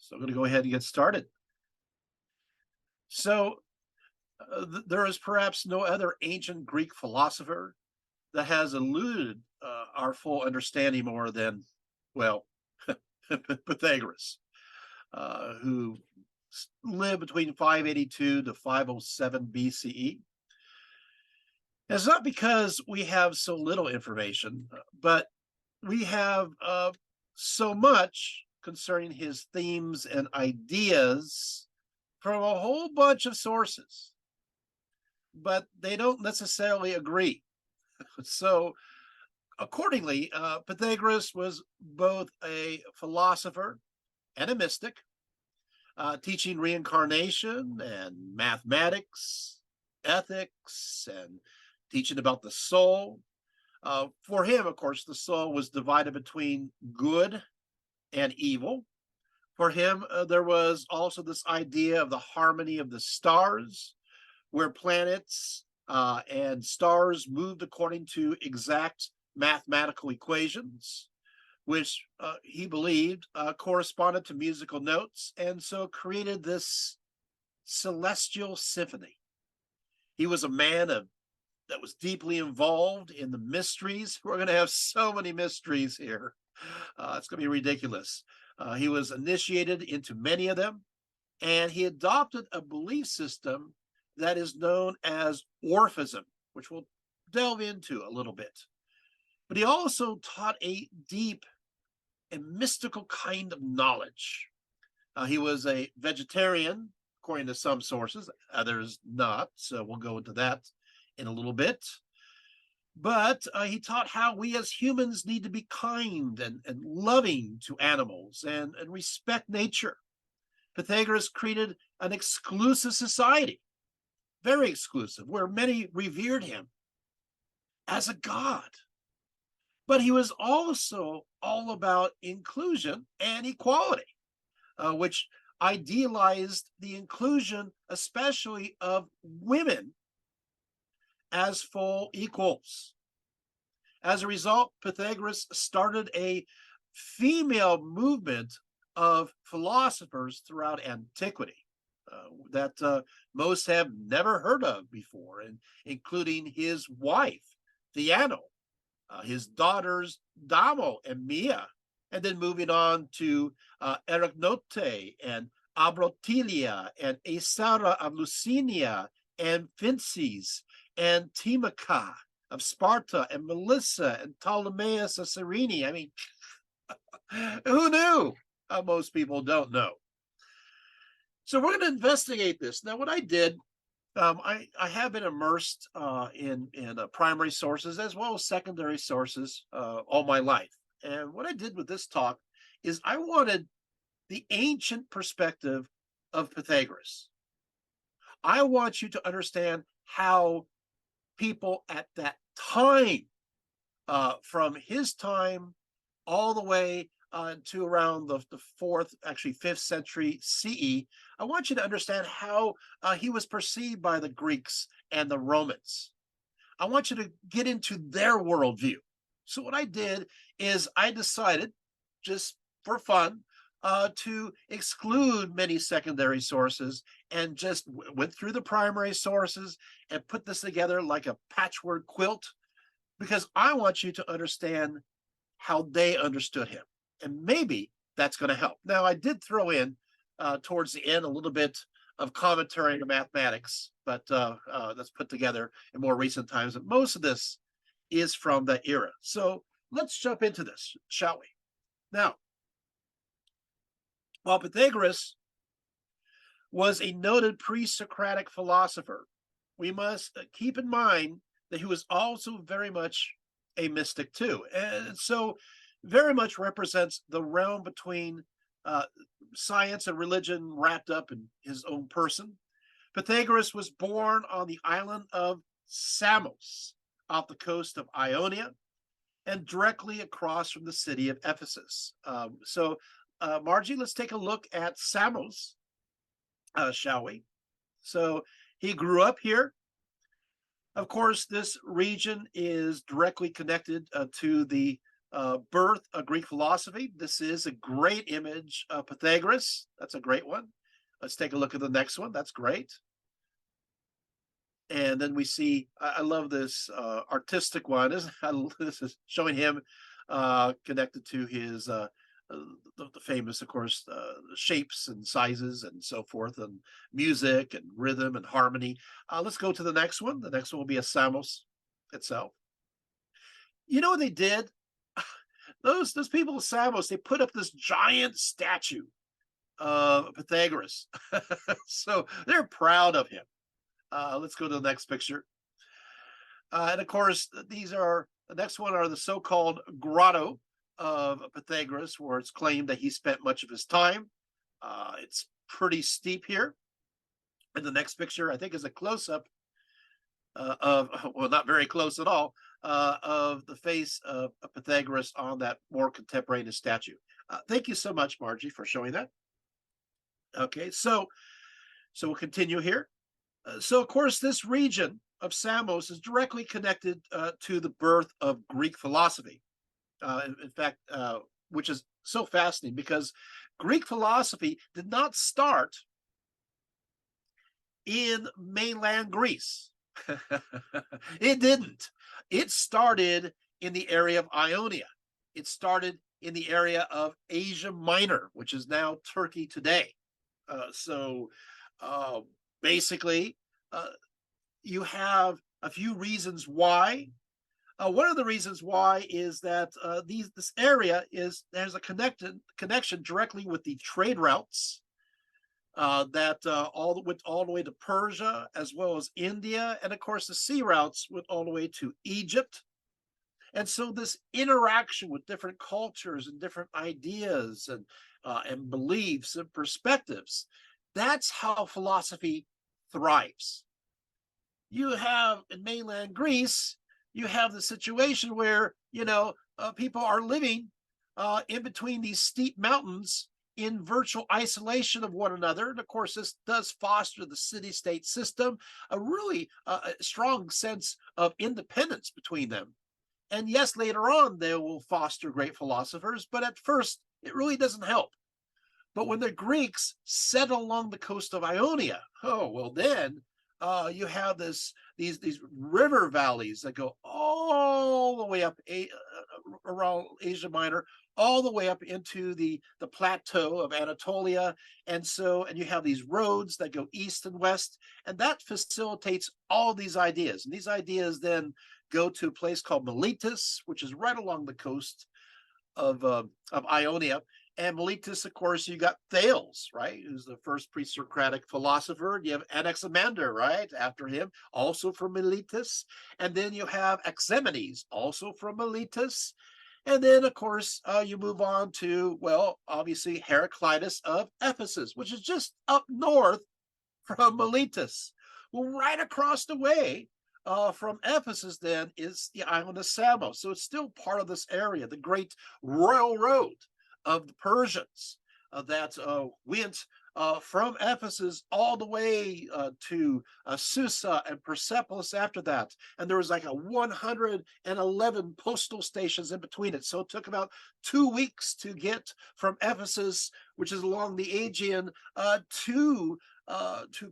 So I'm going to go ahead and get started. So there is perhaps no other ancient Greek philosopher that has eluded our full understanding more than, well, Pythagoras, who lived between 582 to 507 BCE. It's not because we have so little information, but we have so much concerning his themes and ideas from a whole bunch of sources, but they don't necessarily agree. So, accordingly, Pythagoras was both a philosopher and a mystic, teaching reincarnation and mathematics, ethics, and teaching about the soul. For him, of course, the soul was divided between good and evil. For him, there was also this idea of the harmony of the stars, where planets and stars moved according to exact mathematical equations, which he believed corresponded to musical notes, and so created this celestial symphony. He was a man that was deeply involved in the mysteries. We're going to have so many mysteries here. It's going to be ridiculous. He was initiated into many of them, and he adopted a belief system that is known as Orphism, which we'll delve into a little bit. But he also taught a deep and mystical kind of knowledge. He was a vegetarian, according to some sources, others not. So we'll go into that in a little bit. But he taught how we as humans need to be kind and loving to animals and respect nature. Pythagoras created an exclusive society, very exclusive, where many revered him as a god. But he was also all about inclusion and equality, which idealized the inclusion, especially of women, as full equals. As a result, Pythagoras started a female movement of philosophers throughout antiquity that most have never heard of before, and including his wife, Theano, his daughters, Damo and Mia, and then moving on to Erignote and Abrotilia and Aesara of Lucinia and Finces and Timica of Sparta and Melissa and Ptolemaeus of Cyrene. I mean, who knew? Most people don't know. So we're going to investigate this. Now, what I did, I have been immersed in primary sources as well as secondary sources all my life. And what I did with this talk is I wanted the ancient perspective of Pythagoras. I want you to understand how people at that time, from his time all the way to around the fourth, actually 5th century CE, I want you to understand how he was perceived by the Greeks and the Romans. I want you to get into their worldview. So what I did is I decided, just for fun, to exclude many secondary sources and just went through the primary sources and put this together like a patchwork quilt, because I want you to understand how they understood him. And maybe that's going to help. Now, I did throw in towards the end a little bit of commentary to mathematics, but that's put together in more recent times. And most of this is from that era. So let's jump into this, shall we? Now, while Pythagoras was a noted pre-Socratic philosopher, we must keep in mind that he was also very much a mystic too. And so very much represents the realm between science and religion wrapped up in his own person. Pythagoras was born on the island of Samos, off the coast of Ionia, and directly across from the city of Ephesus. Margie, let's take a look at Samos, shall we? So he grew up here. Of course, this region is directly connected to the Birth of Greek philosophy. This is a great image of Pythagoras. That's a great one. Let's take a look at the next one. That's great. And then we see, I love this artistic one. This is showing him connected to his the famous, of course, shapes and sizes and so forth, and music and rhythm and harmony. Let's go to the next one. The next one will be a Samos itself. You know what they did? Those people of Samos, they put up this giant statue of Pythagoras. So they're proud of him. Let's go to the next picture. And of course, the next one are the so-called grotto of Pythagoras, where it's claimed that he spent much of his time. It's pretty steep here. And the next picture, I think, is a close-up of, well, not very close at all, of the face of Pythagoras on that more contemporaneous statue. Thank you so much, Margie, for showing that. Okay, so we'll continue here. So, of course, this region of Samos is directly connected to the birth of Greek philosophy. In fact, which is so fascinating, because Greek philosophy did not start in mainland Greece. It didn't. It started in the area of Ionia. It started in the area of Asia Minor, which is now Turkey today. Basically, you have a few reasons why. One of the reasons why is that this area there's a connection directly with the trade routes that went all the way to Persia, as well as India, and of course the sea routes went all the way to Egypt. And so this interaction with different cultures and different ideas and beliefs and perspectives, that's how philosophy thrives. You have in mainland Greece, you have the situation where, people are living in between these steep mountains in virtual isolation of one another. And of course, this does foster the city-state system, a really strong sense of independence between them. And yes, later on, they will foster great philosophers, but at first, it really doesn't help. But when the Greeks settle along the coast of Ionia, then you have these river valleys that go all the way up around Asia Minor, all the way up into the plateau of Anatolia. And you have these roads that go east and west, and that facilitates all these ideas. And these ideas then go to a place called Miletus, which is right along the coast of Ionia. And Miletus, of course, you got Thales, right, who's the first pre-Socratic philosopher. You have Anaximander, right, after him, also from Miletus. And then you have Ximenes, also from Miletus. And then, of course, you move on to, obviously, Heraclitus of Ephesus, which is just up north from Miletus. Well, right across the way from Ephesus, then, is the island of Samos. So it's still part of this area, the great royal road of the Persians that went from Ephesus all the way to Susa and Persepolis after that. And there was like 111 postal stations in between it. So it took about 2 weeks to get from Ephesus, which is along the Aegean, to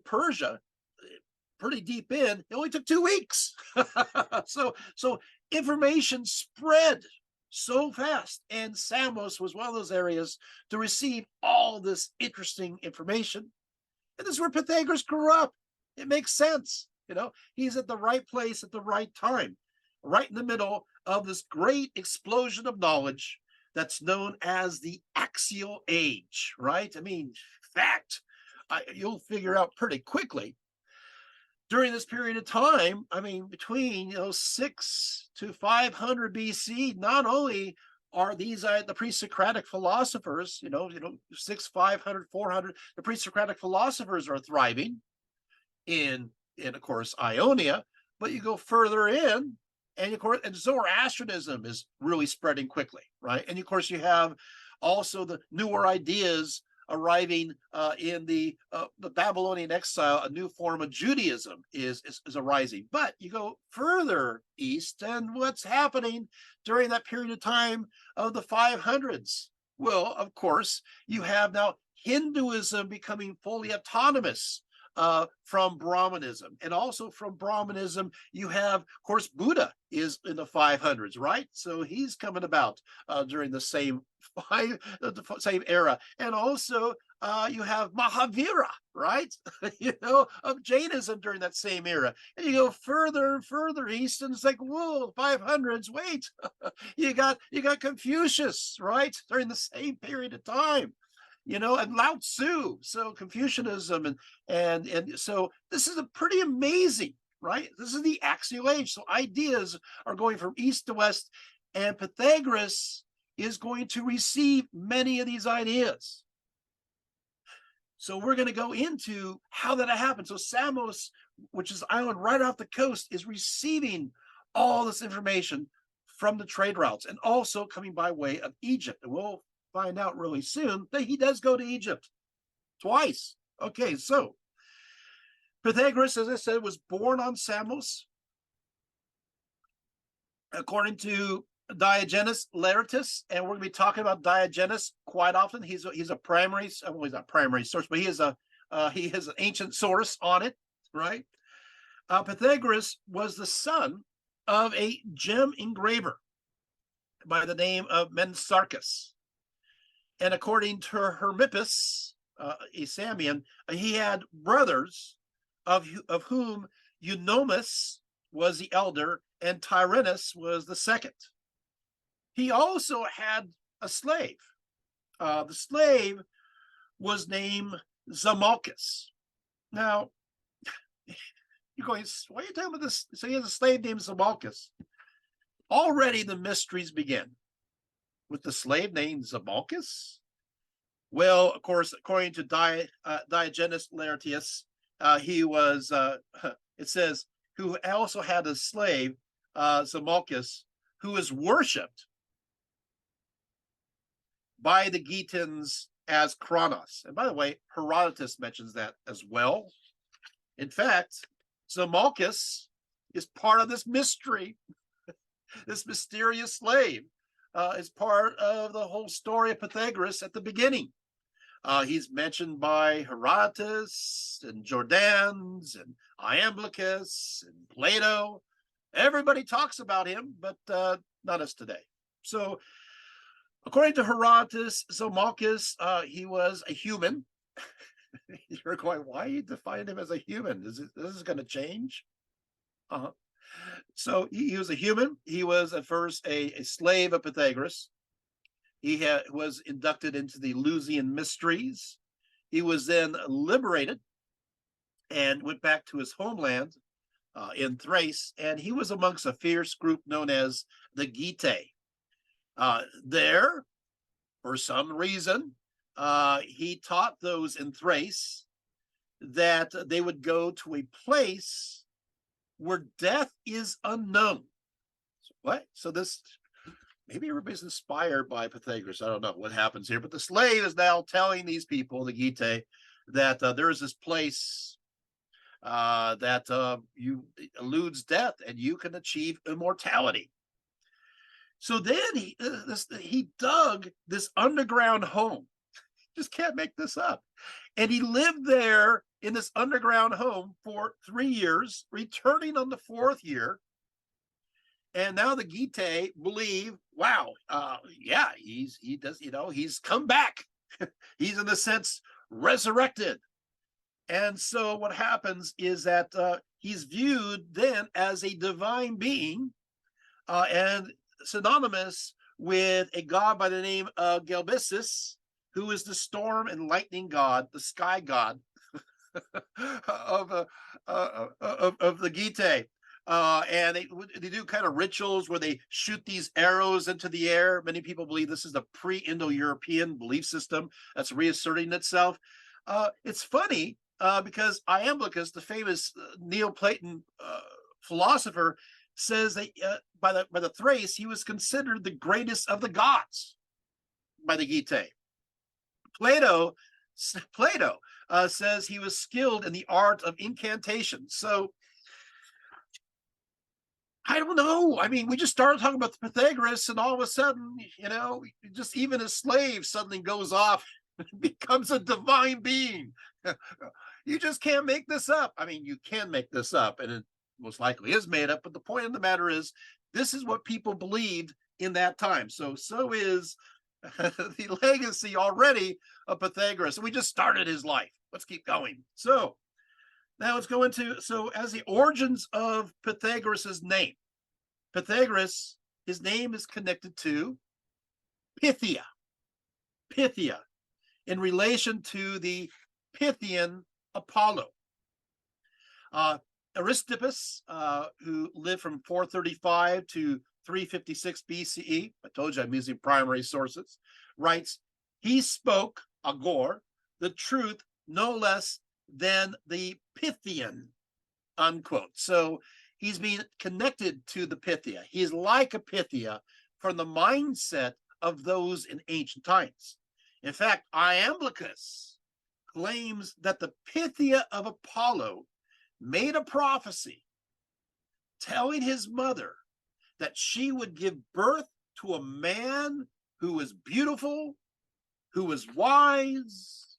Persia. Pretty deep in. It only took 2 weeks. So information spread so fast, and Samos was one of those areas to receive all this interesting information. And this is where Pythagoras grew up. It makes sense. He's at the right place at the right time, right in the middle of this great explosion of knowledge that's known as the axial age, right? I mean, fact, you'll figure out pretty quickly. During this period of time, between 6 to 500 BC, not only are these the pre-Socratic philosophers, 6, 500, 400, the pre-Socratic philosophers are thriving in of course Ionia, but you go further in, and of course, and Zoroastrianism is really spreading quickly, right? And of course, you have also the newer ideas arriving in the Babylonian exile, a new form of Judaism is arising. But you go further east, and what's happening during that period of time of the 500s? Well, of course, you have now Hinduism becoming fully autonomous from Brahmanism. And also from Brahmanism, you have, of course, Buddha is in the 500s, right? So he's coming about during the same era. And also you have Mahavira, right? Of Jainism during that same era. And you go further and further east, and it's like, whoa, 500s, wait. you got Confucius, right? During the same period of time. And Lao Tzu, so Confucianism, and so this is a pretty amazing, right? This is the axial age. So ideas are going from east to west, and Pythagoras is going to receive many of these ideas. So we're going to go into how that happened. So Samos, which is an island right off the coast, is receiving all this information from the trade routes, and also coming by way of Egypt. And we'll find out really soon that he does go to Egypt twice. Okay, so Pythagoras, as I said, was born on Samos. According to Diogenes Laertius, and we're going to be talking about Diogenes quite often. He's a primary, well, he's not primary source, but he is an ancient source on it, right? Pythagoras was the son of a gem engraver by the name of Mensarchus. And according to Hermippus, a Samian, he had brothers of whom Eunomus was the elder and Tyrannus was the second. He also had a slave. The slave was named Zamolcus. Now, you're going, why are you talking about this? So he has a slave named Zamolcus. Already the mysteries begin. With the slave named Zamolcus? Well, of course, according to Diogenes Laertius, he was, it says, who also had a slave, Zamolcus, who was worshipped by the Gitans as Kronos. And by the way, Herodotus mentions that as well. In fact, Zamolcus is part of this mystery, this mysterious slave. Is part of the whole story of Pythagoras at the beginning. He's mentioned by Herodotus and Jordanes and Iamblichus and Plato. Everybody talks about him, but not us today. So according to Herodotus, Zamolcus, he was a human. You're going, why you define him as a human? This is going to change? So he was a human. He was at first a slave of Pythagoras. He was inducted into the Eleusinian mysteries. He was then liberated and went back to his homeland in Thrace, and he was amongst a fierce group known as the Getae. There, for some reason, he taught those in Thrace that they would go to a place where death is unknown. What? So this, maybe everybody's inspired by Pythagoras. I don't know what happens here, but the slave is now telling these people, the Getae, that there is this place that you eludes death and you can achieve immortality. So then he dug this underground home. Just can't make this up. And he lived there in this underground home for 3 years, returning on the 4th year. And now the Getae believe, wow, yeah, he's come back. He's in a sense resurrected. And so what happens is that he's viewed then as a divine being and synonymous with a god by the name of Gelbissus, who is the storm and lightning god, the sky god of the Getae. And they do kind of rituals where they shoot these arrows into the air. Many people believe this is the pre-Indo-European belief system that's reasserting itself. It's funny because Iamblichus, the famous Neoplaton philosopher, says that by the Thrace, he was considered the greatest of the gods by the Getae. Plato Plato says he was skilled in the art of incantation. So I don't know. I mean, we just started talking about the Pythagoras, and all of a sudden, just even a slave suddenly goes off and becomes a divine being. You just can't make this up. I mean, you can make this up, and it most likely is made up. But the point of the matter is, this is what people believed in that time. So is the legacy already of Pythagoras. And we just started his life. Let's keep going. So now let's go into, as the origins of Pythagoras's name. Pythagoras, his name is connected to Pythia. Pythia, in relation to the Pythian Apollo. Aristippus, who lived from 435 to 356 BCE, I told you I'm using primary sources, writes, he spoke, agor, the truth no less than the Pythian, unquote. So he's being connected to the Pythia. He's like a Pythia from the mindset of those in ancient times. In fact, Iamblichus claims that the Pythia of Apollo made a prophecy telling his mother that she would give birth to a man who was beautiful, who was wise,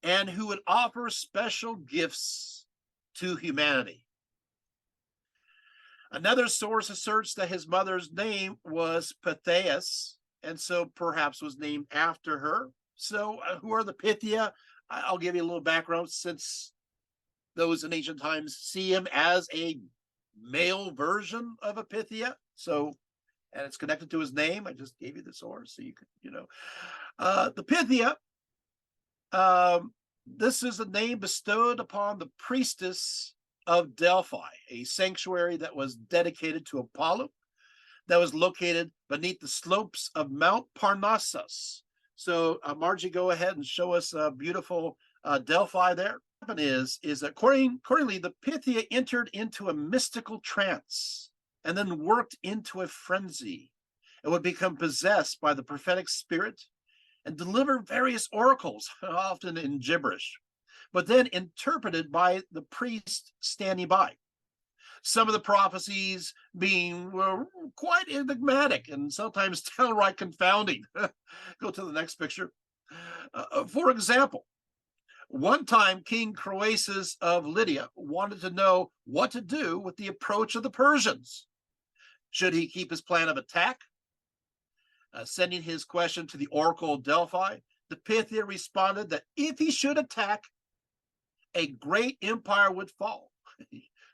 and who would offer special gifts to humanity. Another source asserts that his mother's name was Pythagoras, and so perhaps was named after her. So who are the Pythia? I'll give you a little background, since those in ancient times see him as a male version of a Pythia. So, and it's connected to his name. I just gave you the source, so you could, the Pythia. This is a name bestowed upon the priestess of Delphi, a sanctuary that was dedicated to Apollo, that was located beneath the slopes of Mount Parnassus. So, Margie, go ahead and show us a beautiful Delphi there. What is that accordingly, the Pythia entered into a mystical trance and then worked into a frenzy. It would become possessed by the prophetic spirit and deliver various oracles, often in gibberish, but then interpreted by the priest standing by. Some of the prophecies being quite enigmatic and sometimes downright confounding. Go to the next picture. For example, one time King Croesus of Lydia wanted to know what to do with the approach of the Persians. Should he keep his plan of attack? Sending his question to the Oracle of Delphi, the Pythia responded that if he should attack, a great empire would fall.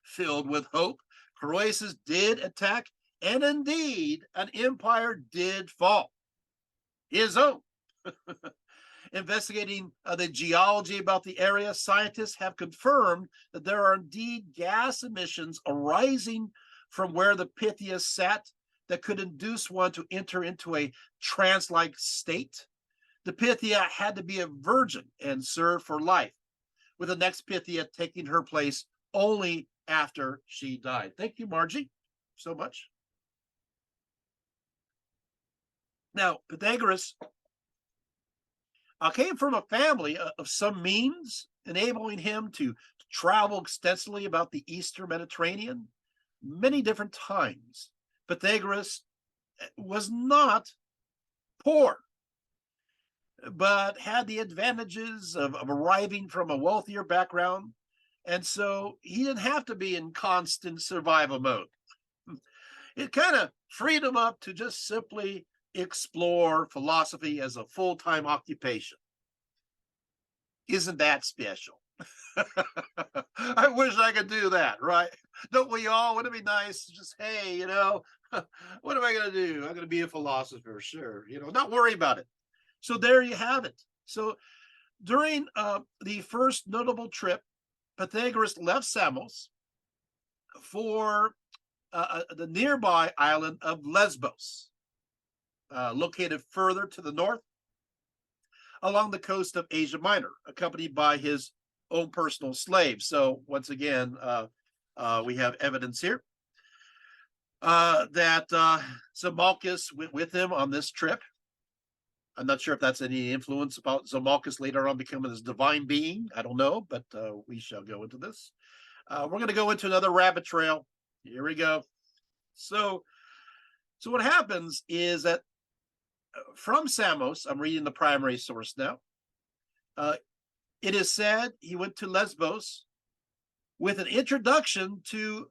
Filled with hope, Croesus did attack, and indeed, an empire did fall. His own. Investigating the geology about the area, scientists have confirmed that there are indeed gas emissions arising from where the Pythia sat that could induce one to enter into a trance-like state. The Pythia had to be a virgin and serve for life, with the next Pythia taking her place only after she died. Thank you, Margie, so much. Now, Pythagoras came from a family of some means, enabling him to travel extensively about the Eastern Mediterranean many different times. Pythagoras was not poor, but had the advantages of arriving from a wealthier background, and so he didn't have to be in constant survival mode. It kind of freed him up to just simply explore philosophy as a full-time occupation. Isn't that special? I wish I could do that, right? Don't we all? Wouldn't it be nice to just, hey, what am I going to do? I'm going to be a philosopher, sure. Not worry about it. So there you have it. So during the first notable trip, Pythagoras left Samos for the nearby island of Lesbos, located further to the north along the coast of Asia Minor, accompanied by his own personal slaves. So once again, we have evidence here that Zamolcus went with him on this trip. I'm not sure if that's any influence about Zomachus later on becoming this divine being. I don't know, but we shall go into this. We're going to go into another rabbit trail. Here we go. So what happens is that from Samos, I'm reading the primary source now. It is said he went to Lesbos with an introduction to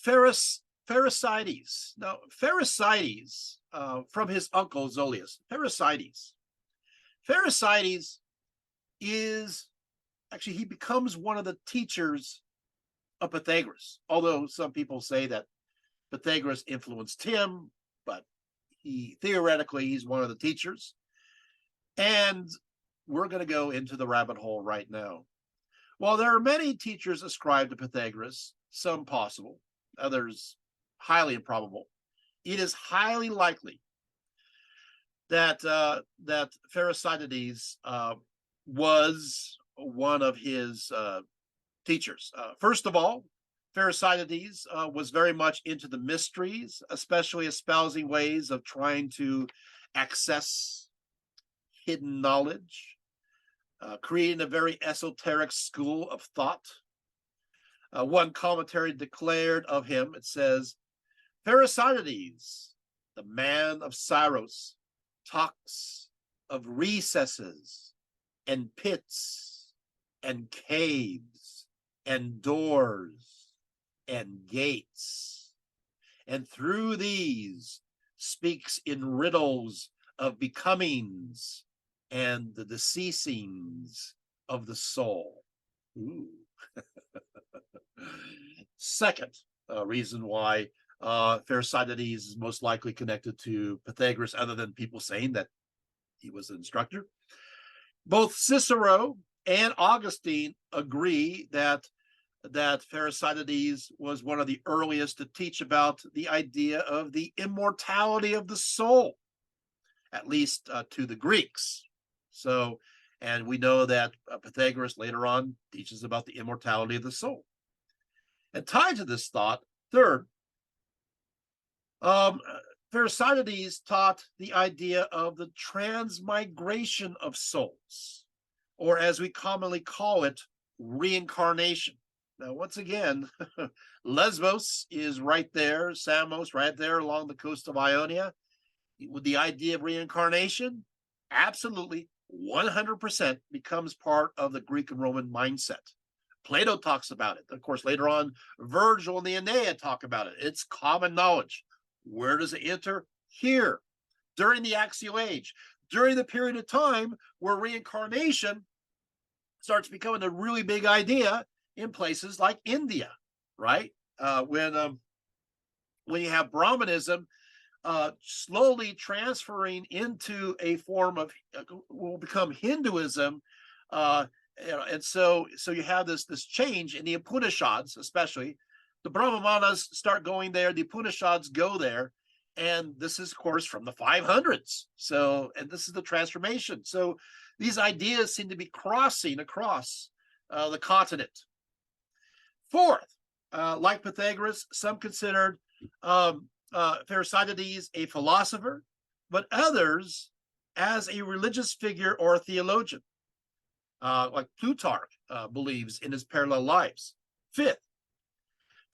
Pherecydes. Now, Pherecydes, from his uncle Zolius, Pherecydes is actually, he becomes one of the teachers of Pythagoras, although some people say that Pythagoras influenced him, but he's one of the teachers. And we're going to go into the rabbit hole right now. While there are many teachers ascribed to Pythagoras, some possible, others highly improbable, it is highly likely that Pherecydes was one of his teachers. First of all, Pherecydes was very much into the mysteries, especially espousing ways of trying to access hidden knowledge, creating a very esoteric school of thought. One commentary declared of him, it says, Pherecydes, the man of Syros, talks of recesses and pits and caves and doors and gates, and through these speaks in riddles of becomings and the deceasings of the soul. Ooh. Second reason why Pherecydes is most likely connected to Pythagoras, other than people saying that he was an instructor. Both Cicero and Augustine agree that Pherecydes was one of the earliest to teach about the idea of the immortality of the soul, at least to the Greeks. So, and we know that Pythagoras later on teaches about the immortality of the soul. And tied to this thought, third, Pherecydes taught the idea of the transmigration of souls, or as we commonly call it, reincarnation. Now, once again, Lesbos is right there, Samos right there along the coast of Ionia. With the idea of reincarnation, absolutely 100% becomes part of the Greek and Roman mindset. Plato talks about it. Of course, later on, Virgil and the Aeneid talk about it. It's common knowledge. Where does it enter? Here, during the Axial Age, during the period of time where reincarnation starts becoming a really big idea in places like India, right? When you have Brahmanism slowly transferring into a form of will become Hinduism, and so you have this change in the Upanishads, especially the Brahmanas start going there, the Upanishads go there, and this is, of course, from the 500s. So, and this is the transformation. So these ideas seem to be crossing across the continent. Fourth, like Pythagoras, some considered Pherecydes a philosopher, but others as a religious figure or a theologian, like Plutarch believes in his parallel lives. Fifth,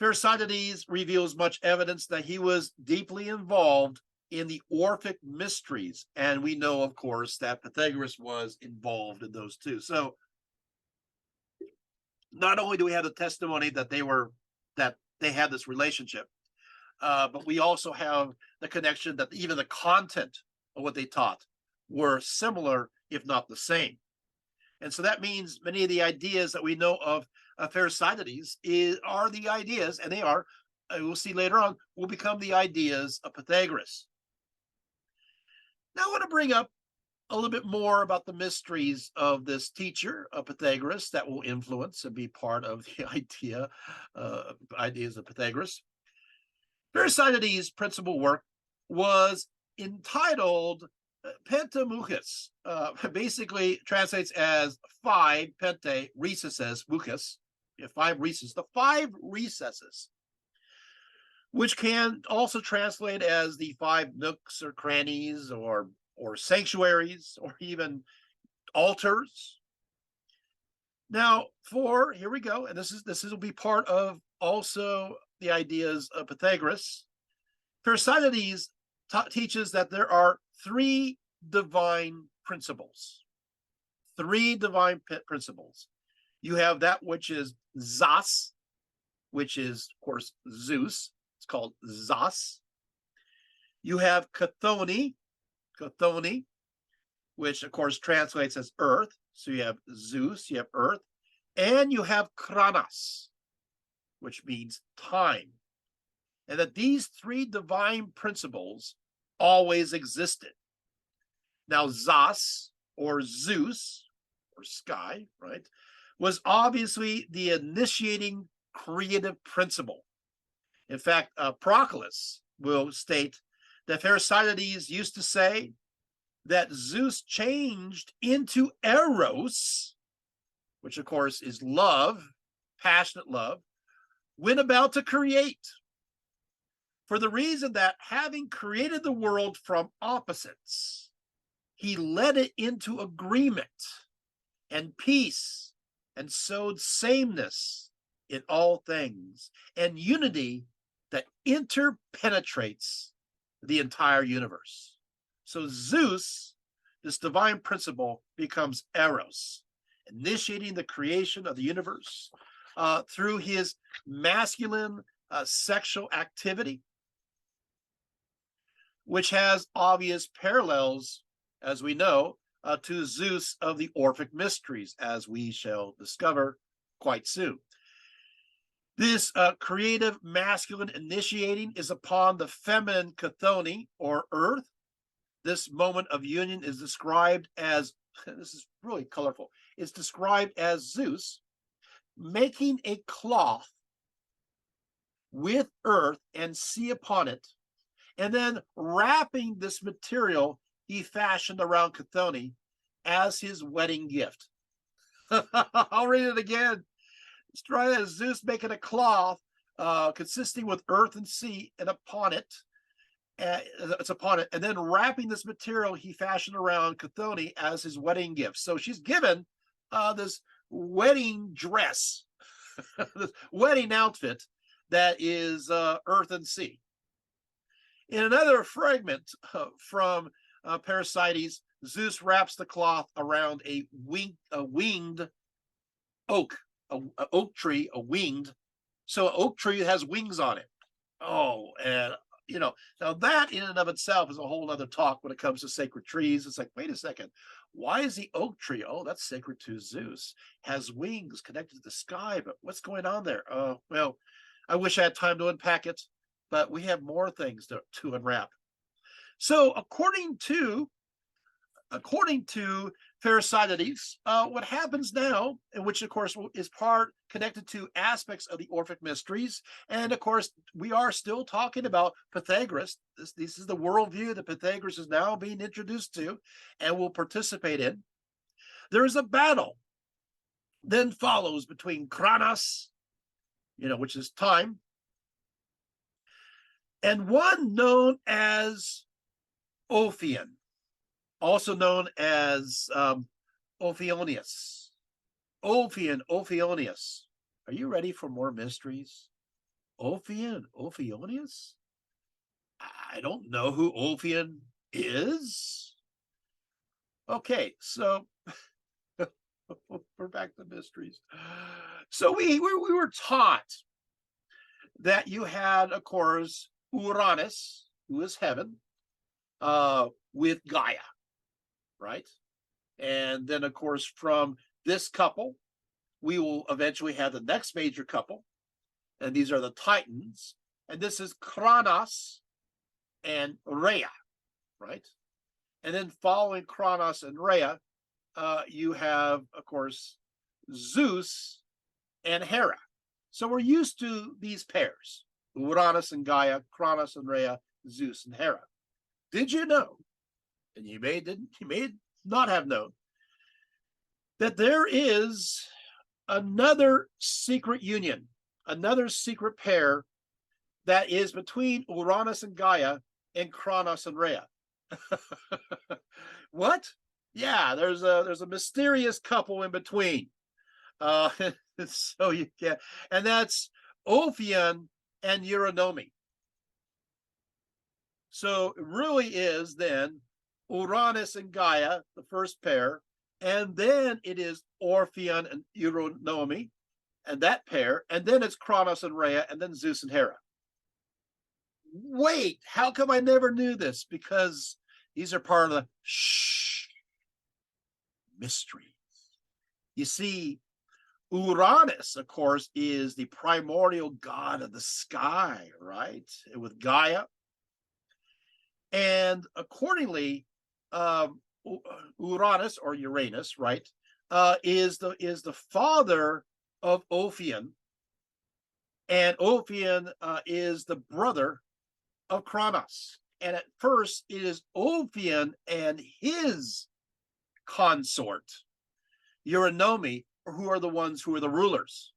Pherecydes reveals much evidence that he was deeply involved in the Orphic mysteries, and we know, of course, that Pythagoras was involved in those too. So not only do we have the testimony that they had this relationship, but we also have the connection that even the content of what they taught were similar, if not the same. And so that means many of the ideas that we know of Pherecydes are the ideas, and they are, we'll see later on, will become the ideas of Pythagoras. Now I want to bring up a little bit more about the mysteries of this teacher of Pythagoras that will influence and be part of the ideas of Pythagoras. Pherecydes' principal work was entitled Pentamouchus, basically translates as five pente recesses muchus, five recesses, the five recesses, which can also translate as the five nooks or crannies or or sanctuaries or even altars. Now, here we go, and this will be part of also the ideas of Pythagoras. Thucydides teaches that there are three divine principles. Three divine principles. You have that which is Zos, which is, of course, Zeus. It's called Zos. You have Chthoni, which, of course, translates as earth. So you have Zeus, you have earth, and you have Kronos, which means time. And that these three divine principles always existed. Now, Zos, or Zeus, or sky, right, was obviously the initiating creative principle. In fact, Proclus will state that Thucydides used to say that Zeus changed into Eros, which of course is love, passionate love, when about to create. For the reason that having created the world from opposites, he led it into agreement and peace and sowed sameness in all things and unity that interpenetrates the entire universe. So Zeus, this divine principle, becomes Eros, initiating the creation of the universe through his masculine sexual activity, which has obvious parallels, as we know, to Zeus of the Orphic Mysteries, as we shall discover quite soon. This creative masculine initiating is upon the feminine Chthoni, or earth. This moment of union is described as, this is really colorful, it's described as Zeus making a cloth with earth and sea upon it, and then wrapping this material he fashioned around Chthoni as his wedding gift. I'll read it again. It's trying as Zeus making a cloth consisting with earth and sea, and upon it, and then wrapping this material he fashioned around Chthoni as his wedding gift. So she's given this wedding dress, this wedding outfit that is earth and sea. In another fragment from Thucydides, Zeus wraps the cloth around a winged oak, an oak tree, a winged. So an oak tree has wings on it. Oh, and now that in and of itself is a whole other talk when it comes to sacred trees. It's like, wait a second, why is the oak tree? Oh, that's sacred to Zeus. Has wings connected to the sky, but what's going on there? Well, I wish I had time to unpack it, but we have more things to unwrap. So according to Thucydides, what happens now, and which of course is part connected to aspects of the Orphic Mysteries, and of course we are still talking about Pythagoras. This is the worldview that Pythagoras is now being introduced to and will participate in. There is a battle then follows between Kronos, which is time, and one known as Ophion, also known as Ophionius. Ophionius. Are you ready for more mysteries? Ophionius? I don't know who Ophion is. Okay, so we're back to mysteries. So we were taught that you had, of course, Uranus, who is heaven, with Gaia, right? And then, of course, from this couple, we will eventually have the next major couple, and these are the Titans, and this is Kronos and Rhea, right? And then following Kronos and Rhea, you have, of course, Zeus and Hera. So we're used to these pairs, Uranus and Gaia, Kronos and Rhea, Zeus and Hera. Did you know, and you may not have known, that there is another secret union, another secret pair that is between Uranus and Gaia and Kronos and Rhea? What? Yeah, there's a mysterious couple in between. Uh, so you can, and that's Ophion and Euronomy. So it really is then Uranus and Gaia, the first pair, and then it is Orpheon and Euronomy, and that pair, and then it's Kronos and Rhea, and then Zeus and Hera. Wait, how come I never knew this? Because these are part of the mystery. You see, Uranus, of course, is the primordial god of the sky, right? With Gaia. And accordingly, Uranus or Uranus, right, is the father of Ophion, and Ophion is the brother of Kronos. And at first, it is Ophion and his consort, Euronomy, who are the ones who are the rulers.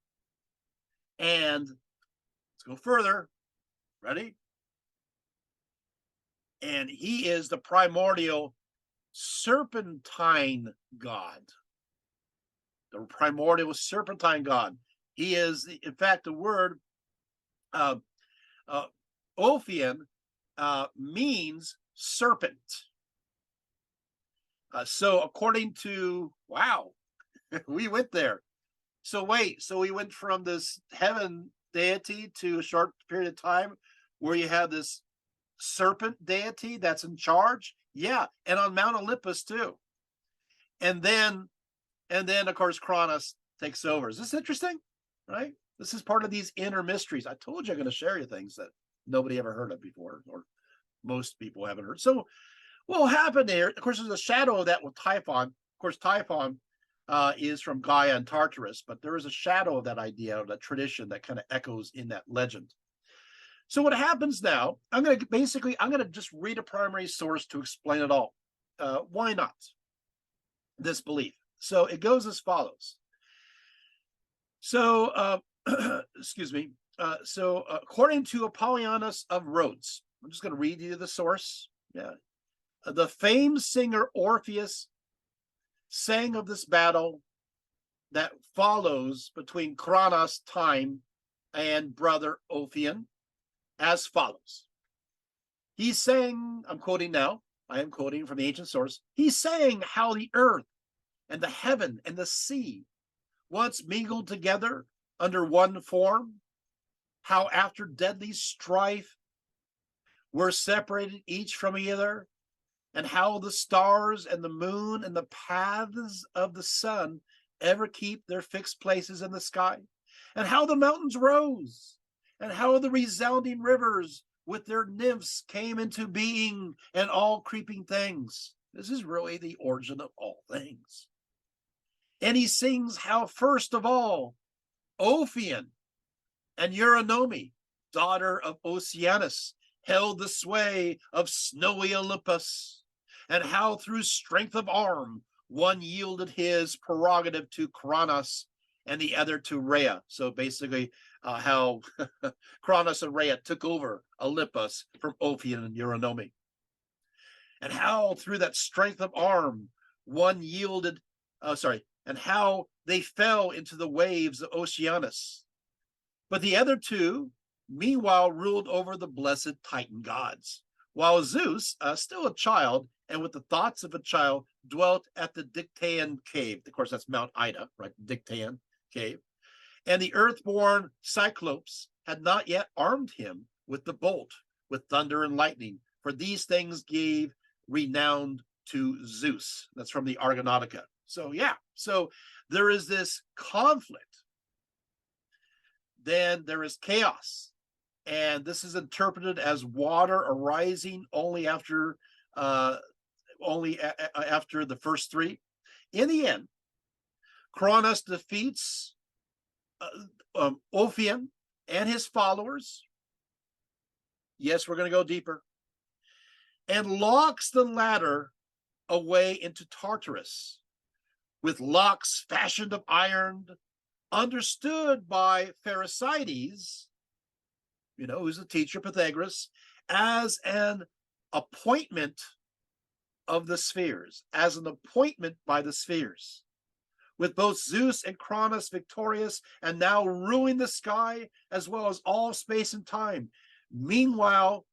And let's go further. Ready? And he is the primordial serpentine god. The primordial serpentine god. He is, in fact, the word Ophion means serpent. So according to, wow, we went there. So wait, so we went from this heaven deity to a short period of time where you have this serpent deity that's in charge. Yeah, and on Mount Olympus too. And then of course Kronos takes over. Is this interesting? Right? This is part of these inner mysteries. I told you I'm going to share you things that nobody ever heard of before, or most people haven't heard. So what will happen there? Of course, there's a shadow of that with Typhon. Of course, Typhon is from Gaia and Tartarus, but there is a shadow of that idea, of that tradition that kind of echoes in that legend. So what happens now, I'm going to just read a primary source to explain it all. Why not? This belief. So it goes as follows. So, excuse me. So according to Apollonius of Rhodes, I'm just going to read you the source. Yeah. The famed singer Orpheus sang of this battle that follows between Kronos time and brother Ophion as follows. He sang, I'm quoting now, I am quoting from the ancient source. He sang how the earth and the heaven and the sea once mingled together under one form, how after deadly strife were separated each from the other, and how the stars and the moon and the paths of the sun ever keep their fixed places in the sky, and how the mountains rose, and how the resounding rivers with their nymphs came into being, and all creeping things. This is really the origin of all things. And he sings how first of all, Ophion and Euronomy, daughter of Oceanus, held the sway of snowy Olympus, and how through strength of arm one yielded his prerogative to Kronos and the other to Rhea. So basically, how Kronos and Rhea took over Olympus from Ophion and Euronomy. And how through that strength of arm one yielded, and how they fell into the waves of Oceanus. But the other two, meanwhile, ruled over the blessed Titan gods, while Zeus, still a child, and with the thoughts of a child, dwelt at the Dictaean cave. Of course, that's Mount Ida, right? Dictaean cave. And the earthborn Cyclops had not yet armed him with the bolt, with thunder and lightning, for these things gave renown to Zeus. That's from the Argonautica. So, yeah, so there is this conflict. Then there is chaos. And this is interpreted as water arising only after the first three. In the end, Kronos defeats Ophion and his followers. Yes, we're going to go deeper. And locks the latter away into Tartarus with locks fashioned of iron, understood by Pherecydes, who's a teacher, Pythagoras, as an appointment of the spheres, as an appointment by the spheres, with both Zeus and Cronus victorious and now ruling the sky as well as all space and time. Meanwhile,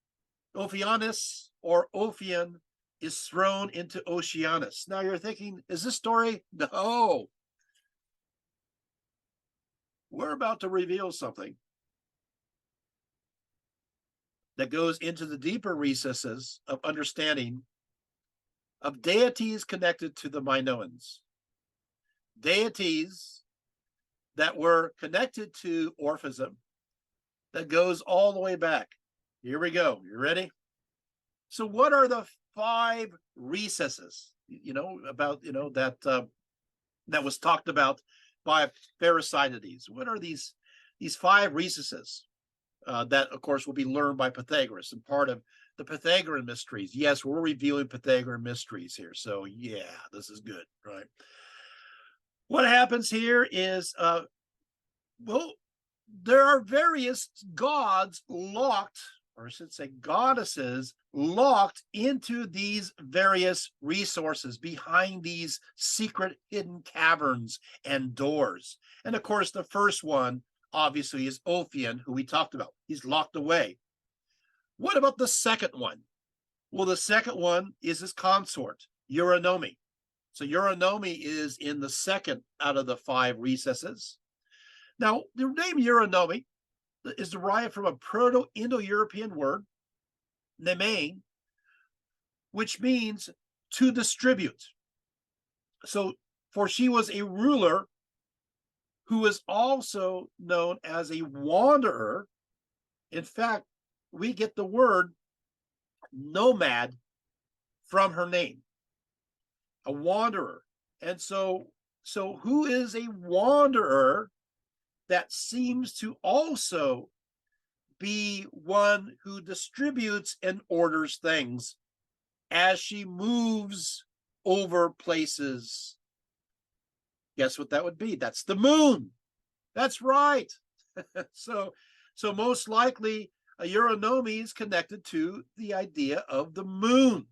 Ophianus or Ophion is thrown into Oceanus. Now you're thinking, is this story? No. We're about to reveal something that goes into the deeper recesses of understanding of deities connected to the Minoans. Deities that were connected to Orphism that goes all the way back. Here we go. You ready? So what are the 5 recesses, about, that was talked about by Pherecydes? What are these 5 recesses that, of course, will be learned by Pythagoras and part of the Pythagorean mysteries? Yes, we're reviewing Pythagorean mysteries here. So, yeah, this is good, right? What happens here is, there are various gods locked, or I should say goddesses, locked into these various resources behind these secret hidden caverns and doors. And of course, the first one, obviously, is Ophion, who we talked about. He's locked away. What about the second one? Well, the second one is his consort, Eurynome. So Eurynome is in the second out of the 5 recesses. Now, the name Eurynome is derived from a Proto-Indo-European word, nemein, which means to distribute. So, for she was a ruler who is also known as a wanderer. In fact, we get the word nomad from her name, a wanderer. And so who is a wanderer that seems to also be one who distributes and orders things as she moves over places? Guess what that would be? That's the moon. That's right. So most likely Eurynome is connected to the idea of the moon.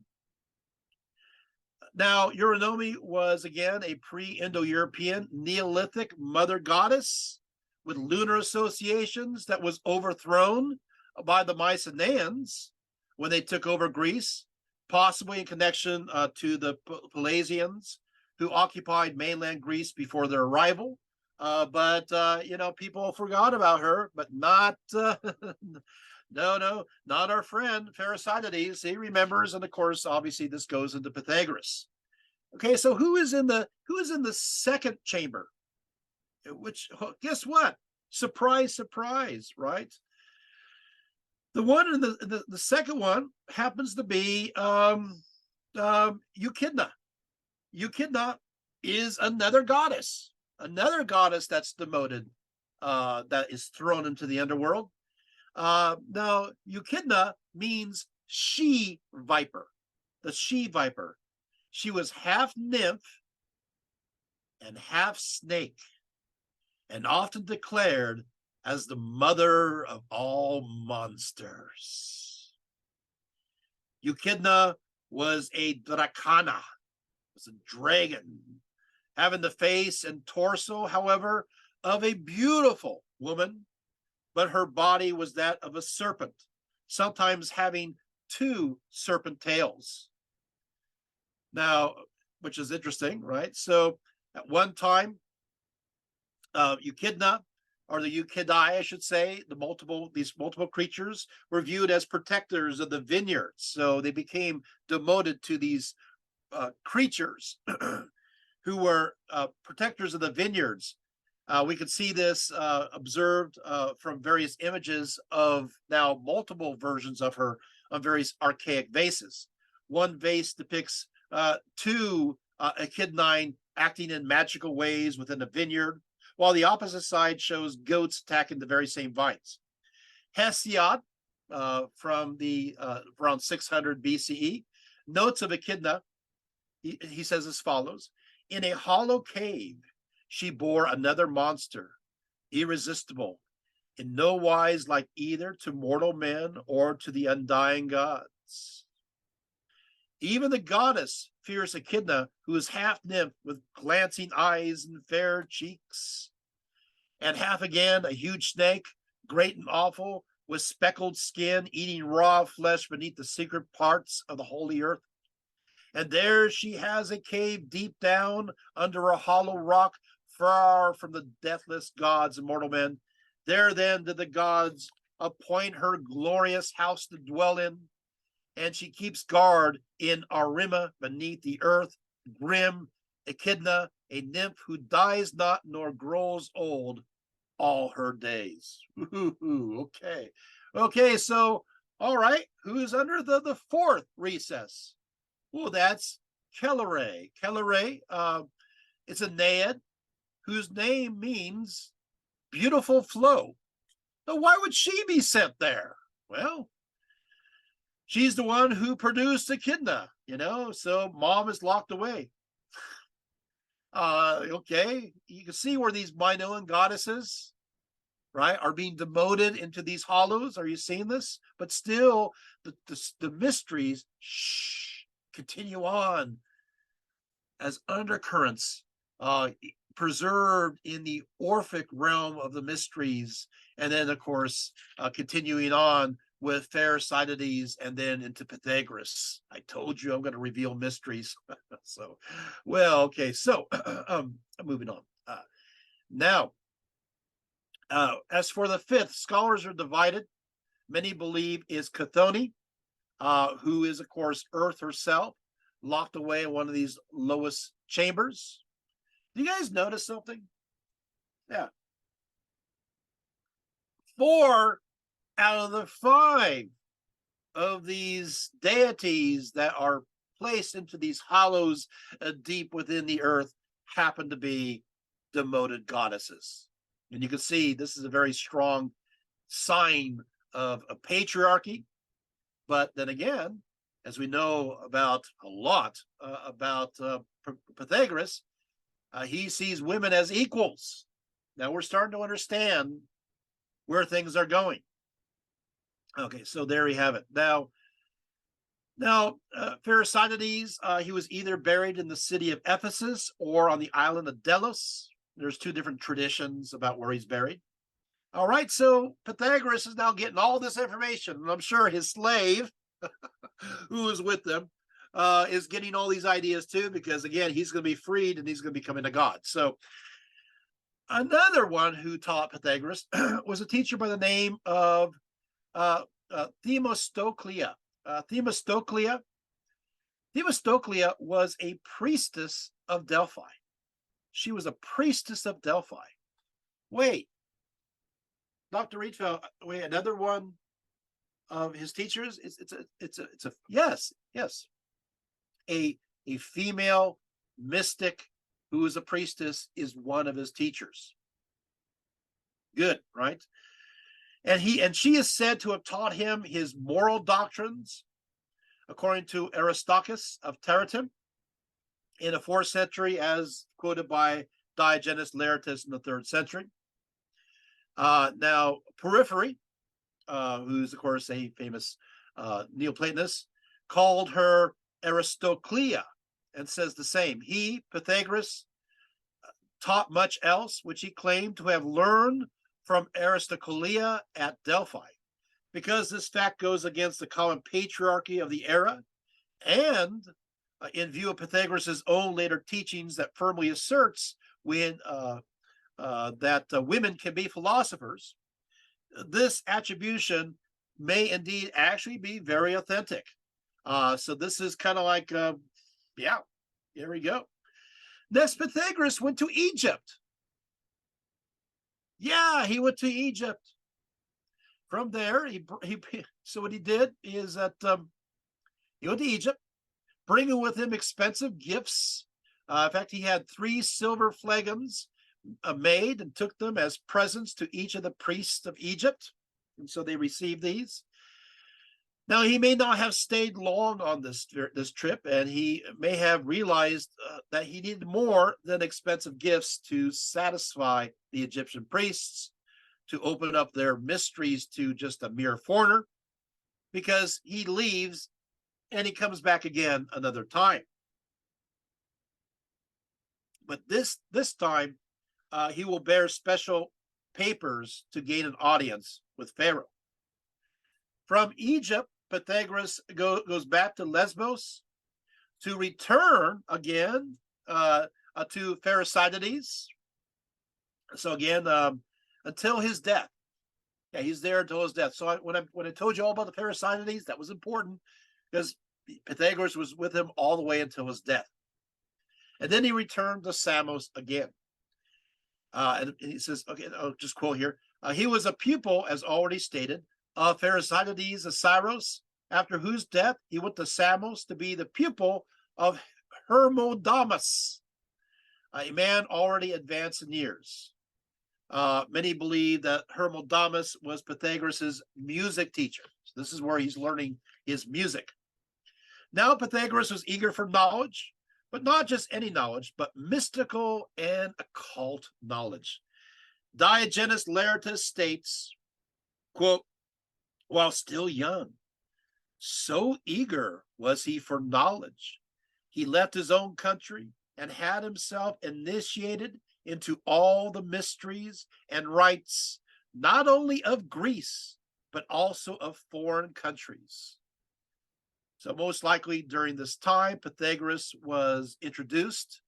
Now, Eurynome was, again, a pre-Indo-European Neolithic mother goddess with lunar associations that was overthrown by the Mycenaeans when they took over Greece, possibly in connection to the Pelasgians who occupied mainland Greece before their arrival. But people forgot about her, but not not our friend Pherecydes. He remembers, and of course, obviously, this goes into Pythagoras. Okay, so who is in the second chamber? Which, guess what? Surprise, surprise, right? The one in the second one happens to be Echidna. Echidna is another goddess that's demoted, that is thrown into the underworld. Now, Echidna means she viper, the she viper. She was half nymph and half snake, and often declared as the mother of all monsters. Echidna was a dracana, was a dragon, having the face and torso, however, of a beautiful woman, but her body was that of a serpent, sometimes having 2 serpent tails. Now, which is interesting, right? So at one time, Echidna, or the Euchidae, I should say, these multiple creatures were viewed as protectors of the vineyards. So they became demoted to these creatures who were protectors of the vineyards. We could see this observed from various images of now multiple versions of her on various archaic vases. One vase depicts 2 echidnae acting in magical ways within a vineyard, while the opposite side shows goats attacking the very same vines. Hesiod, from the around 600 BCE, notes of Echidna. He says as follows: in a hollow cave, she bore another monster, irresistible, in no wise like either to mortal men or to the undying gods. Even the goddess fears Echidna, who is half nymph with glancing eyes and fair cheeks, and half again a huge snake, great and awful, with speckled skin, eating raw flesh beneath the secret parts of the holy earth. And there she has a cave deep down under a hollow rock, far from the deathless gods and mortal men. There then did the gods appoint her glorious house to dwell in, and she keeps guard in Arima beneath the earth, grim Echidna, a nymph who dies not nor grows old all her days. Okay. Okay, so all right, who's under the fourth recess? Well, that's Kelere. Kelere, it's a Naiad whose name means beautiful flow. Now, why would she be sent there? Well, she's the one who produced Echidna, so mom is locked away. Okay, you can see where these Minoan goddesses, right, are being demoted into these hollows. Are you seeing this? But still, the mysteries continue on as undercurrents, preserved in the Orphic realm of the mysteries, and then of course continuing on with Pherecydes and then into Pythagoras. I told you I'm going to reveal mysteries. So, well, okay. So, moving on. Now, as for the fifth, scholars are divided. Many believe is Chthoni, who is, of course, Earth herself, locked away in one of these lowest chambers. Do you guys notice something? Yeah. 4 out of the 5 of these deities that are placed into these hollows deep within the earth happen to be demoted goddesses. And you can see this is a very strong sign of a patriarchy. But then again, as we know about a lot about Pythagoras, he sees women as equals. Now we're starting to understand where things are going. Okay, so there we have it. Now, Pherecydes, he was either buried in the city of Ephesus or on the island of Delos. There's 2 different traditions about where he's buried. All right, so Pythagoras is now getting all this information, and I'm sure his slave, who is with them, is getting all these ideas too, because again, he's going to be freed and he's going to be becoming a god. So another one who taught Pythagoras was a teacher by the name of Themistoclea. Themistoclea was a priestess of Delphi. She was a priestess of Delphi. Wait, Dr. Rietveld, wait, another one of his teachers? It's a yes. A female mystic who is a priestess is one of his teachers. Good, right? And she is said to have taught him his moral doctrines, according to Aristarchus of Terratum, in the 4th century, as quoted by Diogenes Laertius in the 3rd century. Now, Porphyry, who's of course a famous Neoplatonist, called her Aristoclea and says the same. He, Pythagoras, taught much else, which he claimed to have learned from Aristoclea at Delphi. Because this fact goes against the common patriarchy of the era, and in view of Pythagoras' own later teachings that firmly asserts that women can be philosophers, this attribution may indeed actually be very authentic. So this is kind of like, yeah, here we go. Next, Pythagoras went to Egypt. Yeah, he went to Egypt. From there, so what he did is that he went to Egypt, bringing with him expensive gifts. In fact, he had 3 silver flagons made and took them as presents to each of the priests of Egypt. And so they received these. Now, he may not have stayed long on this trip, and he may have realized that he needed more than expensive gifts to satisfy the Egyptian priests, to open up their mysteries to just a mere foreigner, because he leaves and he comes back again another time. But this time, he will bear special papers to gain an audience with Pharaoh. From Egypt, Pythagoras goes back to Lesbos to return again to Pharisaides. So again, until his death. Yeah, he's there until his death. So when I told you all about the Pharisaides, that was important because Pythagoras was with him all the way until his death. And then he returned to Samos again. And he says, okay, I'll just quote here. He was a pupil, as already stated, of Pharisaides of Syros, after whose death he went to Samos to be the pupil of Hermodamus, a man already advanced in years. Many believe that Hermodamus was Pythagoras' music teacher. So this is where he's learning his music. Now Pythagoras was eager for knowledge, but not just any knowledge, but mystical and occult knowledge. Diogenes Laertius states, quote, while still young, so eager was he for knowledge, he left his own country and had himself initiated into all the mysteries and rites, not only of Greece, but also of foreign countries. So most likely during this time, Pythagoras was introduced,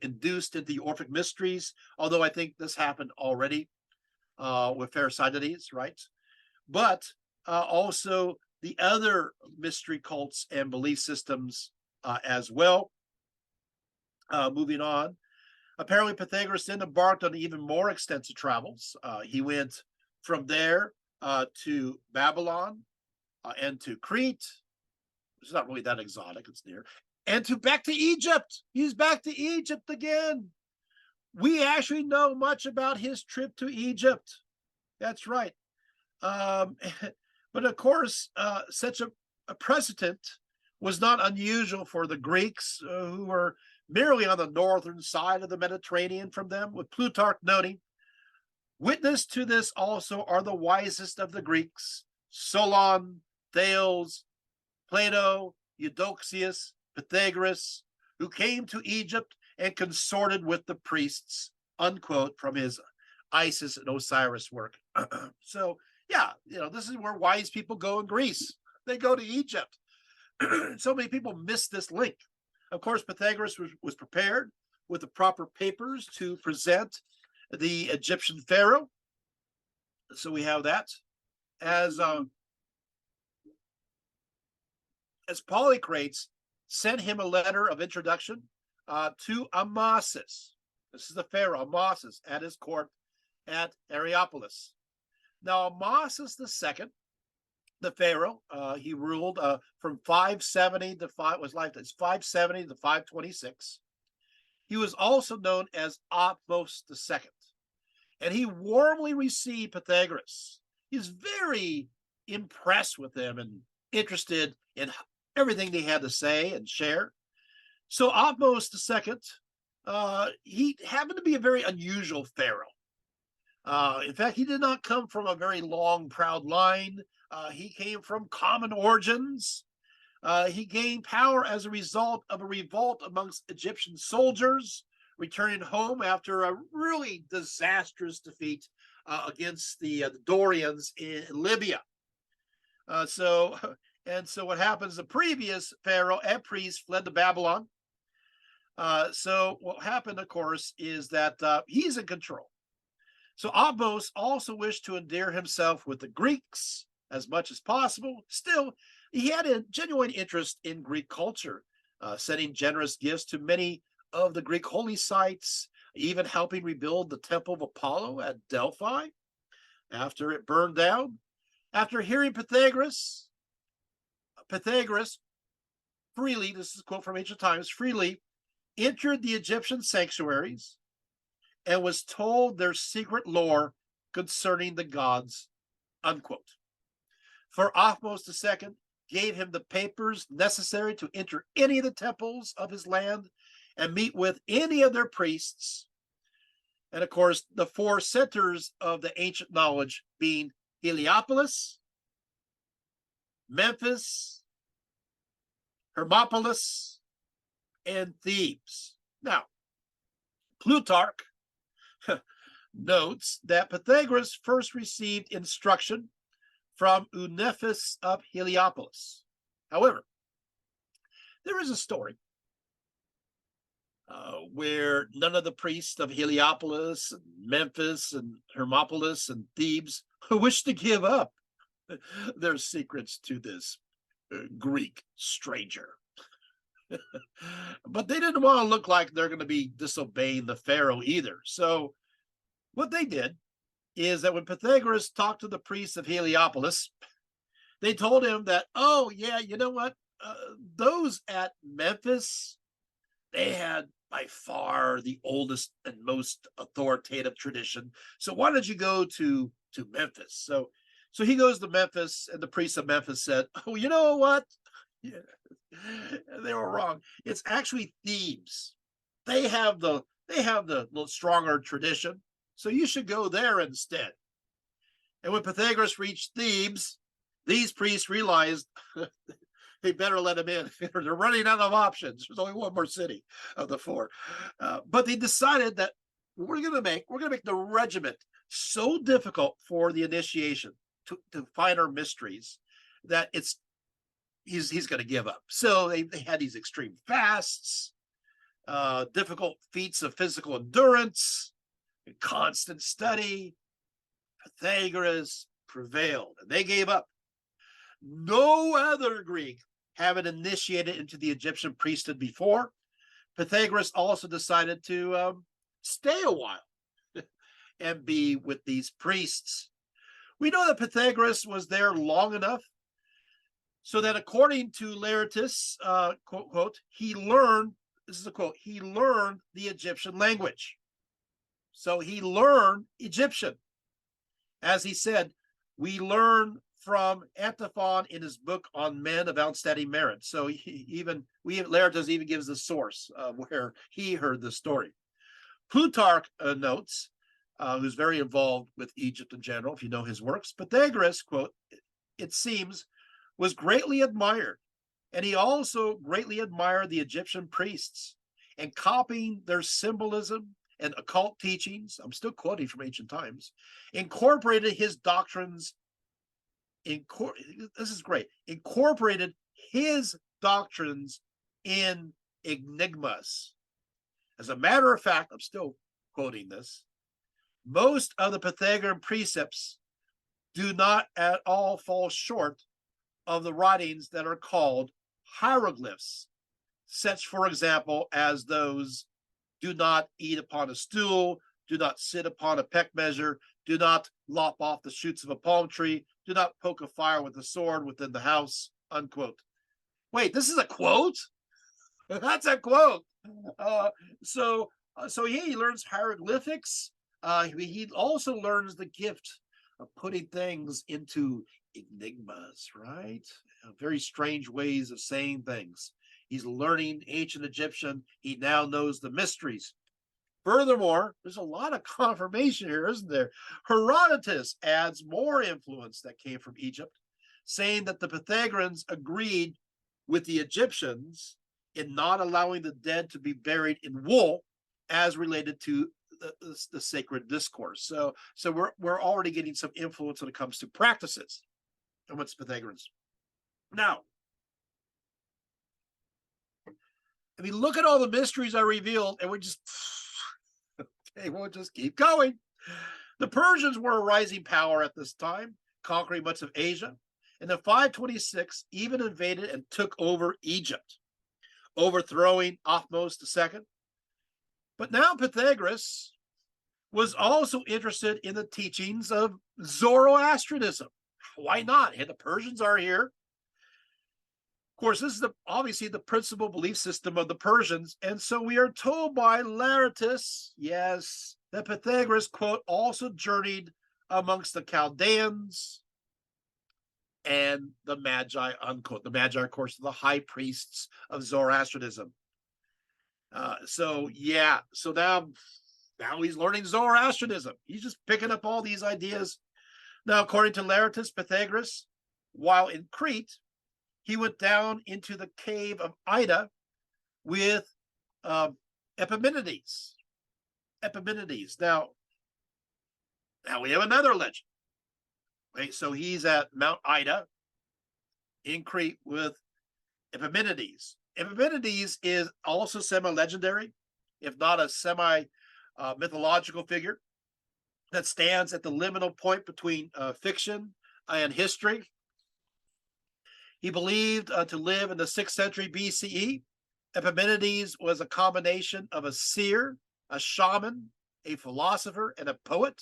induced into the Orphic mysteries, although I think this happened already with Pharisaides, right? But also the other mystery cults and belief systems as well. Moving on. Apparently, Pythagoras then embarked on even more extensive travels. He went from there to Babylon and to Crete. It's not really that exotic, it's near. And back to Egypt. He's back to Egypt again. We actually know much about his trip to Egypt. That's right. But of course, such a precedent was not unusual for the Greeks, who were merely on the northern side of the Mediterranean from them, with Plutarch noting, witness to this also are the wisest of the Greeks, Solon, Thales, Plato, Eudoxius, Pythagoras, who came to Egypt and consorted with the priests, unquote, from his Isis and Osiris work. So, yeah, this is where wise people go in Greece. They go to Egypt. So many people miss this link. Of course, Pythagoras was prepared with the proper papers to present the Egyptian pharaoh. So we have that. As Polycrates sent him a letter of introduction to Amasis. This is the pharaoh, Amasis, at his court at Areopolis. Now, Amasis II, the pharaoh, he ruled from 570 to 526. He was also known as Athos II, and he warmly received Pythagoras. He's very impressed with him and interested in everything they had to say and share. So Athos II, he happened to be a very unusual pharaoh. In fact, he did not come from a very long, proud line. He came from common origins. He gained power as a result of a revolt amongst Egyptian soldiers, returning home after a really disastrous defeat against the Dorians in Libya. So what happens, the previous pharaoh and priest fled to Babylon. So what happened, of course, is that he's in control. So Athos also wished to endear himself with the Greeks as much as possible. Still, he had a genuine interest in Greek culture, sending generous gifts to many of the Greek holy sites, even helping rebuild the Temple of Apollo at Delphi after it burned down. After hearing Pythagoras freely, this is a quote from ancient times, freely entered the Egyptian sanctuaries and was told their secret lore concerning the gods, unquote. For Athos II gave him the papers necessary to enter any of the temples of his land and meet with any of their priests. And of course, the four centers of the ancient knowledge being Heliopolis, Memphis, Hermopolis, and Thebes. Now, Plutarch notes that Pythagoras first received instruction from Eunuphus of Heliopolis. However, there is a story where none of the priests of Heliopolis, and Memphis, and Hermopolis, and Thebes wished to give up their secrets to this Greek stranger. But they didn't want to look like they're going to be disobeying the Pharaoh either. So what they did is that when Pythagoras talked to the priests of Heliopolis, they told him that, oh, yeah, you know what? Those at Memphis, they had by far the oldest and most authoritative tradition. So why don't you go to Memphis? So he goes to Memphis, and the priests of Memphis said, oh, you know what? Yeah, they were wrong. It's actually Thebes. They have the little stronger tradition. So you should go there instead. And when Pythagoras reached Thebes, these priests realized they better let him in. They're running out of options. There's only one more city of the four. But they decided that we're going to make the regiment so difficult for the initiation to find our mysteries that he's going to give up. So they had these extreme fasts, difficult feats of physical endurance, constant study. Pythagoras prevailed, and they gave up. No other Greek having initiated into the Egyptian priesthood before. Pythagoras also decided to stay a while and be with these priests. We know that Pythagoras was there long enough so that, according to Laertius, quote, quote, he learned, this is a quote, he learned the Egyptian language. So he learned Egyptian. As he said, we learn from Antiphon in his book on men of outstanding merit. So Laertius even gives the source where he heard the story. Plutarch notes, who's very involved with Egypt in general, if you know his works, Pythagoras, quote, it seems, was greatly admired, and he also greatly admired the Egyptian priests, and copying their symbolism and occult teachings, I'm still quoting from ancient times, incorporated his doctrines. This is great. Incorporated his doctrines in enigmas. As a matter of fact, I'm still quoting this. Most of the Pythagorean precepts do not at all fall short of the writings that are called hieroglyphs, such, for example, as those: do not eat upon a stool, do not sit upon a peck measure, do not lop off the shoots of a palm tree, do not poke a fire with a sword within the house, unquote. Wait, this is a quote? That's a quote. So he learns hieroglyphics. He also learns the gift of putting things into enigmas, right? Very strange ways of saying things. He's learning ancient Egyptian. He now knows the mysteries. Furthermore, there's a lot of confirmation here, isn't there? Herodotus adds more influence that came from Egypt, saying that the Pythagoreans agreed with the Egyptians in not allowing the dead to be buried in wool as related to the sacred discourse. So we're already getting some influence when it comes to practices amongst Pythagoreans. Now, if you look at all the mysteries I revealed, and we'll just keep going. The Persians were a rising power at this time, conquering much of Asia. And in 526, even invaded and took over Egypt, overthrowing Ahmose II. But now Pythagoras was also interested in the teachings of Zoroastrianism. Why not? And the Persians are here. Of course, this is obviously the principal belief system of the Persians. And so we are told by Laertius, yes, that Pythagoras, quote, also journeyed amongst the Chaldeans and the Magi, unquote. The Magi, of course, are the high priests of Zoroastrianism. So now he's learning Zoroastrianism. He's just picking up all these ideas. Now, according to Laertius, Pythagoras, while in Crete, he went down into the cave of Ida with Epimenides. Epimenides. Now we have another legend. Okay, so he's at Mount Ida in Crete with Epimenides. Epimenides is also semi-legendary, if not a semi-mythological figure that stands at the liminal point between fiction and history. He believed to live in the 6th century BCE. Epimenides was a combination of a seer, a shaman, a philosopher, and a poet.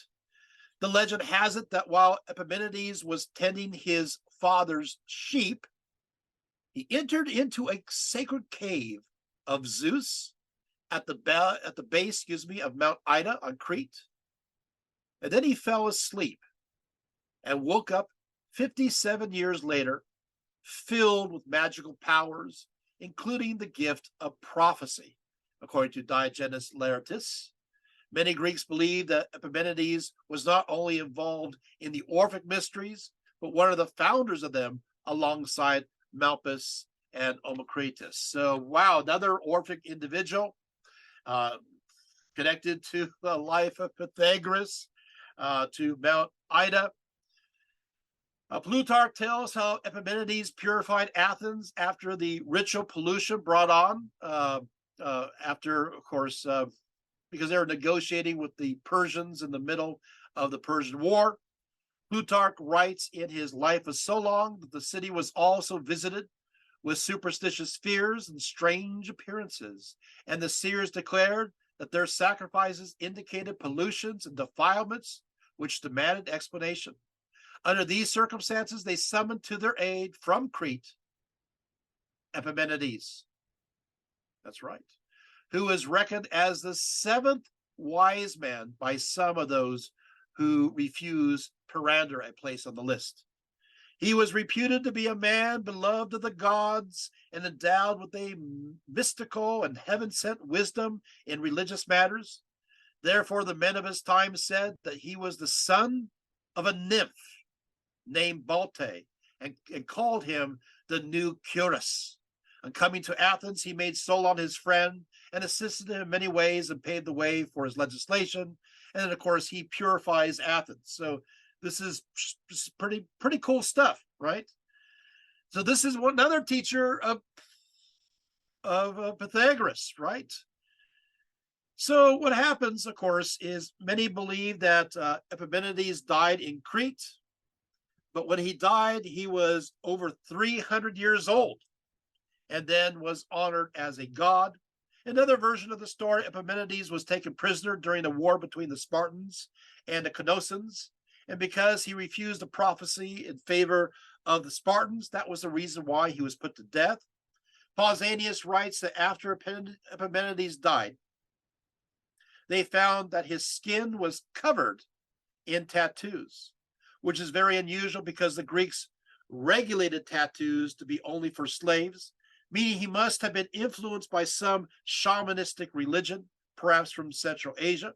The legend has it that while Epimenides was tending his father's sheep, he entered into a sacred cave of Zeus at the base, of Mount Ida on Crete. And then he fell asleep and woke up 57 years later, filled with magical powers, including the gift of prophecy, according to Diogenes Laertius. Many Greeks believed that Epimenides was not only involved in the Orphic mysteries, but one of the founders of them alongside Malpus and Omokritus. So, wow, another Orphic individual connected to the life of Pythagoras, to Mount Ida. Plutarch tells how Epimenides purified Athens after the ritual pollution brought on, after, of course, because they were negotiating with the Persians in the middle of the Persian War. Plutarch writes in his Life of Solon that the city was also visited with superstitious fears and strange appearances, and the seers declared that their sacrifices indicated pollutions and defilements which demanded explanation. Under these circumstances, they summoned to their aid from Crete Epimenides. That's right. Who is reckoned as the 7th wise man by some of those who refuse Pirander a place on the list. He was reputed to be a man beloved of the gods and endowed with a mystical and heaven-sent wisdom in religious matters. Therefore, the men of his time said that he was the son of a nymph named Balte, and called him the new Curus. On coming to Athens, he made Solon his friend and assisted him in many ways and paved the way for his legislation. And then, of course, he purifies Athens. So this is pretty cool stuff, right? So this is another teacher of Pythagoras, right? So what happens, of course, is many believe that Epimenides died in Crete, but when he died, he was over 300 years old and then was honored as a god. Another version of the story, Epimenides was taken prisoner during the war between the Spartans and the Cnosans. And because he refused a prophecy in favor of the Spartans, that was the reason why he was put to death. Pausanias writes that after Epimenides died, they found that his skin was covered in tattoos, which is very unusual because the Greeks regulated tattoos to be only for slaves, meaning he must have been influenced by some shamanistic religion, perhaps from Central Asia.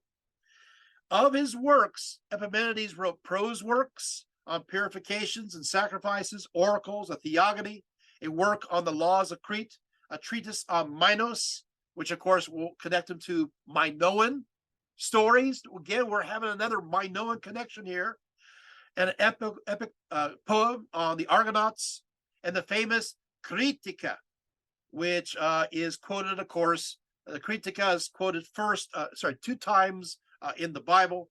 Of his works, Epimenides wrote prose works on purifications and sacrifices, oracles, a theogony, a work on the laws of Crete, a treatise on Minos, which of course will connect him to Minoan stories. Again, we're having another Minoan connection here. And an epic poem on the Argonauts, and the famous Critica, which is quoted, of course. The Critica is quoted two times in the Bible,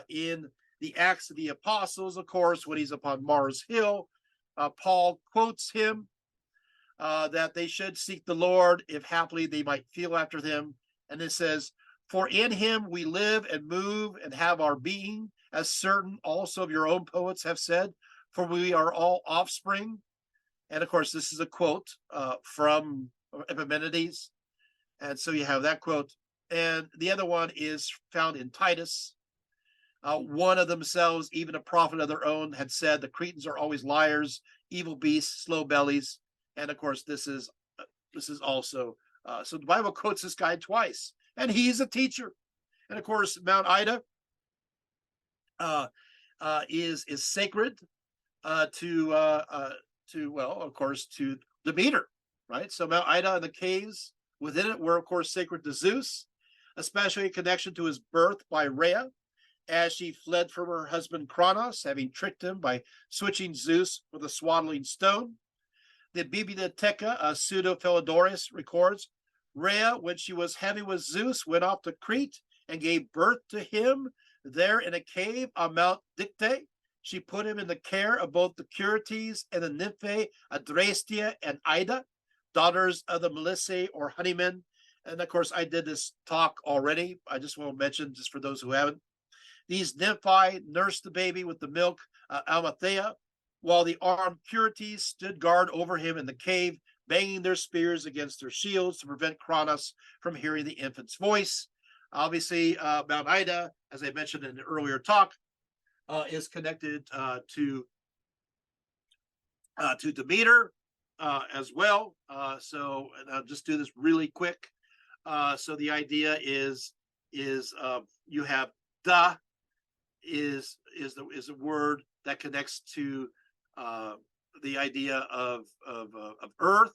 in the Acts of the Apostles, of course, when he's upon Mars Hill. Paul quotes him that they should seek the Lord, if haply they might feel after him. And it says, "For in him we live and move and have our being, as certain also of your own poets have said, for we are all offspring." And of course, this is a quote from Epimenides. And so you have that quote. And the other one is found in Titus. One of themselves, even a prophet of their own, had said the Cretans are always liars, evil beasts, slow bellies. And of course, this is also, so the Bible quotes this guy twice, and he's a teacher. And of course, Mount Ida is sacred to well, of course, to Demeter, right? So Mount Ida and the caves within it were, of course, sacred to Zeus, especially in connection to his birth by Rhea, as she fled from her husband Kronos, having tricked him by switching Zeus with a swaddling stone. The Bibliotheca Pseudo-Philodorus records, Rhea, when she was heavy with Zeus, went off to Crete and gave birth to him there in a cave on Mount Dicte. She put him in the care of both the Curites and the Nymphae Adrastia and Ida, daughters of the Melissae or honeymen. And of course, I did this talk already. I just want to mention, just for those who haven't, these nymphae nursed the baby with the milk Almathea, while the armed Curites stood guard over him in the cave, banging their spears against their shields to prevent Kronos from hearing the infant's voice. Obviously, Mount Ida, as I mentioned in an earlier talk, is connected to Demeter as well. So and I'll just do this really quick. So the idea is you have da is a word that connects to the idea of earth.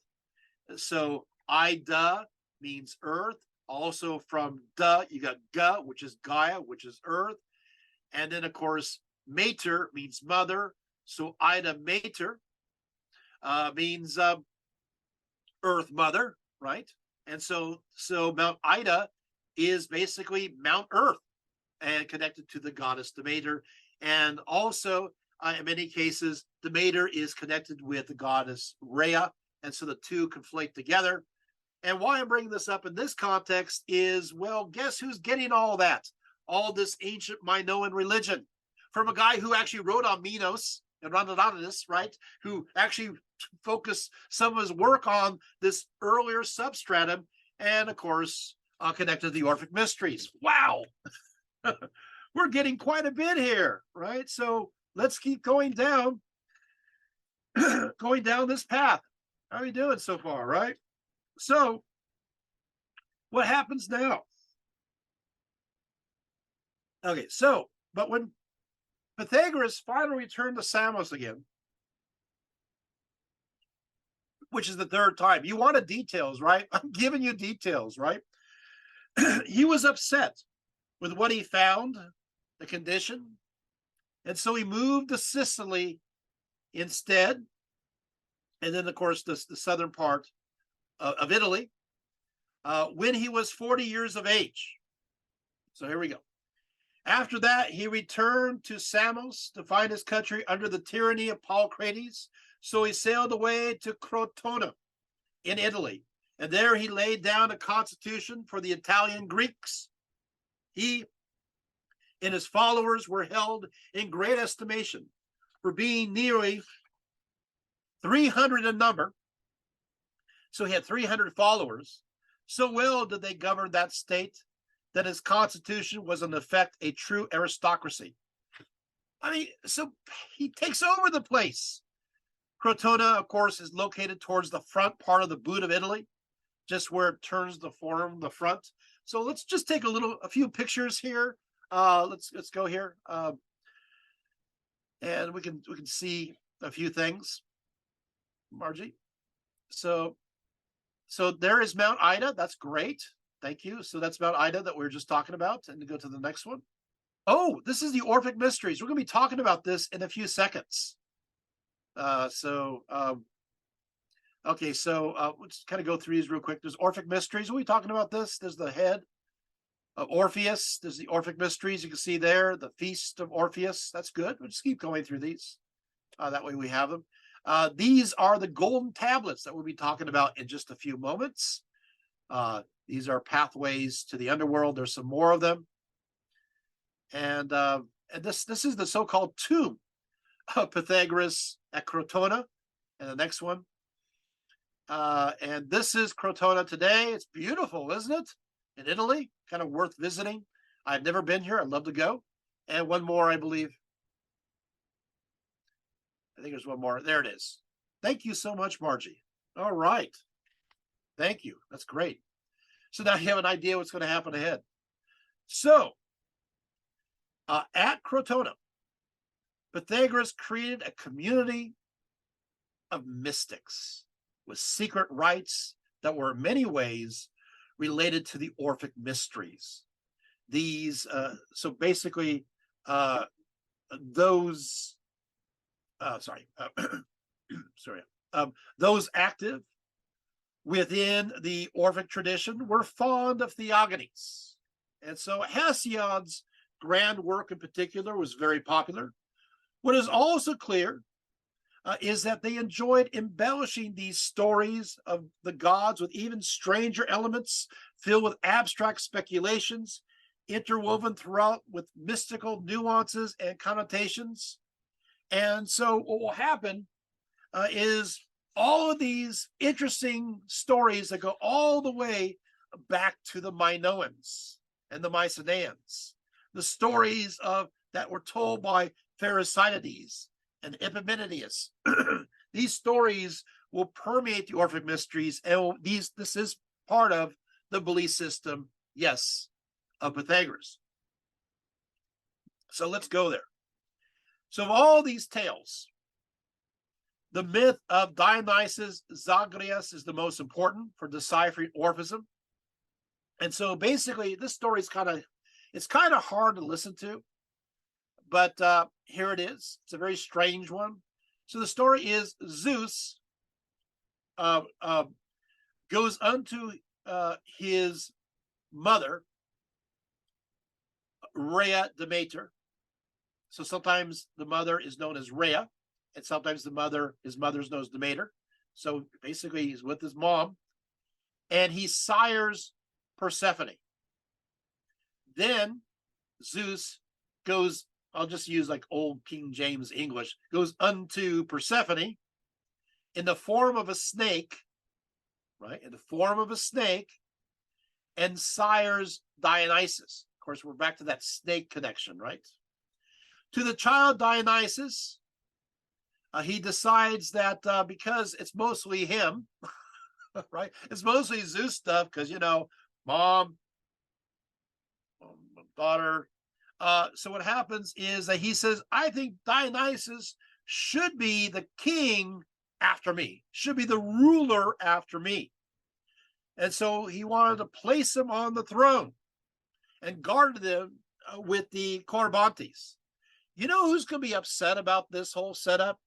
So Ida means earth. Also from da, you got ga, which is Gaia, which is earth. And then, of course, mater means mother. So Ida mater means earth mother, right? And so Mount Ida is basically Mount Earth and connected to the goddess Demeter. And also, in many cases, Demeter is connected with the goddess Rhea. And so the two conflate together. And why I'm bringing this up in this context is, well, guess who's getting all that? All this ancient Minoan religion from a guy who actually wrote on Minos and Rhododendron, right? Who actually focused some of his work on this earlier substratum, and of course, connected to the Orphic mysteries. Wow, we're getting quite a bit here, right? So let's keep going down, this path. How are you doing so far, right? So, what happens now? Okay, so, but when Pythagoras finally returned to Samos again, which is the third time, you wanted details, right? I'm giving you details, right? He was upset with what he found, the condition, and so he moved to Sicily instead, and then, of course, the southern part of Italy, when he was 40 years of age. So here we go. After that, he returned to Samos to find his country under the tyranny of Polycrates. So he sailed away to Crotona in Italy, and there he laid down a constitution for the Italian Greeks. He and his followers were held in great estimation for being nearly 300 in number. So he had 300 followers. So well did they govern that state that his constitution was in effect a true aristocracy. I mean, so he takes over the place. Crotona, of course, is located towards the front part of the boot of Italy, just where it turns to form the front. So let's just take a few pictures here. Let's go here, and we can see a few things, Margie. So there is Mount Ida. That's great. Thank you. So that's Mount Ida that we were just talking about. And to go to the next one. Oh, this is the Orphic mysteries. We're going to be talking about this in a few seconds. Okay, so let's kind of go through these real quick. There's Orphic mysteries. Are we talking about this? There's the head of Orpheus. There's the Orphic mysteries. You can see there, the feast of Orpheus. That's good. We'll just keep going through these. That way we have them. These are the golden tablets that we'll be talking about in just a few moments. These are pathways to the underworld. There's some more of them. And this is the so-called tomb of Pythagoras at Crotona. And the next one. And this is Crotona today. It's beautiful, isn't it? In Italy, kind of worth visiting. I've never been here. I'd love to go. And one more, I believe. I think there's one more. There it is. Thank you so much, Margie. All right. Thank you. That's great. So now you have an idea what's going to happen ahead. So, at Crotona, Pythagoras created a community of mystics with secret rites that were in many ways related to the Orphic mysteries. These, so basically, those, sorry, those active within the Orphic tradition were fond of theogonies. And so Hesiod's grand work in particular was very popular. What is also clear is that they enjoyed embellishing these stories of the gods with even stranger elements filled with abstract speculations, interwoven throughout with mystical nuances and connotations. And so what will happen is all of these interesting stories that go all the way back to the Minoans and the Mycenaeans, the stories of that were told by Pherecydes and Epimenides. These stories will permeate the Orphic mysteries, and this is part of the belief system, yes, of Pythagoras. So let's go there. So of all these tales, the myth of Dionysus Zagreus is the most important for deciphering Orphism. And so basically this story is kind of hard to listen to, but here it is. It's a very strange one. So the story is Zeus goes unto his mother, Rhea Demeter. So sometimes the mother is known as Rhea, and sometimes his mother's known as Demeter. So basically he's with his mom, and he sires Persephone. Then Zeus goes, I'll just use like old King James English, goes unto Persephone in the form of a snake, right? In the form of a snake, and sires Dionysus. Of course, we're back to that snake connection, right? To the child Dionysus, he decides that because it's mostly him, right? It's mostly Zeus stuff because, mom, daughter. So what happens is that he says, I think Dionysus should be the king after me, should be the ruler after me. And so he wanted to place him on the throne and guarded him with the Corybantes. You know who's going to be upset about this whole setup?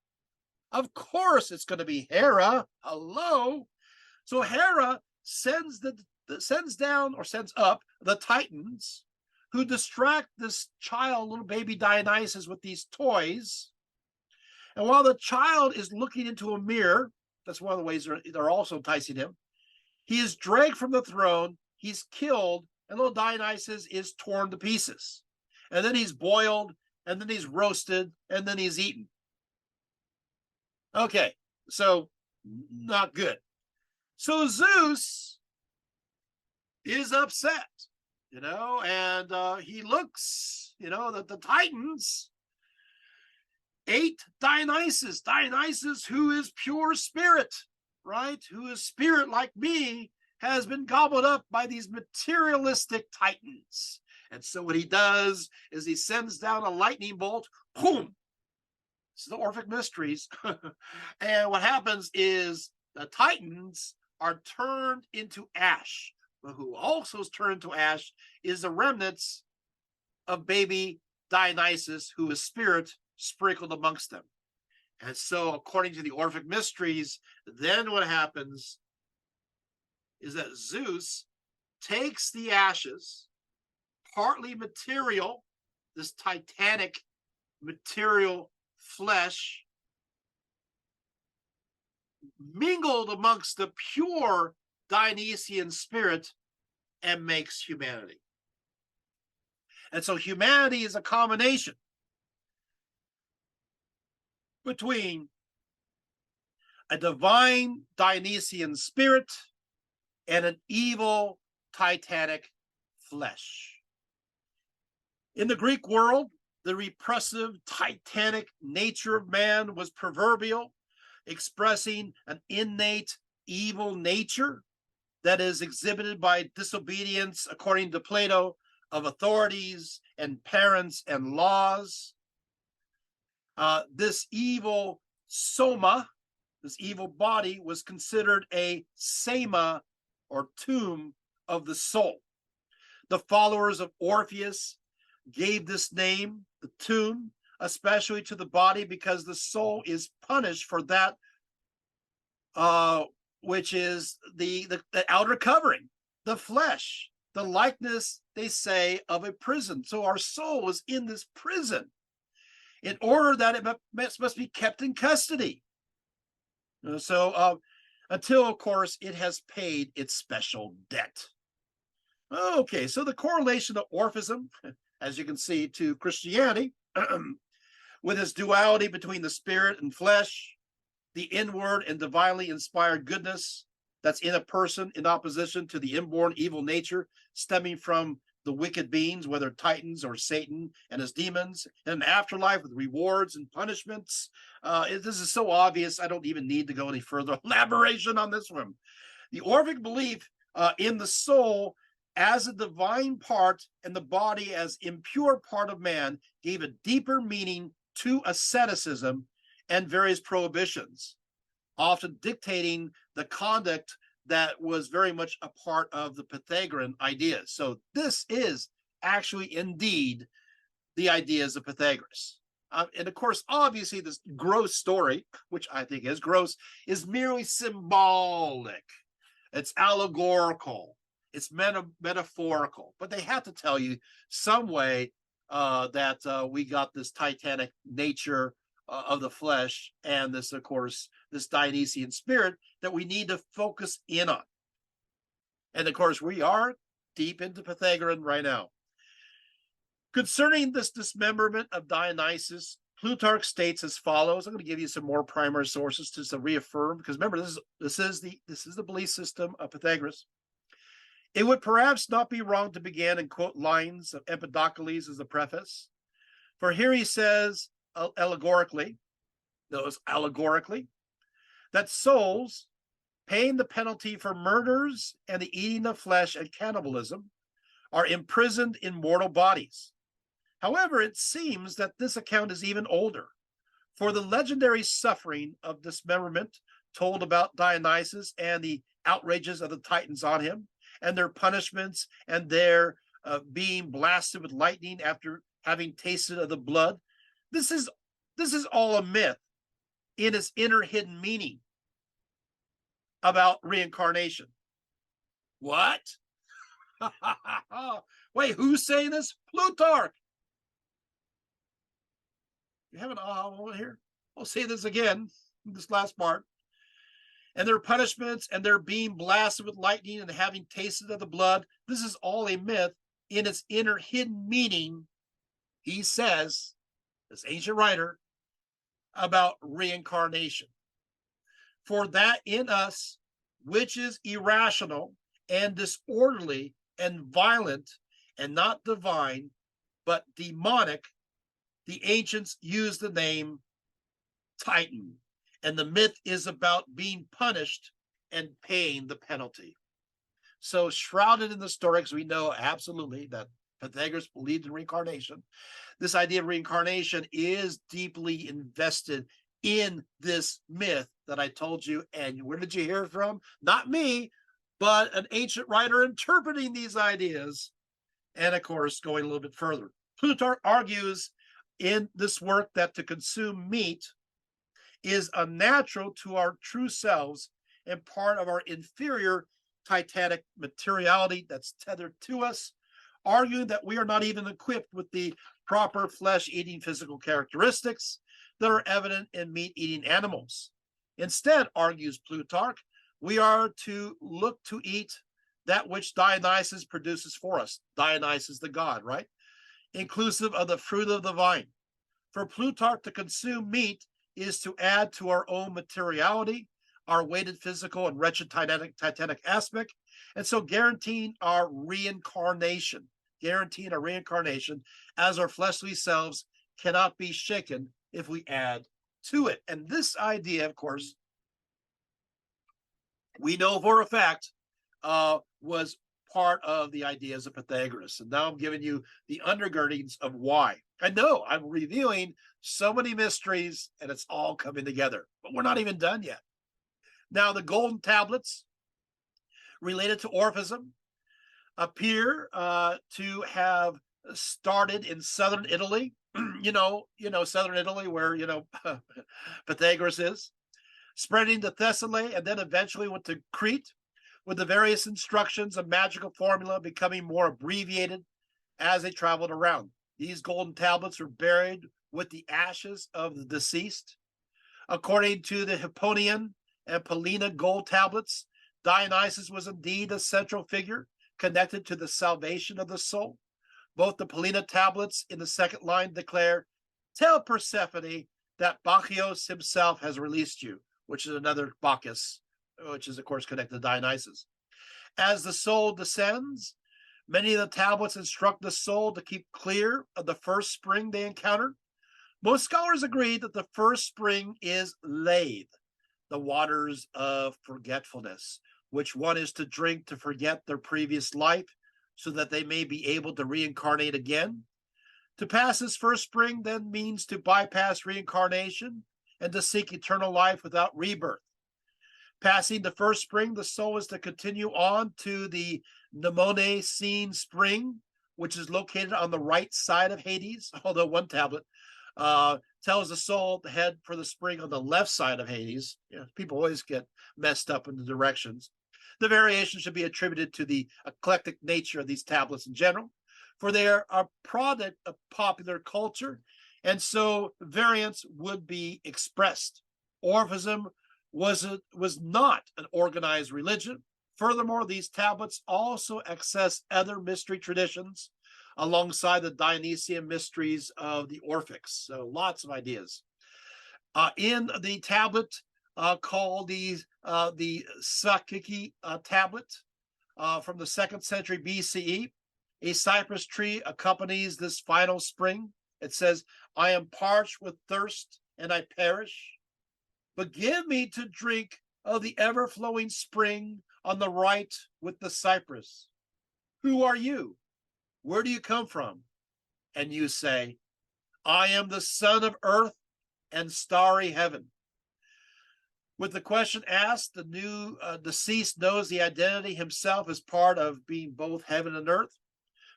Of course, it's going to be Hera. Hello. So Hera sends up the Titans, who distract this child, little baby Dionysus, with these toys. And while the child is looking into a mirror, that's one of the ways they're also enticing him, he is dragged from the throne, he's killed, and little Dionysus is torn to pieces. And then he's boiled, and then he's roasted, and then he's eaten. Okay, so not good. So Zeus is upset, and he looks, that the Titans ate Dionysus, who is pure spirit, right? Who is spirit like me, has been gobbled up by these materialistic Titans. And so what he does is he sends down a lightning bolt, boom. This is the Orphic mysteries. And what happens is the Titans are turned into ash. But who also is turned into ash is the remnants of baby Dionysus, who is spirit, sprinkled amongst them. And so according to the Orphic mysteries, then what happens is that Zeus takes the ashes, partly material, this titanic material flesh, mingled amongst the pure Dionysian spirit, and makes humanity. And so humanity is a combination between a divine Dionysian spirit and an evil titanic flesh. In the Greek world, the repressive, titanic nature of man was proverbial, expressing an innate evil nature that is exhibited by disobedience, according to Plato, of authorities and parents and laws. This evil soma, this evil body, was considered a sema, or tomb of the soul. The followers of Orpheus gave this name, the tomb, especially to the body, because the soul is punished for that which is the outer covering, the flesh, the likeness, they say, of a prison. So our soul is in this prison in order that it must be kept in custody. So until, of course, it has paid its special debt. Okay, so the correlation of Orphism, as you can see, to Christianity, with its duality between the spirit and flesh, the inward and divinely inspired goodness that's in a person in opposition to the inborn evil nature stemming from the wicked beings, whether Titans or Satan and his demons, and an afterlife with rewards and punishments. This is so obvious, I don't even need to go any further elaboration on this one. The Orphic belief in the soul as a divine part and the body as impure part of man gave a deeper meaning to asceticism and various prohibitions, often dictating the conduct that was very much a part of the Pythagorean ideas. So this is actually indeed the ideas of Pythagoras. And of course, obviously, this gross story, which I think is gross, is merely symbolic. It's allegorical. It's metaphorical. But they have to tell you some way that we got this titanic nature of the flesh and this, of course, this Dionysian spirit that we need to focus in on. And of course, we are deep into Pythagorean right now. Concerning this dismemberment of Dionysus, Plutarch states as follows. I'm going to give you some more primary sources to reaffirm, because remember, this is the belief system of Pythagoras. It would perhaps not be wrong to begin and quote lines of Empedocles as a preface. For here he says, allegorically, that souls paying the penalty for murders and the eating of flesh and cannibalism are imprisoned in mortal bodies. However, it seems that this account is even older, for the legendary suffering of dismemberment told about Dionysus and the outrages of the Titans on him and their punishments and their being blasted with lightning after having tasted of the blood. This is all a myth in its inner hidden meaning about reincarnation. What? Wait, who's saying this? Plutarch. You have an aha moment here? I'll say this again, this last part. And their punishments and their being blasted with lightning and having tasted of the blood. This is all a myth in its inner hidden meaning, he says, this ancient writer, about reincarnation. For that in us, which is irrational and disorderly and violent and not divine, but demonic, the ancients used the name Titan. And the myth is about being punished and paying the penalty. So shrouded in the story, because we know absolutely that Pythagoras believed in reincarnation, this idea of reincarnation is deeply invested in this myth that I told you. And where did you hear it from? Not me, but an ancient writer interpreting these ideas. And of course, going a little bit further. Plutarch argues in this work that to consume meat is unnatural to our true selves and part of our inferior titanic materiality that's tethered to us, arguing that we are not even equipped with the proper flesh-eating physical characteristics that are evident in meat-eating animals. Instead, argues Plutarch, we are to look to eat that which Dionysus produces for us. Dionysus the god, right? Inclusive of the fruit of the vine. For Plutarch, to consume meat is to add to our own materiality, our weighted physical and wretched titanic aspect, and so guaranteeing our reincarnation as our fleshly selves cannot be shaken if we add to it. And this idea, of course, we know for a fact, was part of the ideas of Pythagoras. And now I'm giving you the undergirdings of why. I know I'm revealing so many mysteries and it's all coming together, but we're not even done yet. Now, the golden tablets related to Orphism appear to have started in southern Italy. Southern Italy, where Pythagoras is, spreading to Thessaly, and then eventually went to Crete, with the various instructions and magical formula becoming more abbreviated as they traveled around. These golden tablets were buried with the ashes of the deceased. According to the Hipponian and Paulina gold tablets, Dionysus was indeed a central figure connected to the salvation of the soul. Both the Paulina tablets in the second line declare, "Tell Persephone that Bacchus himself has released you," which is another Bacchus, which is, of course, connected to Dionysus. As the soul descends, many of the tablets instruct the soul to keep clear of the first spring they encounter. Most scholars agree that the first spring is Lethe, the waters of forgetfulness, which one is to drink to forget their previous life so that they may be able to reincarnate again. To pass this first spring then means to bypass reincarnation and to seek eternal life without rebirth. Passing the first spring, the soul is to continue on to the Mnemosyne spring, which is located on the right side of Hades, although one tablet tells the soul to head for the spring on the left side of Hades. People always get messed up in the directions. The variation should be attributed to the eclectic nature of these tablets in general, for they are a product of popular culture, and so variants would be expressed. Orphism was not an organized religion. Furthermore, these tablets also access other mystery traditions alongside the Dionysian mysteries of the Orphics. So lots of ideas. In the tablet called the Sakiki tablet from the 2nd century BCE, a cypress tree accompanies this final spring. It says, "I am parched with thirst and I perish, but give me to drink of the ever-flowing spring on the right with the cypress. Who are you? Where do you come from?" And you say, "I am the son of earth and starry heaven." With the question asked, the new deceased knows the identity himself as part of being both heaven and earth.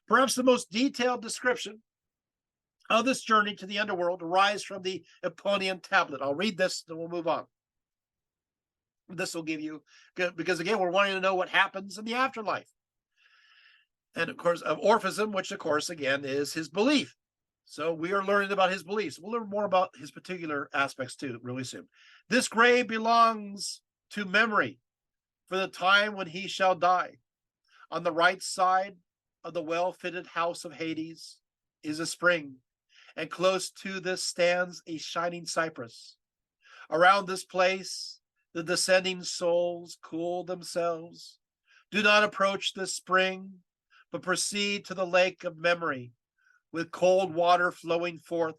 Perhaps the most detailed description of this journey to the underworld arrives from the Hipponian tablet. I'll read this, then we'll move on. This will give you, because again, we're wanting to know what happens in the afterlife. And of course, of Orphism, which of course, again, is his belief. So we are learning about his beliefs. We'll learn more about his particular aspects too, really soon. "This grave belongs to memory for the time when he shall die. On the right side of the well-fitted house of Hades is a spring, and close to this stands a shining cypress. Around this place, the descending souls cool themselves. Do not approach this spring, but proceed to the lake of memory, with cold water flowing forth.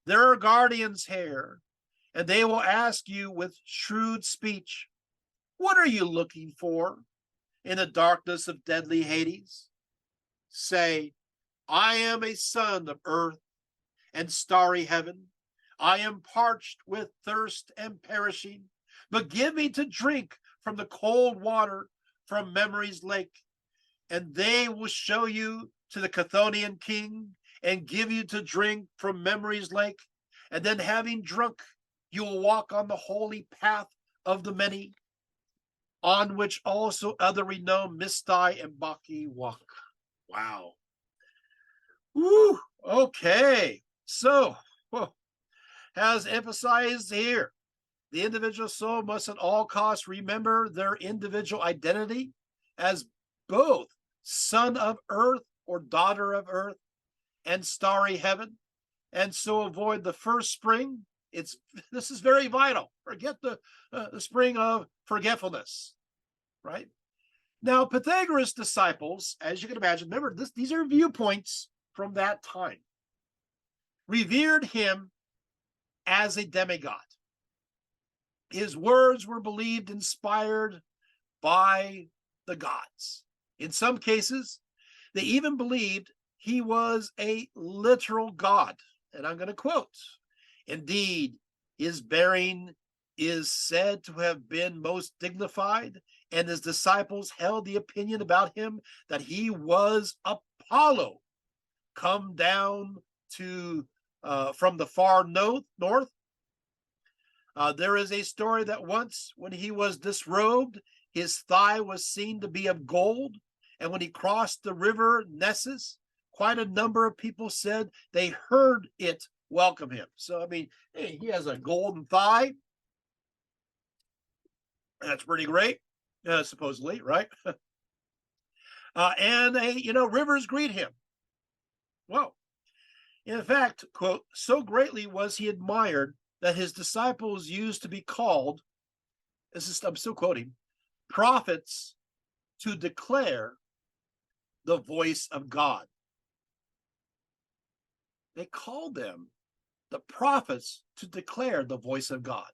There are guardians here, and they will ask you with shrewd speech, 'What are you looking for in the darkness of deadly Hades?' Say, 'I am a son of earth and starry heaven. I am parched with thirst and perishing, but give me to drink from the cold water from memory's lake.' And they will show you to the Chthonian king and give you to drink from memory's lake. And then, having drunk, you will walk on the holy path of the many, on which also other renowned Mistai and Bacchi walk." Wow. Woo. Okay. So, as emphasized here, the individual soul must at all costs remember their individual identity as both son of earth or daughter of earth and starry heaven, and so avoid the first spring. This is very vital. Forget the spring of forgetfulness, right? Now, Pythagoras' disciples, as you can imagine, remember these are viewpoints from that time, revered him as a demigod. His words were believed inspired by the gods. In some cases, they even believed he was a literal god. And I'm going to quote, "Indeed, his bearing is said to have been most dignified, and his disciples held the opinion about him that he was Apollo, come down to from the far north. There is a story that once, when he was disrobed, his thigh was seen to be of gold, and when he crossed the river Nessus, quite a number of people said they heard it welcome him. So, I mean, hey, he has a golden thigh. That's pretty great, supposedly, right? And rivers greet him. Well, in fact, quote, so greatly was he admired that his disciples used to be called, I'm still quoting, prophets to declare the voice of God. They called them the prophets to declare the voice of God.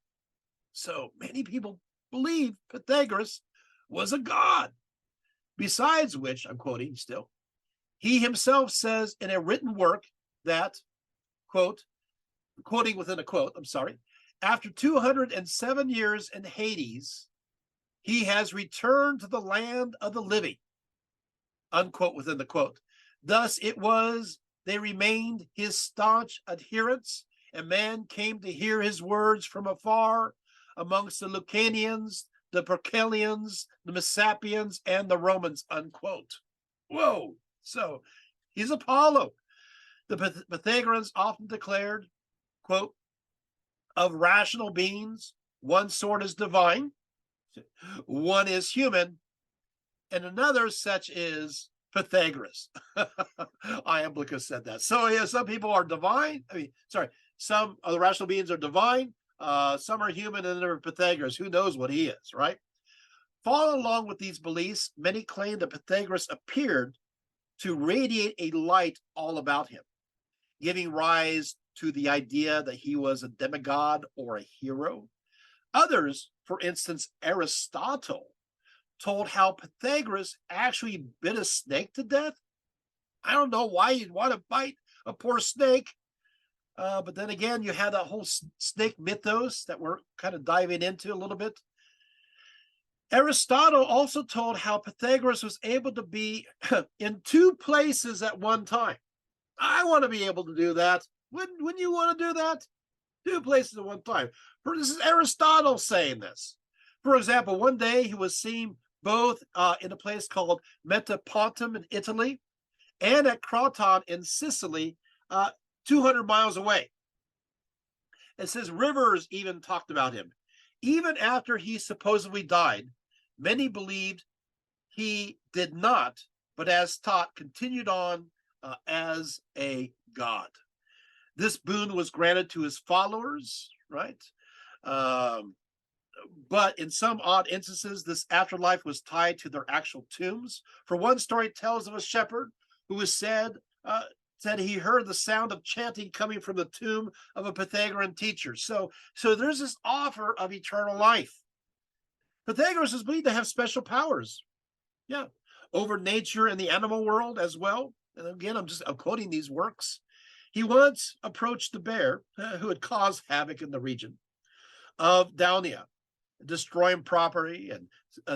So many people believe Pythagoras was a god. Besides which, I'm quoting still, he himself says in a written work that, quote, quoting within a quote, I'm sorry, after 207 years in Hades, he has returned to the land of the living, unquote within the quote. Thus it was they remained his staunch adherents, and man came to hear his words from afar amongst the Lucanians, the Percelians, the Messapians, and the Romans, unquote. Whoa. So he's Apollo. The Pythagoreans often declared, quote, of rational beings, one sort is divine, one is human, and another such is Pythagoras. Iamblichus said that. So yeah, some people are divine. Some of the rational beings are divine. Some are human, and they're Pythagoras. Who knows what he is, right? Following along with these beliefs, many claim that Pythagoras appeared to radiate a light all about him, giving rise to the idea that he was a demigod or a hero. Others, for instance, Aristotle, told how Pythagoras actually bit a snake to death. I don't know why you'd want to bite a poor snake. But then again, you have that whole snake mythos that we're kind of diving into a little bit. Aristotle also told how Pythagoras was able to be in two places at one time. I want to be able to do that. Wouldn't you want to do that? Two places at one time. This is Aristotle saying this. For example, one day he was seen both in a place called Metapontum in Italy and at Croton in Sicily, 200 miles away. It says rivers even talked about him. Even after he supposedly died, many believed he did not, but as taught, continued on as a god. This boon was granted to his followers, right? But in some odd instances, this afterlife was tied to their actual tombs. For one story tells of a shepherd who was said he heard the sound of chanting coming from the tomb of a Pythagorean teacher. So there's this offer of eternal life. Pythagoras is believed to have special powers, over nature and the animal world as well. And again, I'm quoting these works. He once approached the bear who had caused havoc in the region of Daunia, destroying property and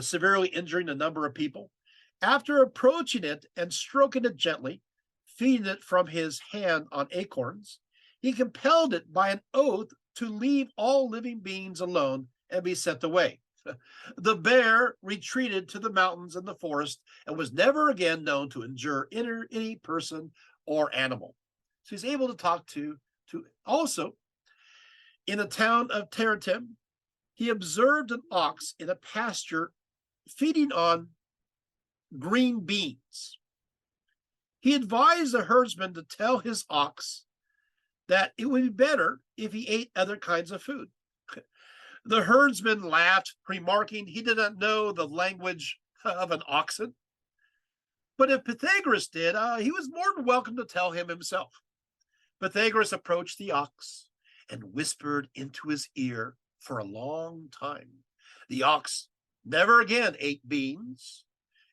severely injuring a number of people. After approaching it and stroking it gently, feeding it from his hand on acorns, he compelled it by an oath to leave all living beings alone and be sent away. The bear retreated to the mountains and the forest and was never again known to injure any person or animal. So he's able to talk to also, in the town of Tarentum, he observed an ox in a pasture feeding on green beans. He advised the herdsman to tell his ox that it would be better if he ate other kinds of food. The herdsman laughed, remarking he did not know the language of an oxen. But if Pythagoras did, he was more than welcome to tell him himself. Pythagoras approached the ox and whispered into his ear for a long time. The ox never again ate beans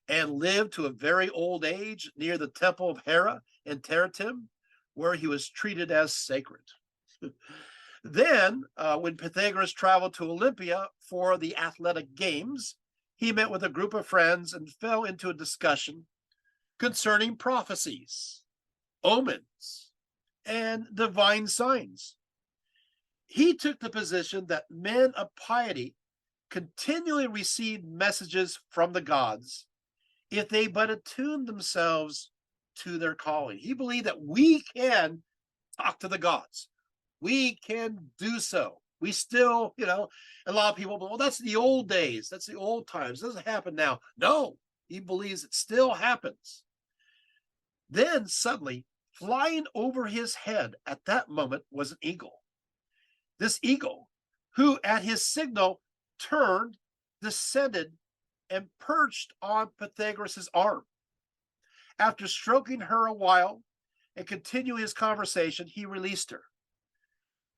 and lived to a very old age near the temple of Hera in Tarentum, where he was treated as sacred. Then, when Pythagoras traveled to Olympia for the athletic games, he met with a group of friends and fell into a discussion concerning prophecies, omens, and divine signs. He took the position that men of piety continually received messages from the gods if they but attuned themselves to their calling. He believed that we can talk to the gods. We can do so. We still, a lot of people, well, that's the old days. That's the old times. It doesn't happen now. No, he believes it still happens. Then suddenly, flying over his head at that moment was an eagle. This eagle, who at his signal turned, descended, and perched on Pythagoras' arm. After stroking her a while and continuing his conversation, he released her.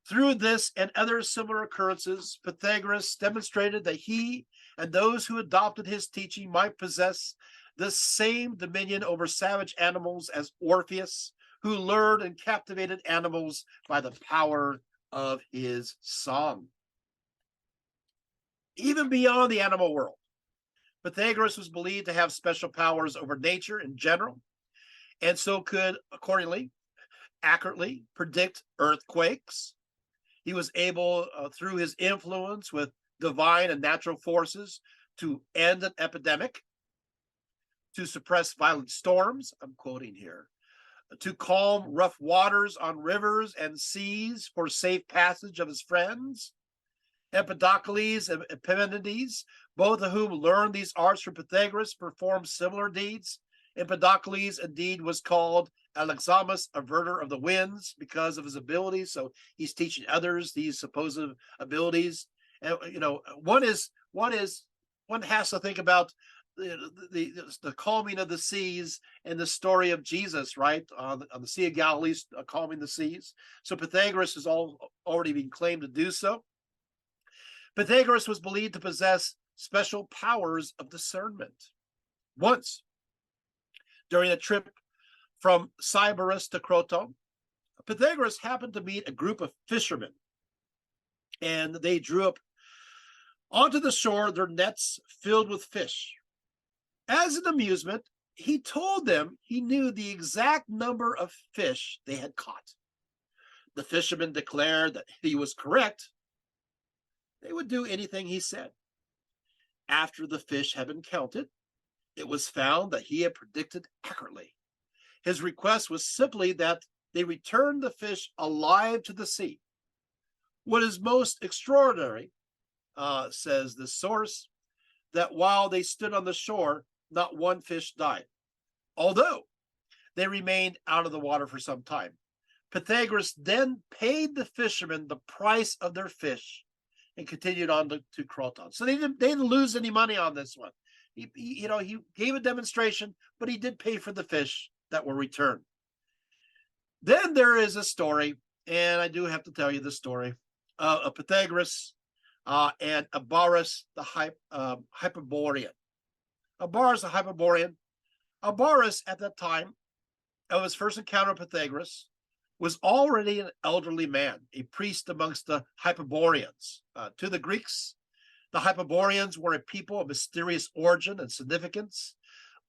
Through this and other similar occurrences, Pythagoras demonstrated that he and those who adopted his teaching might possess the same dominion over savage animals as Orpheus, who lured and captivated animals by the power of his song. Even beyond the animal world, Pythagoras was believed to have special powers over nature in general, and so could, accordingly, accurately predict earthquakes. He was able, through his influence with divine and natural forces, to end an epidemic, to suppress violent storms, I'm quoting here, to calm rough waters on rivers and seas for safe passage of his friends. Empedocles and Epimenides, both of whom learned these arts from Pythagoras, performed similar deeds. Empedocles indeed was called Alexamus, averter of the winds, because of his abilities. So he's teaching others these supposed abilities. And one has to think about the calming of the seas and the story of Jesus, right, on the Sea of Galilee, calming the seas. So Pythagoras has already been claimed to do so. Pythagoras was believed to possess special powers of discernment. Once, during a trip from Sybaris to Croton, Pythagoras happened to meet a group of fishermen, and they drew up onto the shore their nets filled with fish. As an amusement, he told them he knew the exact number of fish they had caught. The fishermen declared that he was correct. They would do anything he said. After the fish had been counted, it was found that he had predicted accurately. His request was simply that they return the fish alive to the sea. What is most extraordinary, says this source, that while they stood on the shore, not one fish died, although they remained out of the water for some time. Pythagoras then paid the fishermen the price of their fish and continued on to Croton. So they didn't lose any money on this one. He gave a demonstration, but he did pay for the fish that were returned. Then there is a story, and I do have to tell you the story of Pythagoras and Abaris the Hyperborean. Abaris the Hyperborean. Abaris, at that time of his first encounter with Pythagoras, was already an elderly man, a priest amongst the Hyperboreans. To the Greeks, the Hyperboreans were a people of mysterious origin and significance,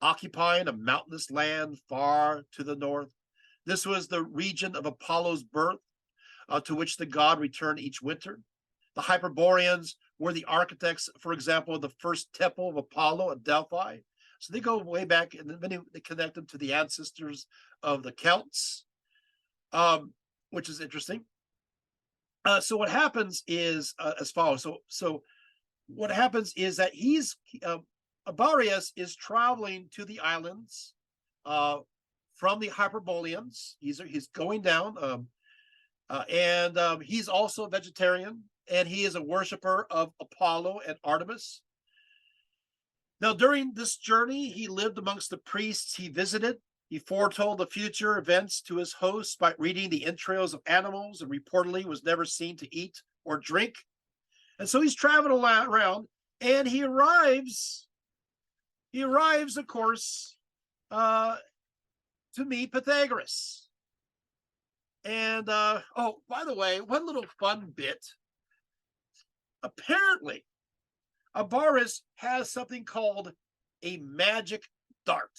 occupying a mountainous land far to the north. This was the region of Apollo's birth, to which the god returned each winter. The Hyperboreans were the architects, for example, of the first temple of Apollo at Delphi. So they go way back, and then they connect them to the ancestors of the Celts, which is interesting. So what happens is as follows. So what happens is that Abarius is traveling to the islands from the Hyperboreans. He's going down, and he's also a vegetarian, and he is a worshiper of Apollo and Artemis. Now, during this journey, he lived amongst the priests he visited. He foretold the future events to his hosts by reading the entrails of animals, and reportedly was never seen to eat or drink. And so he's traveling around, and he arrives, of course, to meet Pythagoras. And oh, by the way, one little fun bit. Apparently, Pythagoras has something called a magic dart.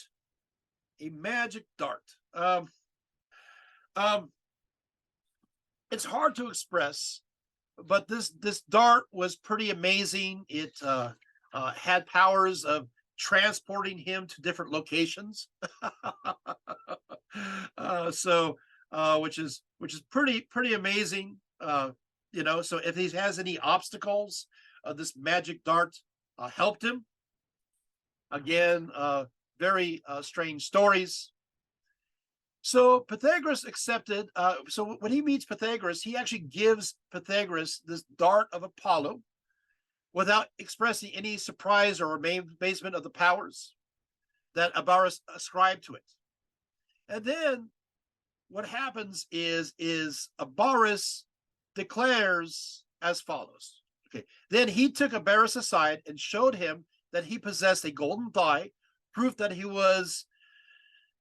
A magic dart. Um, it's hard to express, but this dart was pretty amazing. It had powers of transporting him to different locations. So which is pretty amazing. So if he has any obstacles, this magic dart helped him. Again, very strange stories. So Pythagoras accepted. So when he meets Pythagoras, he actually gives Pythagoras this dart of Apollo without expressing any surprise or amazement of the powers that Pythagoras ascribed to it. And then what happens is Pythagoras declares as follows. Okay. Then he took Pythagoras aside and showed him that he possessed a golden thigh, proof that he was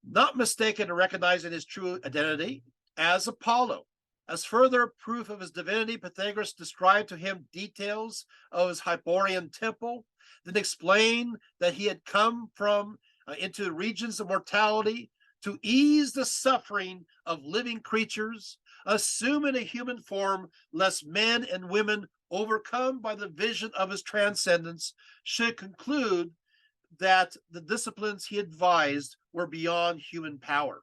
not mistaken in recognizing his true identity as Apollo. As further proof of his divinity, Pythagoras described to him details of his Hyperborean temple, then explained that he had come from into the regions of mortality to ease the suffering of living creatures, assuming a human form, lest men and women, overcome by the vision of his transcendence, should conclude that the disciplines he advised were beyond human power.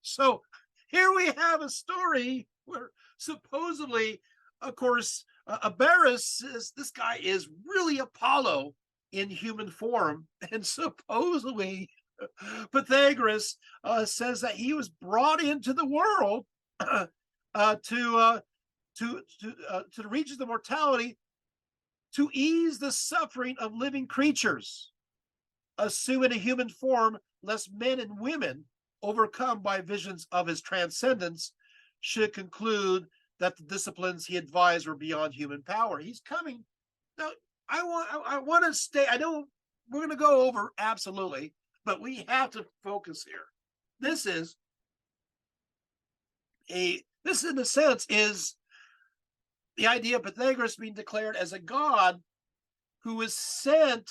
So here we have a story where supposedly, of course, Pythagoras this guy is really Apollo in human form, and supposedly Pythagoras says that he was brought into the world to the regions of mortality to ease the suffering of living creatures, assuming a human form, lest men and women, overcome by visions of his transcendence, should conclude that the disciplines he advised were beyond human power. He's coming. Now, I want to stay. I know we're going to go over absolutely, but we have to focus here. This in a sense is the idea of Pythagoras being declared as a god who is sent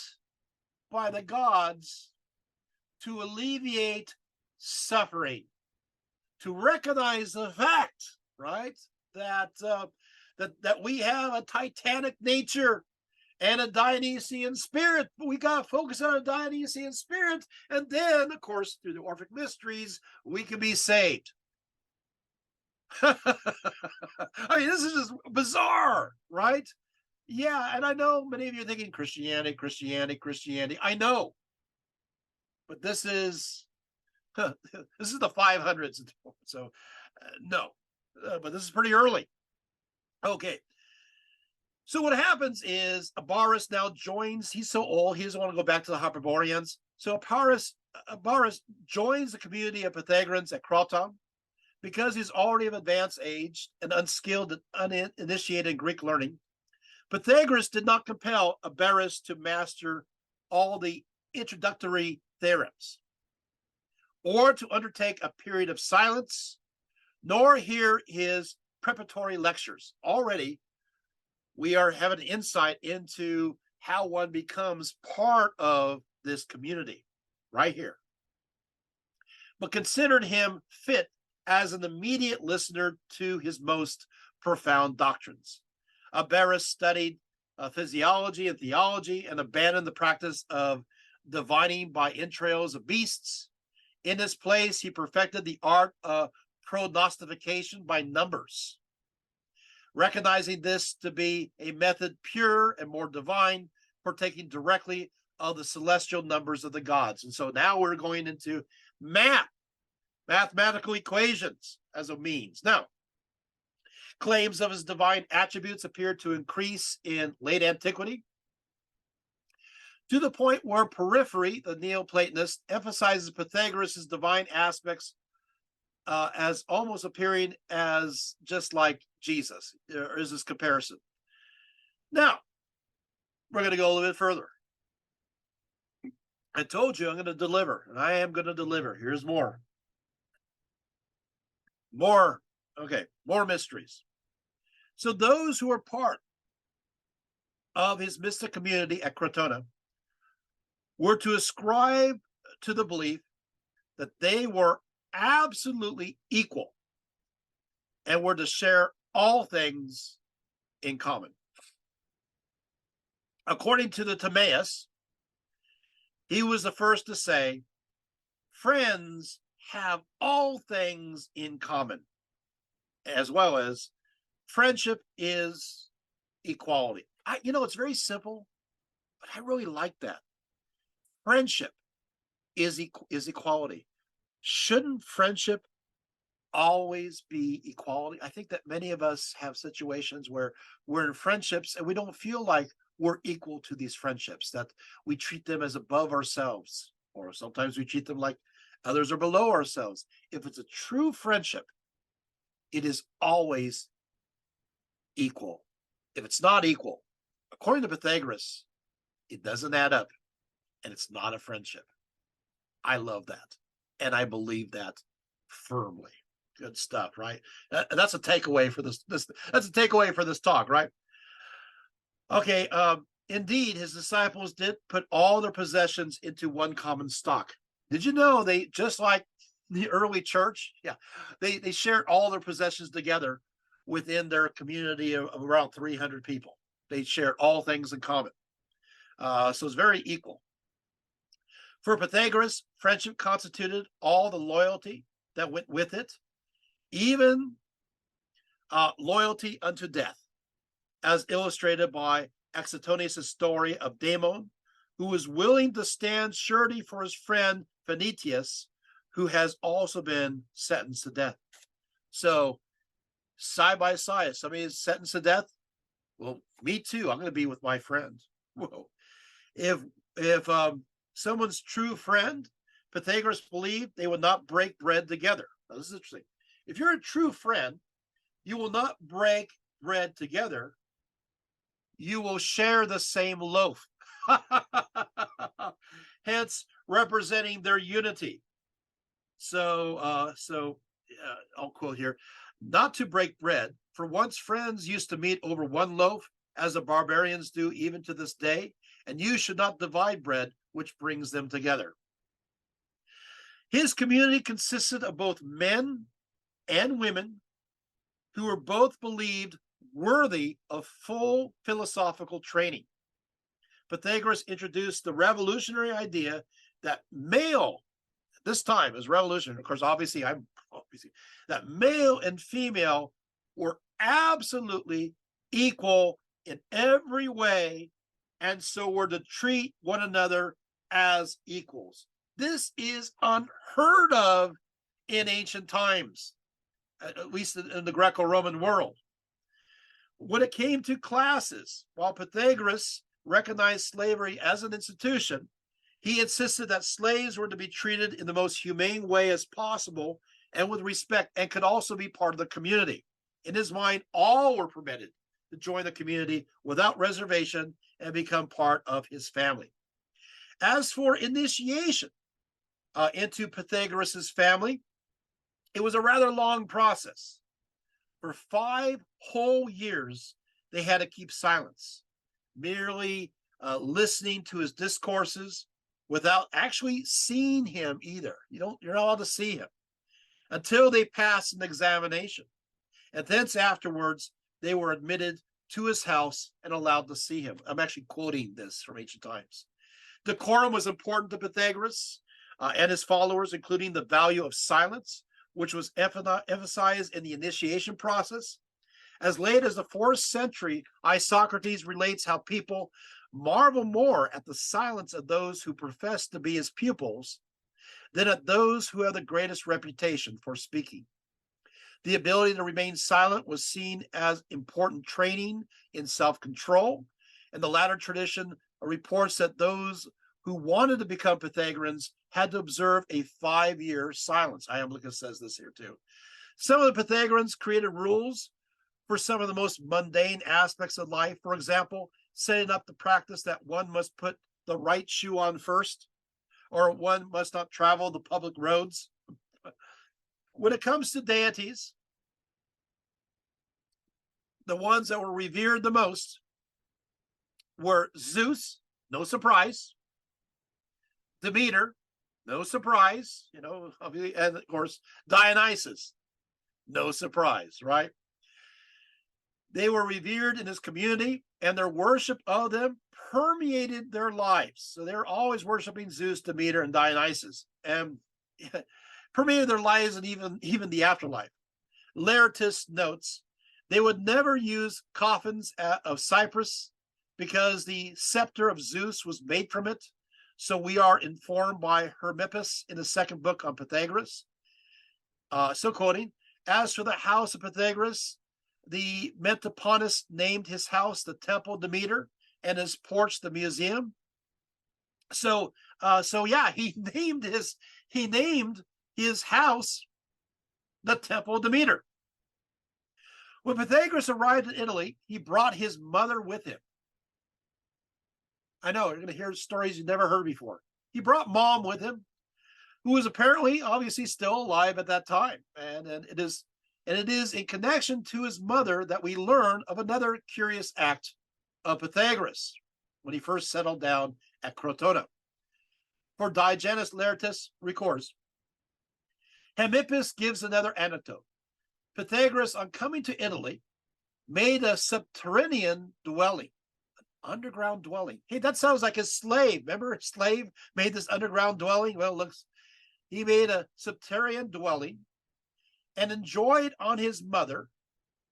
by the gods to alleviate suffering, to recognize the fact, right, that we have a titanic nature and a Dionysian spirit. But we got to focus on a Dionysian spirit, and then, of course, through the Orphic mysteries, we can be saved. I mean, this is just bizarre, right? Yeah, and I know many of you are thinking Christianity. I know, but this is this is the 500s, so no, but this is pretty early. Okay, so what happens is Pythagoras now joins. He's so old, he doesn't want to go back to the Hyperboreans. So Pythagoras joins the community of Pythagoreans at Croton because he's already of advanced age and unskilled and uninitiated in Greek learning. Pythagoras did not compel Pythagoras to master all the introductory theorems, or to undertake a period of silence, nor hear his preparatory lectures. Already, we are having an insight into how one becomes part of this community right here. But considered him fit as an immediate listener to his most profound doctrines. Pythagoras studied physiology and theology and abandoned the practice of divining by entrails of beasts. In this place, he perfected the art of prognostication by numbers, recognizing this to be a method pure and more divine, partaking directly of the celestial numbers of the gods. And so now we're going into mathematical equations as a means. Now, claims of his divine attributes appear to increase in late antiquity, to the point where Porphyry, the Neoplatonist, emphasizes Pythagoras' divine aspects as almost appearing as just like Jesus. There is this comparison. Now, we're going to go a little bit further. I told you I'm going to deliver, and I am going to deliver. Here's more. More Okay, more mysteries. So those who are part of his mystic community at Crotona were to ascribe to the belief that they were absolutely equal and were to share all things in common. According to the Timaeus, he was the first to say, friends have all things in common, as well as friendship is equality. It's very simple, but I really like that. Friendship is equality. Shouldn't friendship always be equality? I think that many of us have situations where we're in friendships and we don't feel like we're equal to these friendships, that we treat them as above ourselves, or sometimes we treat them like others are below ourselves. If it's a true friendship, it is always equal. If it's not equal, according to Pythagoras, it doesn't add up and it's not a friendship. I love that. And I believe that firmly. Good stuff, right? That's a takeaway for this. That's a takeaway for this talk, right? Okay. Indeed, his disciples did put all their possessions into one common stock. Did you know they, just like the early church? Yeah, they shared all their possessions together within their community of around 300 people. They shared all things in common. So it's very equal. For Pythagoras, friendship constituted all the loyalty that went with it, even loyalty unto death, as illustrated by Axitonius' story of Damon, who was willing to stand surety for his friend Phanetius, who has also been sentenced to death. So, side by side, somebody is sentenced to death. Well, me too. I'm going to be with my friend. Whoa. If someone's true friend, Pythagoras believed they would not break bread together. Now, this is interesting. If you're a true friend, you will not break bread together. You will share the same loaf. Hence, representing their unity. So I'll quote here: not to break bread, for once friends used to meet over one loaf, as the barbarians do even to this day, and you should not divide bread, which brings them together. His community consisted of both men and women who were both believed worthy of full philosophical training. Pythagoras introduced the revolutionary idea that male, this time is revolutionary, of course, obviously, that male and female were absolutely equal in every way, and so were to treat one another as equals. This is unheard of in ancient times, at least in the Greco-Roman world. When it came to classes, while Pythagoras recognized slavery as an institution, he insisted that slaves were to be treated in the most humane way as possible and with respect, and could also be part of the community. In his mind, all were permitted to join the community without reservation and become part of his family. As for initiation into Pythagoras' family, it was a rather long process. For 5 whole years, they had to keep silence, merely listening to his discourses without actually seeing him either. You're not allowed to see him until they passed an examination. And thence afterwards, they were admitted to his house and allowed to see him. I'm actually quoting this from ancient times. Decorum was important to Pythagoras and his followers, including the value of silence, which was emphasized in the initiation process. As late as the 4th century, Isocrates relates how people marvel more at the silence of those who profess to be his pupils than at those who have the greatest reputation for speaking. The ability to remain silent was seen as important training in self-control, and the latter tradition reports that those who wanted to become Pythagoreans had to observe a 5-year silence. Iamblichus says this here too. Some of the Pythagoreans created rules for some of the most mundane aspects of life. For example, setting up the practice that one must put the right shoe on first, or one must not travel the public roads. When it comes to deities, the ones that were revered the most were Zeus, no surprise, Demeter, no surprise, and of course Dionysus, no surprise, right? They were revered in his community, and their worship of them permeated their lives. So they're always worshiping Zeus, Demeter, and Dionysus, and permeated their lives and even the afterlife. Laertius notes they would never use coffins of cypress because the scepter of Zeus was made from it. So we are informed by Hermippus in the second book on Pythagoras. So quoting, as for the house of Pythagoras, the Metaponus named his house the Temple Demeter and his porch the museum. So yeah, he named his house the Temple Demeter. When Pythagoras arrived in Italy, he brought his mother with him. I know you're going to hear stories you've never heard before. He brought mom with him, who was obviously still alive at that time, and it is in connection to his mother that we learn of another curious act of Pythagoras when he first settled down at Crotona. For Diogenes Laertius records, Hermippus gives another anecdote. Pythagoras, on coming to Italy, made a subterranean dwelling, an underground dwelling. Hey, that sounds like a slave. Remember, a slave made this underground dwelling? Well, he made a subterranean dwelling and enjoined on his mother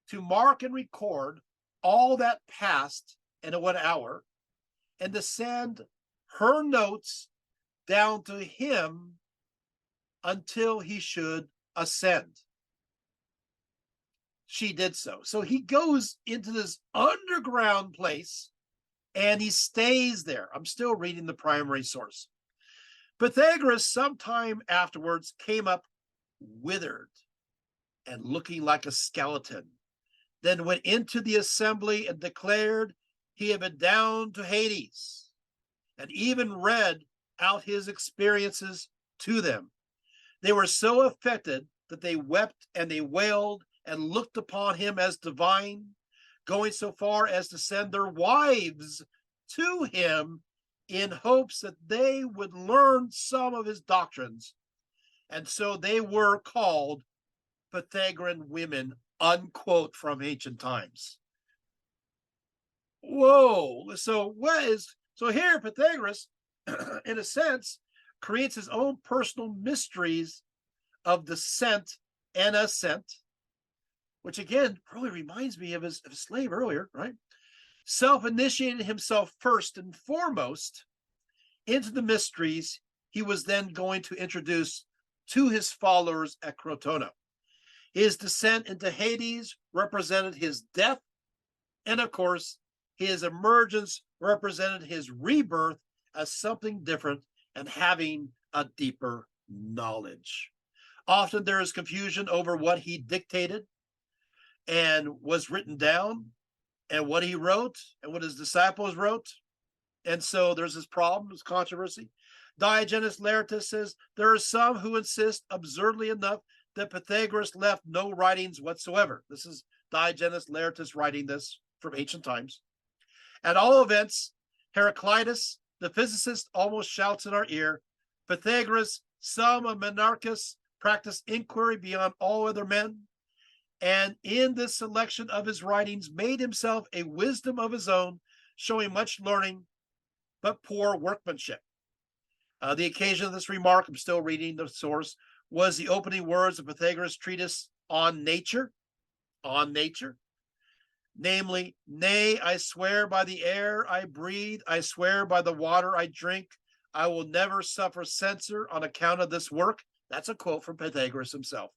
to mark and record all that passed in a 1 hour and to send her notes down to him until he should ascend. She did so. So he goes into this underground place and he stays there. I'm still reading the primary source. Pythagoras sometime afterwards came up withered and looking like a skeleton, then went into the assembly and declared he had been down to Hades, and even read out his experiences to them. They were so affected that they wept and they wailed and looked upon him as divine, going so far as to send their wives to him in hopes that they would learn some of his doctrines. And so they were called Pythagorean women, unquote, from ancient times. Whoa. So here Pythagoras, in a sense, creates his own personal mysteries of descent and ascent, which again really reminds me of his slave earlier, right? Self-initiated himself first and foremost into the mysteries he was then going to introduce to his followers at Crotona. His descent into Hades represented his death, and of course, his emergence represented his rebirth as something different and having a deeper knowledge. Often there is confusion over what he dictated and was written down and what he wrote and what his disciples wrote. And so there's this problem, this controversy. Diogenes Laertius says there are some who insist, absurdly enough, that Pythagoras left no writings whatsoever. This is Diogenes Laertius writing this from ancient times. At all events, Heraclitus, the physicist, almost shouts in our ear, Pythagoras, son of Menarchus, practiced inquiry beyond all other men, and in this selection of his writings made himself a wisdom of his own, showing much learning, but poor workmanship. The occasion of this remark, I'm still reading the source, was the opening words of Pythagoras' treatise on nature, namely, nay, I swear by the air I breathe, I swear by the water I drink, I will never suffer censure on account of this work. That's a quote from Pythagoras himself.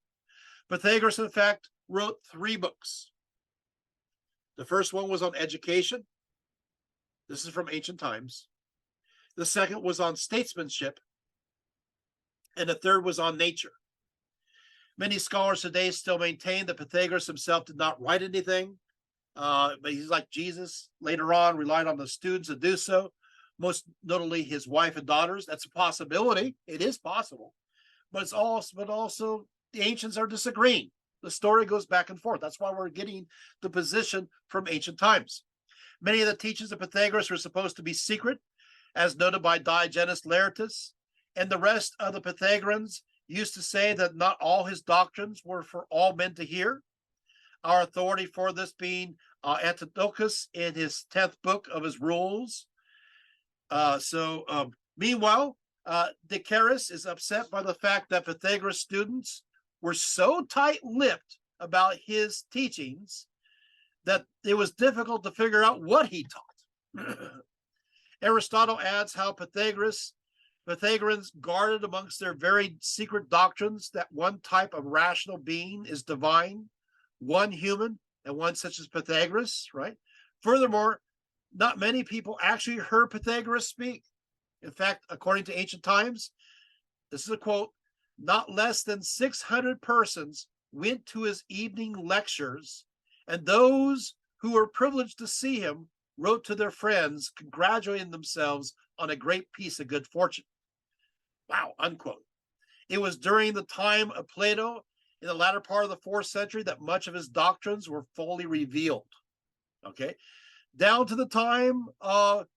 Pythagoras, in fact, wrote 3 books. The first one was on education. This is from ancient times. The second was on statesmanship. And the third was on nature. Many scholars today still maintain that Pythagoras himself did not write anything, but he's like Jesus. Later on, relied on the students to do so, most notably his wife and daughters. That's a possibility. It is possible. But also the ancients are disagreeing. The story goes back and forth. That's why we're getting the position from ancient times. Many of the teachings of Pythagoras were supposed to be secret, as noted by Diogenes Laertius, and the rest of the Pythagoreans used to say that not all his doctrines were for all men to hear. Our authority for this being Antiochus in his 10th book of his rules. Meanwhile, Pythagoras is upset by the fact that Pythagoras students were so tight-lipped about his teachings that it was difficult to figure out what he taught. Aristotle adds how Pythagoreans guarded amongst their very secret doctrines that one type of rational being is divine, one human, and one such as Pythagoras, right? Furthermore, not many people actually heard Pythagoras speak. In fact, according to ancient times, this is a quote, not less than 600 persons went to his evening lectures, and those who were privileged to see him wrote to their friends, congratulating themselves on a great piece of good fortune. Wow, unquote. It was during the time of Plato, in the latter part of the 4th century, that much of his doctrines were fully revealed. Okay, down to the time of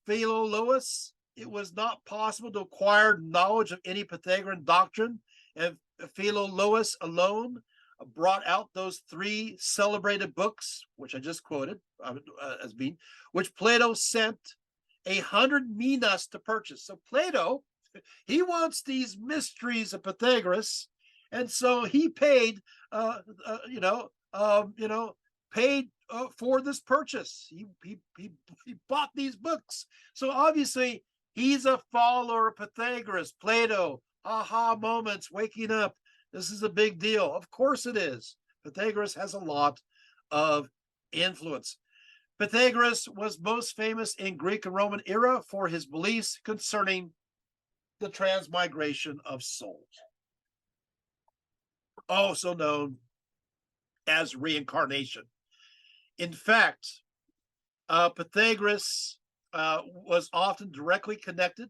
Philolaus, it was not possible to acquire knowledge of any Pythagorean doctrine, and Philolaus alone brought out those 3 celebrated books, which I just quoted as being, which Plato sent 100 minas to purchase. So Plato, he wants these mysteries of Pythagoras, and so he paid, paid for this purchase. He bought these books. So obviously he's a follower of Pythagoras. Plato, aha moments, waking up. This is a big deal. Of course it is. Pythagoras has a lot of influence. Pythagoras was most famous in Greek and Roman era for his beliefs concerning the transmigration of souls, also known as reincarnation. In fact, Pythagoras was often directly connected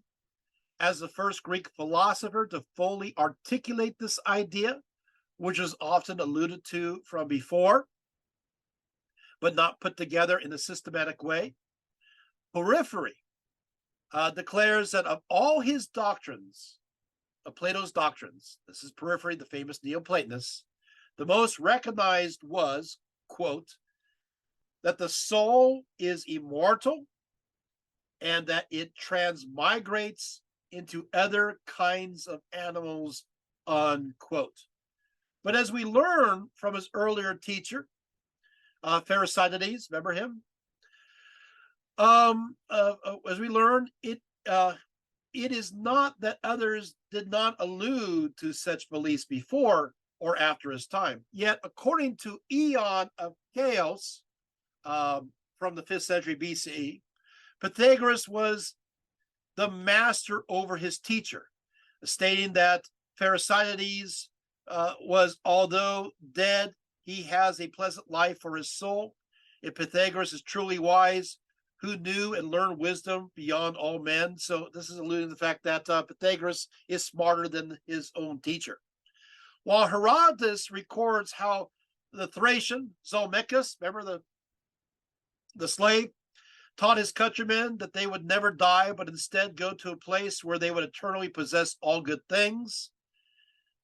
as the first Greek philosopher to fully articulate this idea, which was often alluded to from before, but not put together in a systematic way. Porphyry declares that of all his doctrines, of Plato's doctrines, this is Porphyry, the famous Neoplatonist, the most recognized was, quote, that the soul is immortal and that it transmigrates into other kinds of animals, unquote. But as we learn from his earlier teacher, Pherecydes, remember him? As we learn, it is not that others did not allude to such beliefs before or after his time. Yet, according to Aeon of Chaos from the 5th century BCE, Pythagoras was the master over his teacher, stating that Pherecydes was, although dead, he has a pleasant life for his soul. If Pythagoras is truly wise, who knew and learned wisdom beyond all men. So this is alluding to the fact that Pythagoras is smarter than his own teacher. While Herodotus records how the Thracian, Zalmicus, remember the slave, taught his countrymen that they would never die, but instead go to a place where they would eternally possess all good things.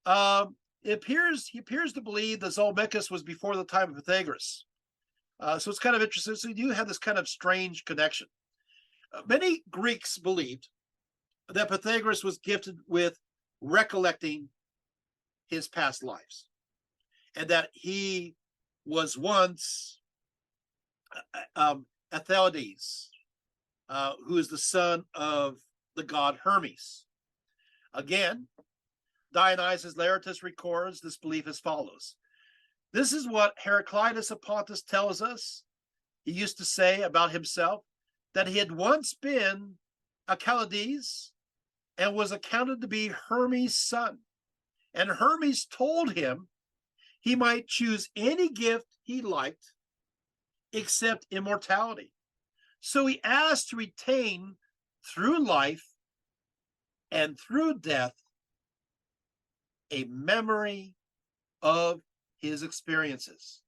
He appears to believe that Zalmicus was before the time of Pythagoras. So it's kind of interesting. So you do have this kind of strange connection. Many Greeks believed that Pythagoras was gifted with recollecting his past lives, and that he was once Eluded, who is the son of the god Hermes. Again, Dionysius Laertius records this belief as follows. This is what Heraclitus of Pontus tells us. He used to say about himself that he had once been Eluded and was accounted to be Hermes' son. And Hermes told him he might choose any gift he liked except immortality. So he asked to retain through life and through death a memory of his experiences.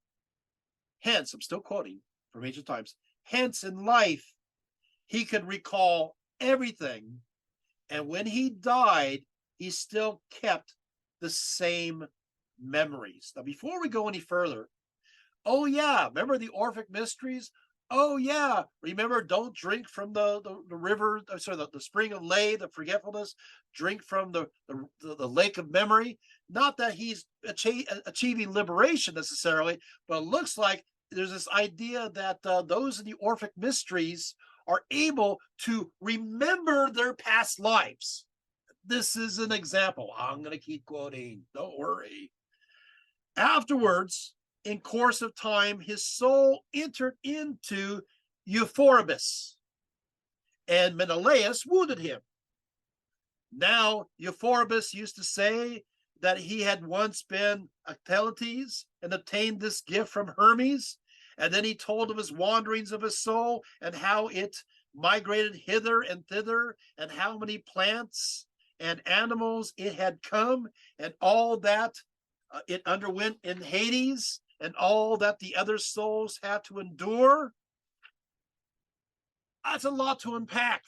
Hence, I'm still quoting from ancient times, hence in life, he could recall everything. And when he died, he still kept the same memories. Now, before we go any further, oh yeah, remember the Orphic mysteries? Oh yeah, remember don't drink from the river, sorry, the spring of lay, the forgetfulness, drink from the lake of memory. Not that he's achieving liberation necessarily, but it looks like there's this idea that those in the Orphic mysteries are able to remember their past lives. This is an example. I'm going to keep quoting. Don't worry. Afterwards, in course of time, his soul entered into Euphorbus, and Menelaus wounded him. Now, Euphorbus used to say that he had once been Achilles and obtained this gift from Hermes, and then he told of his wanderings of his soul and how it migrated hither and thither, and how many plants and animals it had come, and all that it underwent in Hades, and all that the other souls had to endure. That's a lot to unpack.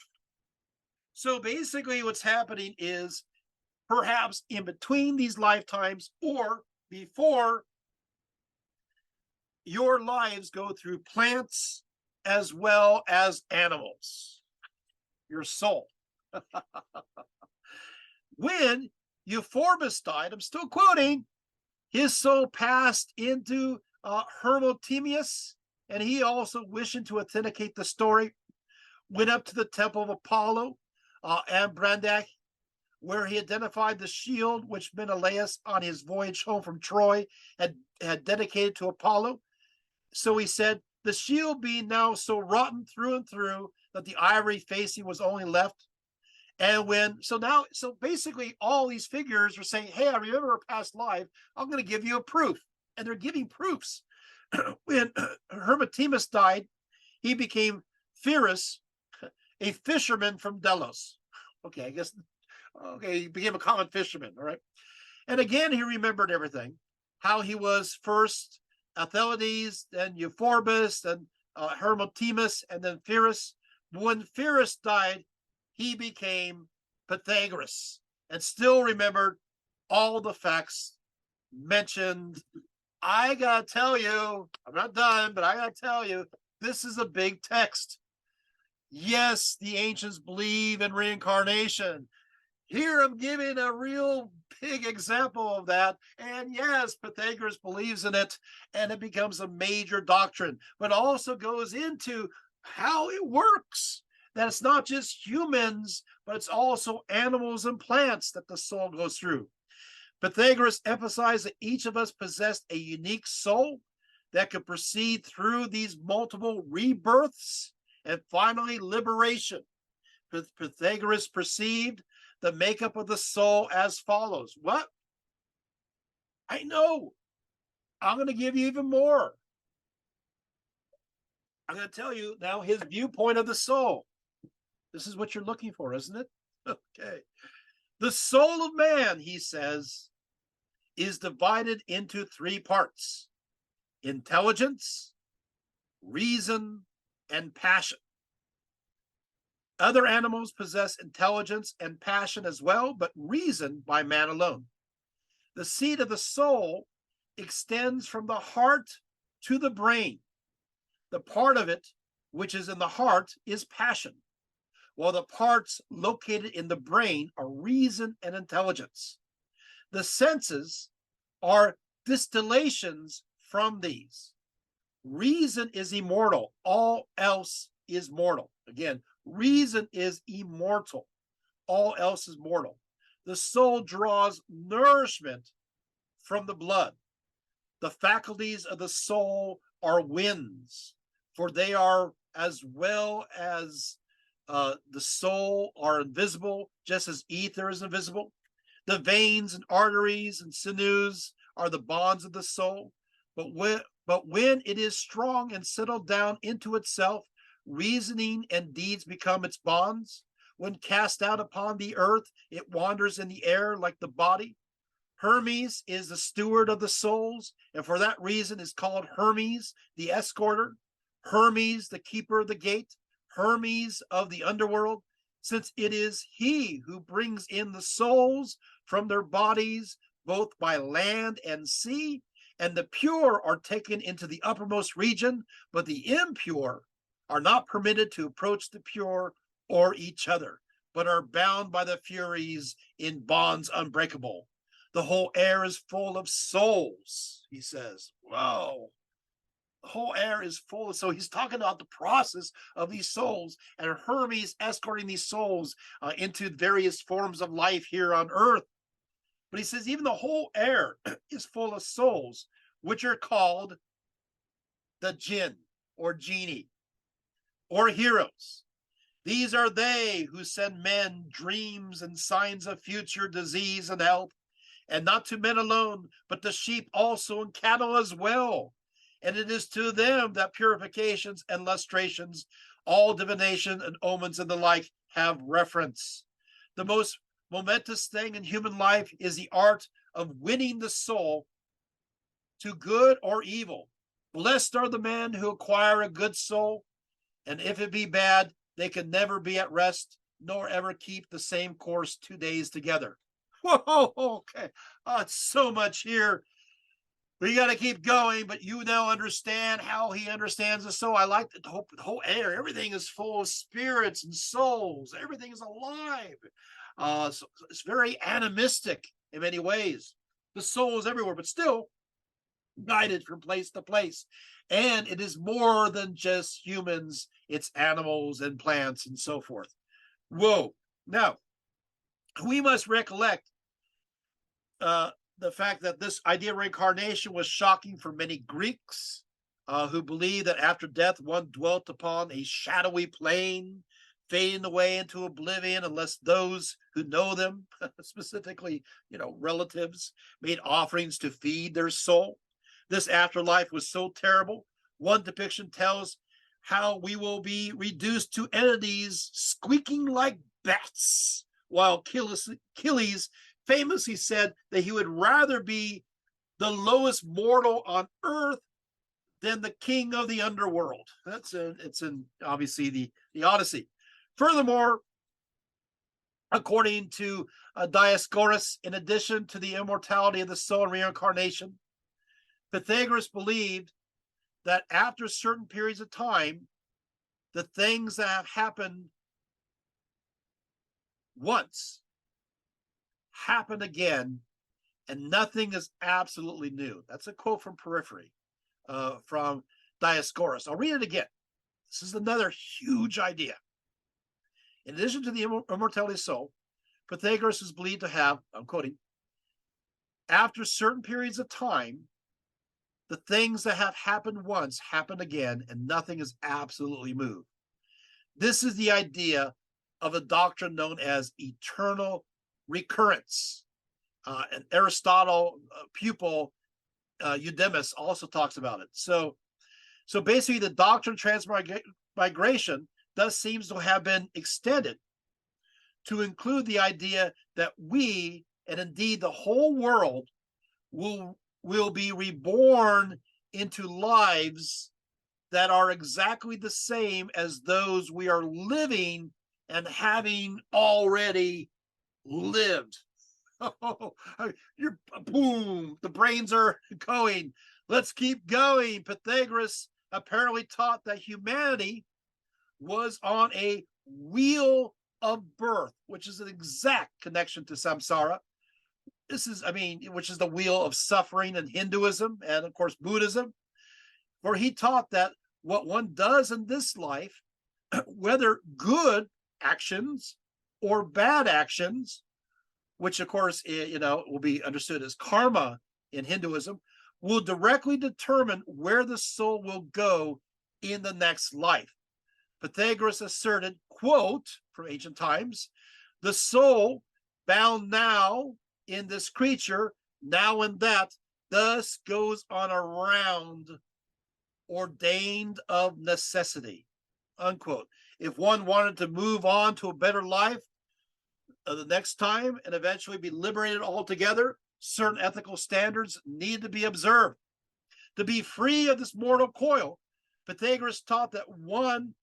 So basically what's happening is perhaps in between these lifetimes or before, your lives go through plants as well as animals, your soul. When Euphorbus died, I'm still quoting, his soul passed into Hermotimus, and he also, wishing to authenticate the story, went up to the temple of Apollo and Brandak, where he identified the shield which Menelaus, on his voyage home from Troy, had dedicated to Apollo. So he said, the shield being now so rotten through and through that the ivory facing was only left. And so basically all these figures are saying, hey, I remember a past life. I'm going to give you a proof. And they're giving proofs. When Hermotimus died, he became Pyrrhus, a fisherman from Delos. Okay, he became a common fisherman, all right? And again, he remembered everything, how he was first Achilles, then Euphorbus, then Hermotimus, and then Pyrrhus. When Pyrrhus died, he became Pythagoras and still remembered all the facts mentioned. I gotta tell you, I'm not done, but I gotta tell you, this is a big text. Yes, the ancients believe in reincarnation. Here I'm giving a real big example of that. And yes, Pythagoras believes in it, and it becomes a major doctrine, but also goes into how it works. That it's not just humans, but it's also animals and plants that the soul goes through. Pythagoras emphasized that each of us possessed a unique soul that could proceed through these multiple rebirths and finally liberation. Pythagoras perceived the makeup of the soul as follows. What? I know. I'm going to give you even more. I'm going to tell you now his viewpoint of the soul. This is what you're looking for, isn't it? Okay. The soul of man, he says, is divided into three parts: intelligence, reason, and passion. Other animals possess intelligence and passion as well, but reason by man alone. The seat of the soul extends from the heart to the brain. The part of it which is in the heart is passion, while the parts located in the brain are reason and intelligence. The senses are distillations from these. Reason is immortal, all else is mortal. Again, reason is immortal, all else is mortal. The soul draws nourishment from the blood. The faculties of the soul are winds, for they are, as well as the soul, are invisible, just as ether is invisible. The veins and arteries and sinews are the bonds of the soul. But when it is strong and settled down into itself, reasoning and deeds become its bonds. When cast out upon the earth, it wanders in the air like the body. Hermes is the steward of the souls, and for that reason is called Hermes, the escorter, Hermes, the keeper of the gate, Hermes of the underworld, since it is he who brings in the souls from their bodies, both by land and sea, and the pure are taken into the uppermost region, but the impure are not permitted to approach the pure or each other, but are bound by the Furies in bonds unbreakable. The whole air is full of souls, he says. Whoa. The whole air is full of, so he's talking about the process of these souls and Hermes escorting these souls into various forms of life here on earth. But he says even the whole air is full of souls, which are called the jinn or genie or heroes. These are they who send men dreams and signs of future disease and health, and not to men alone, but to sheep also and cattle as well. And it is to them that purifications and lustrations, all divination and omens and the like have reference. The most momentous thing in human life is the art of winning the soul to good or evil. Blessed are the men who acquire a good soul, and if it be bad, they can never be at rest, nor ever keep the same course 2 days together. Whoa, okay. It's so much here. We got to keep going, but you now understand how he understands the soul. I like the whole air. Everything is full of spirits and souls. Everything is alive. So it's very animistic in many ways. The soul is everywhere, but still guided from place to place. And it is more than just humans. It's animals and plants and so forth. Whoa. Now, we must recollect the fact that this idea of reincarnation was shocking for many Greeks who believed that after death one dwelt upon a shadowy plane, fading away into oblivion unless those who know them, specifically, relatives, made offerings to feed their soul. This afterlife was so terrible. One depiction tells how we will be reduced to entities squeaking like bats, while Achilles famously said that he would rather be the lowest mortal on earth than the king of the underworld. It's in obviously the Odyssey. Furthermore, according to Dioscorus, in addition to the immortality of the soul and reincarnation, Pythagoras believed that after certain periods of time, the things that have happened once happen again, and nothing is absolutely new. That's a quote from Periphery, from Dioscorus. I'll read it again. This is another huge idea. In addition to the immortality of soul, Pythagoras is believed to have, I'm quoting, after certain periods of time, the things that have happened once happen again, and nothing is absolutely moved. This is the idea of a doctrine known as eternal recurrence. And Aristotle pupil Eudemus also talks about it. So basically, the doctrine of transmigration thus seems to have been extended to include the idea that we, and indeed the whole world, will be reborn into lives that are exactly the same as those we are living and having already lived. Oh, you're boom, the brains are going. Let's keep going. Pythagoras apparently taught that humanity was on a wheel of birth, which is an exact connection to samsara. This is, which is the wheel of suffering in Hinduism and, of course, Buddhism, where he taught that what one does in this life, whether good actions or bad actions, which, of course, will be understood as karma in Hinduism, will directly determine where the soul will go in the next life. Pythagoras asserted, quote, from ancient times, the soul bound now in this creature, now in that, thus goes on a round ordained of necessity, unquote. If one wanted to move on to a better life the next time and eventually be liberated altogether, certain ethical standards need to be observed. To be free of this mortal coil, Pythagoras taught that one,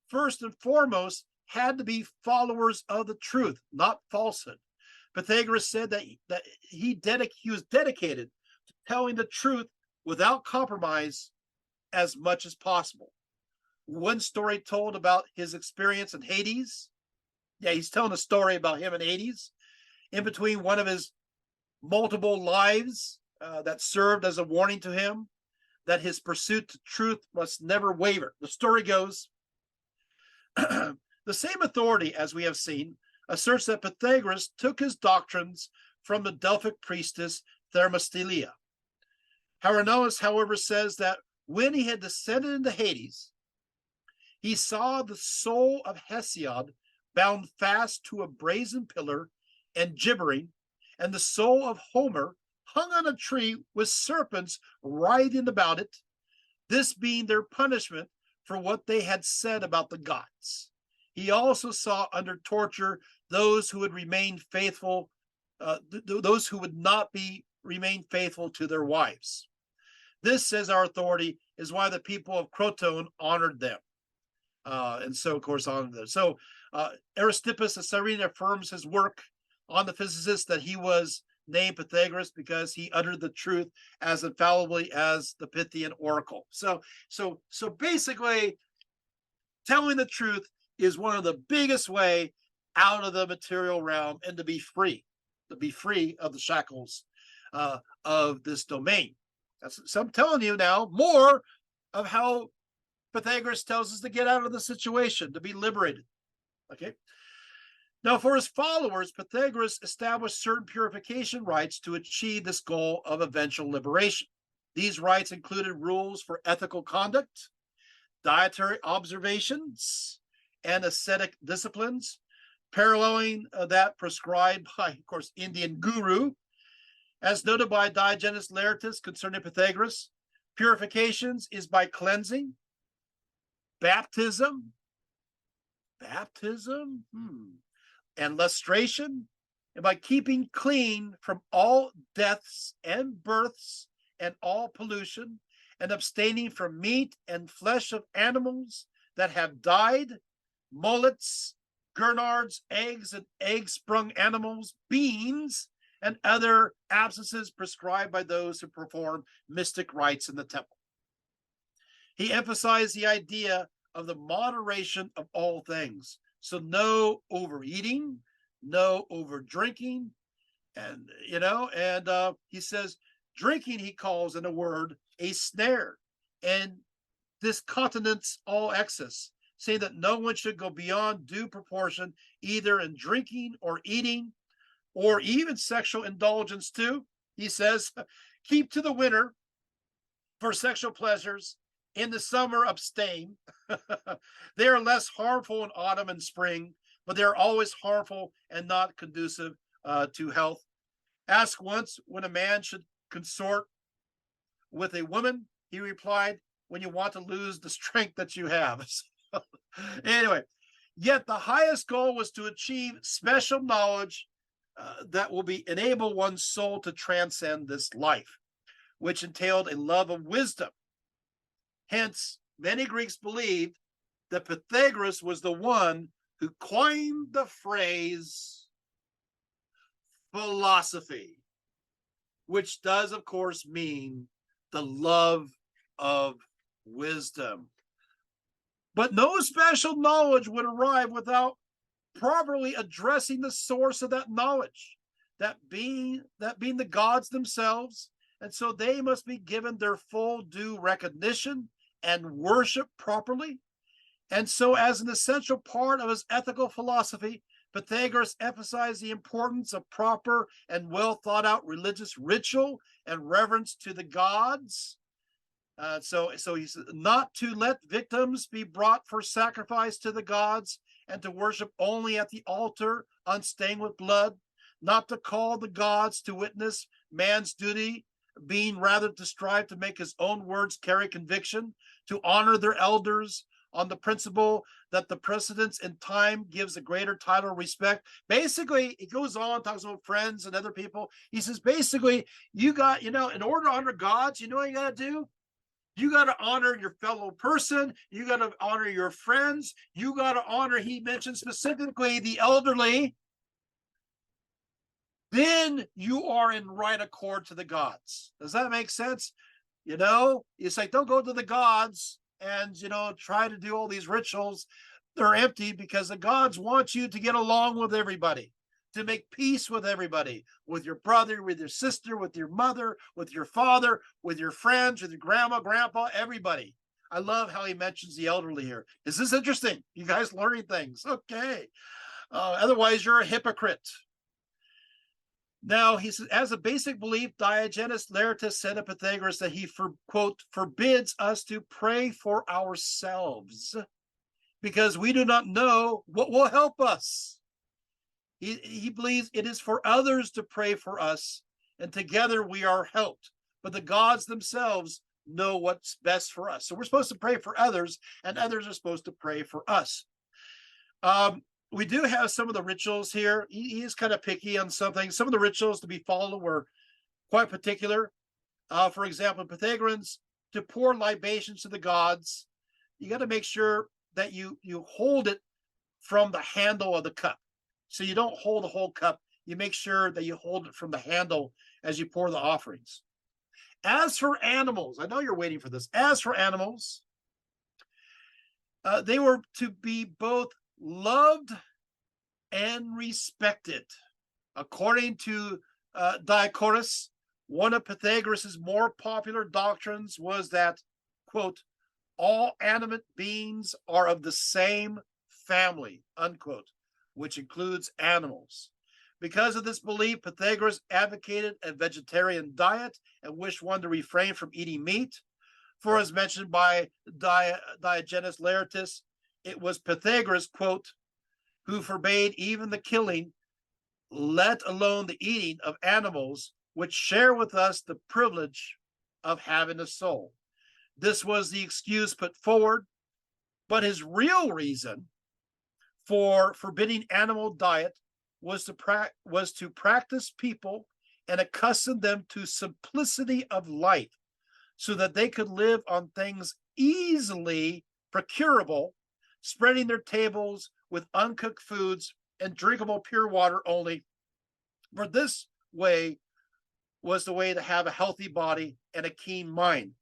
first and foremost, had to be followers of the truth, not falsehood. Pythagoras said that he was dedicated to telling the truth without compromise as much as possible. One story told about his experience in Hades. Yeah, he's telling a story about him in Hades, in between one of his multiple lives that served as a warning to him that his pursuit to truth must never waver. The story goes, the same authority, as we have seen, asserts that Pythagoras took his doctrines from the Delphic priestess Thermostylia. Hieronymus, however, says that when he had descended into Hades, he saw the soul of Hesiod bound fast to a brazen pillar and gibbering, and the soul of Homer hung on a tree with serpents writhing about it, this being their punishment for what they had said about the gods. He also saw under torture those who would remain faithful, those who would not remain faithful to their wives. This, says our authority, is why the people of Croton honored them. And so, of course, honored them. So Aristippus of Cyrene affirms his work on the physicist that he was named Pythagoras because he uttered the truth as infallibly as the Pythian oracle. So basically, telling the truth is one of the biggest way out of the material realm and to be free of the shackles of this domain. So I'm telling you now more of how Pythagoras tells us to get out of the situation, to be liberated. Okay. Now, for his followers, Pythagoras established certain purification rites to achieve this goal of eventual liberation. These rites included rules for ethical conduct, dietary observations, and ascetic disciplines, paralleling that prescribed by, of course, Indian guru. As noted by Diogenes Laertius concerning Pythagoras, purifications is by cleansing, baptism, and lustration, and by keeping clean from all deaths and births and all pollution, and abstaining from meat and flesh of animals that have died, mullets, gurnards, eggs and egg-sprung animals, beans, and other absences prescribed by those who perform mystic rites in the temple. He emphasized the idea of the moderation of all things. So no overeating, no over drinking, and he says drinking he calls in a word a snare, and this continents all excess, saying that no one should go beyond due proportion either in drinking or eating, or even sexual indulgence too. He says, keep to the winter for sexual pleasures. In the summer, abstain. They are less harmful in autumn and spring, but they are always harmful and not conducive to health. Asked once when a man should consort with a woman, he replied, when you want to lose the strength that you have. Anyway, yet the highest goal was to achieve special knowledge that will enable one's soul to transcend this life, which entailed a love of wisdom. Hence, many Greeks believed that Pythagoras was the one who coined the phrase philosophy, which does, of course, mean the love of wisdom. But no special knowledge would arrive without properly addressing the source of that knowledge, that being the gods themselves, and so they must be given their full due recognition and worship properly. And so, as an essential part of his ethical philosophy, Pythagoras emphasized the importance of proper and well thought out religious ritual and reverence to the gods. So he's not to let victims be brought for sacrifice to the gods, and to worship only at the altar, unstained with blood, not to call the gods to witness man's duty, being rather to strive to make his own words carry conviction, to honor their elders, on the principle that the precedence in time gives a greater title of respect. Basically, it goes on, talks about friends and other people. He says, basically, you got, in order to honor gods, you know what you got to do? You got to honor your fellow person. You got to honor your friends. You got to honor, he mentioned specifically, the elderly. Then you are in right accord to the gods. Does that make sense? It's like, don't go to the gods and, try to do all these rituals. They're empty, because the gods want you to get along with everybody, to make peace with everybody, with your brother, with your sister, with your mother, with your father, with your friends, with your grandma, grandpa, everybody. I love how he mentions the elderly here. Is this interesting? You guys learning things? Okay. Otherwise, you're a hypocrite. Now, he says, as a basic belief, Diogenes Laertius said of Pythagoras that he, quote, forbids us to pray for ourselves because we do not know what will help us. He believes it is for others to pray for us, and together we are helped. But the gods themselves know what's best for us. So we're supposed to pray for others, and others are supposed to pray for us. We do have some of the rituals here. He is kind of picky on something. Some of the rituals to be followed were quite particular. For example, Pythagoreans, to pour libations to the gods, you got to make sure that you hold it from the handle of the cup. So you don't hold the whole cup. You make sure that you hold it from the handle as you pour the offerings. As for animals, I know you're waiting for this. As for animals, they were to be both loved and respected. According to Pythagoras, one of Pythagoras' more popular doctrines was that, quote, all animate beings are of the same family, unquote, which includes animals. Because of this belief, Pythagoras advocated a vegetarian diet and wished one to refrain from eating meat. For as mentioned by Diogenes Laertius, it was Pythagoras, quote, who forbade even the killing, let alone the eating of animals which share with us the privilege of having a soul. This was the excuse put forward, but his real reason for forbidding animal diet was to practice people and accustom them to simplicity of life so that they could live on things easily procurable, spreading their tables with uncooked foods and drinkable pure water only. For this way was the way to have a healthy body and a keen mind.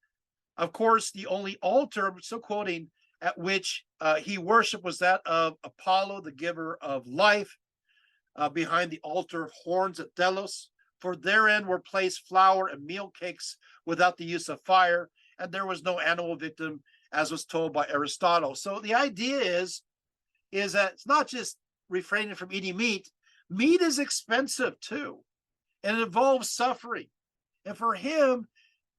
Of course, the only altar, I'm still quoting, at which he worshipped was that of Apollo, the giver of life, behind the altar of horns at Delos. For therein were placed flour and meal cakes without the use of fire, and there was no animal victim, as was told by Aristotle. So the idea is that it's not just refraining from eating meat. Meat is expensive too, and it involves suffering. And for him,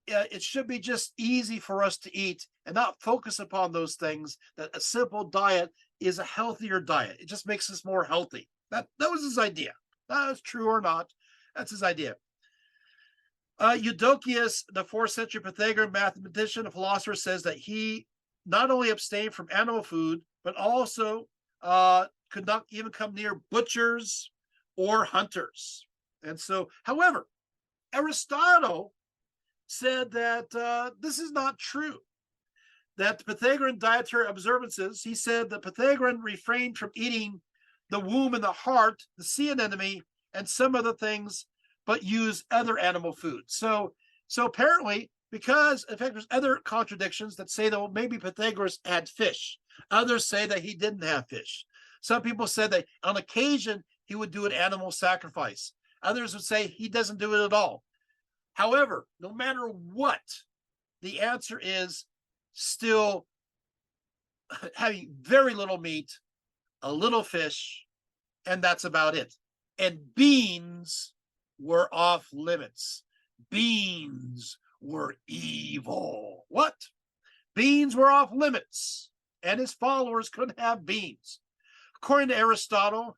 it should be just easy for us to eat and not focus upon those things, that a simple diet is a healthier diet. It just makes us more healthy. That was his idea. That is true or not. That's his idea. Eudochius, the 4th century Pythagorean mathematician and philosopher, says that he not only abstained from animal food, but also could not even come near butchers or hunters. And so, however, Aristotle said that this is not true. That the Pythagorean dietary observances, he said that Pythagorean refrained from eating the womb and the heart, the sea anemone, and some other things, but use other animal foods. So apparently, because in fact, there's other contradictions that say that, well, maybe Pythagoras had fish. Others say that he didn't have fish. Some people said that on occasion he would do an animal sacrifice. Others would say he doesn't do it at all. However, no matter what, the answer is still having very little meat, a little fish, and that's about it. And beans were off limits. Beans were evil. What? Beans were off limits, and his followers couldn't have beans. According to Aristotle,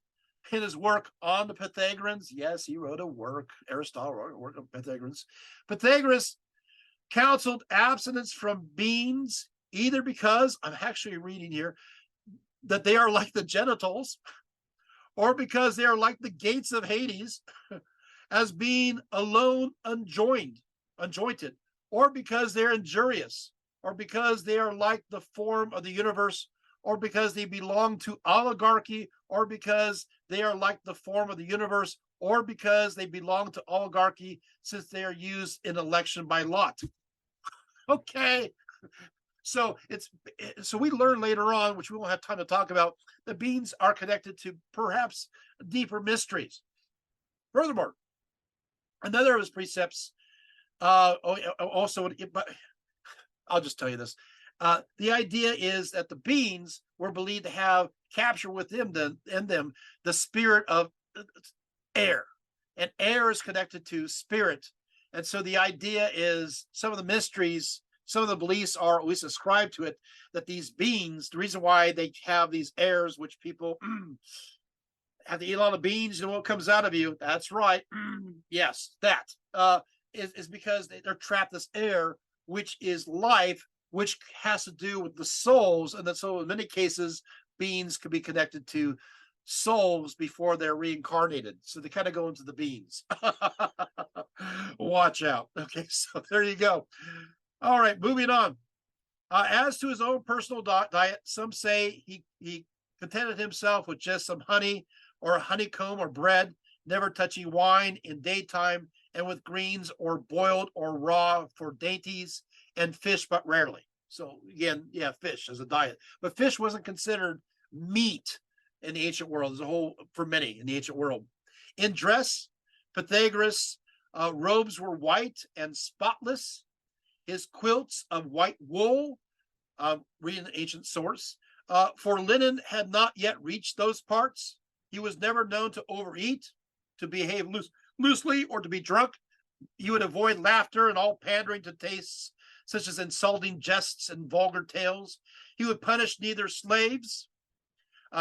in his work on the Pythagoreans, yes, he wrote a work, Aristotle wrote a work on Pythagoreans. Pythagoras counseled abstinence from beans either because I'm actually reading here that they are like the genitals, or because they are like the gates of Hades, as being alone unjointed, or because they're injurious, or because they are like the form of the universe, or because they belong to oligarchy, or because they are like the form of the universe, or because they belong to oligarchy since they are used in election by lot. Okay. So we learn later on, which we won't have time to talk about, the beings are connected to perhaps deeper mysteries. Furthermore, another of his precepts, also, but I'll just tell you this. The idea is that the beings were believed to have captured within them the spirit of air, and air is connected to spirit. And so the idea is some of the mysteries, some of the beliefs are at least ascribed to it, that these beings, the reason why they have these airs, which people have to eat a lot of beans, and what comes out of you, that's right. Yes, that is because they're trapped this air, which is life, which has to do with the souls. And so in many cases, beings can be connected to souls before they're reincarnated. So they kind of go into the beans. Watch out. Okay, so there you go. All right, moving on. As to his own personal diet, some say he contented himself with just some honey or a honeycomb or bread, never touching wine in daytime, and with greens or boiled or raw for dainties, and fish but rarely. So again, yeah, fish as a diet. But fish wasn't considered meat in the ancient world as a whole, for many in the ancient world. In dress, Pythagoras' robes were white and spotless. His quilts of white wool, reading the ancient source, for linen had not yet reached those parts. He was never known to overeat, to behave loosely, or to be drunk. He would avoid laughter and all pandering to tastes, such as insulting jests and vulgar tales. He would punish neither slaves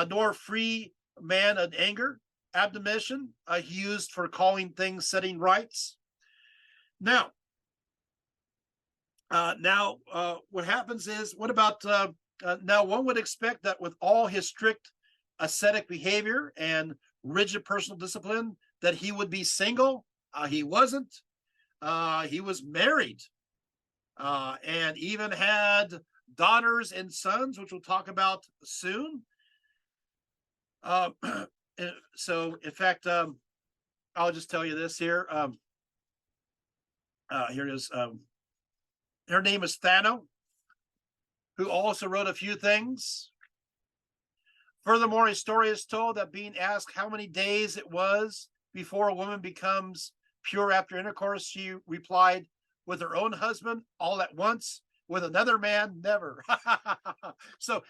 nor free man in anger. Admonition he used for calling things setting rights. Now, what happens is, what about now? One would expect that with all his strict ascetic behavior and rigid personal discipline, that he would be single. He wasn't. He was married, and even had daughters and sons, which we'll talk about soon. So, in fact, I'll just tell you this here. Here it is. Her name is Thano, who also wrote a few things. Furthermore, a story is told that being asked how many days it was before a woman becomes pure after intercourse, she replied, with her own husband all at once, with another man never. So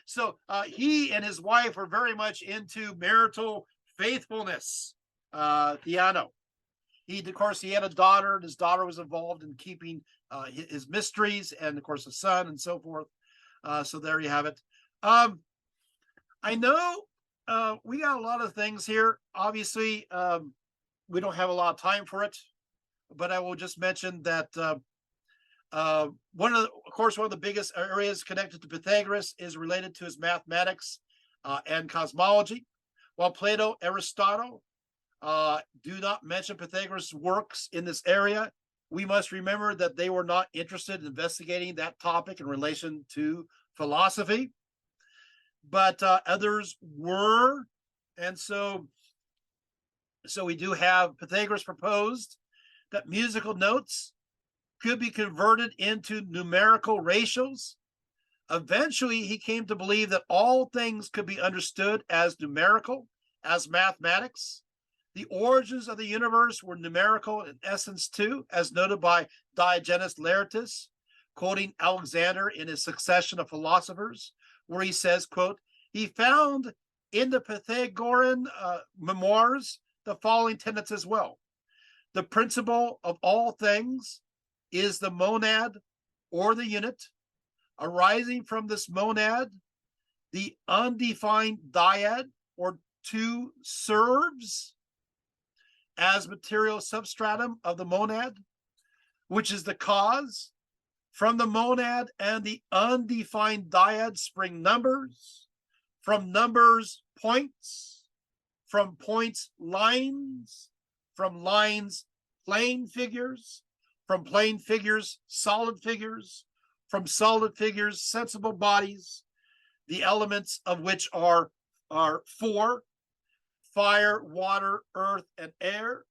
he and his wife were very much into marital faithfulness. Theano. Of course, he had a daughter, and his daughter was involved in keeping his mysteries, and of course, a son, and so forth. So there you have it. I know we got a lot of things here. Obviously, we don't have a lot of time for it, but I will just mention that one of the biggest areas connected to Pythagoras is related to his mathematics and cosmology. While Plato, Aristotle do not mention Pythagoras' works in this area, we must remember that they were not interested in investigating that topic in relation to philosophy, but others were. And so we do have Pythagoras proposed that musical notes could be converted into numerical ratios. Eventually, he came to believe that all things could be understood as numerical, as mathematics. The origins of the universe were numerical in essence too, as noted by Diogenes Laertius, quoting Alexander in his Succession of Philosophers, where he says, quote, he found in the Pythagorean memoirs the following tenets as well. The principle of all things is the monad or the unit. Arising from this monad, the undefined dyad or two serves as material substratum of the monad, which is the cause, From the monad and the undefined dyad spring numbers, from numbers points, from points lines, from lines plane figures, from plane figures solid figures, from solid figures sensible bodies, the elements of which are four: fire, water, earth, and air.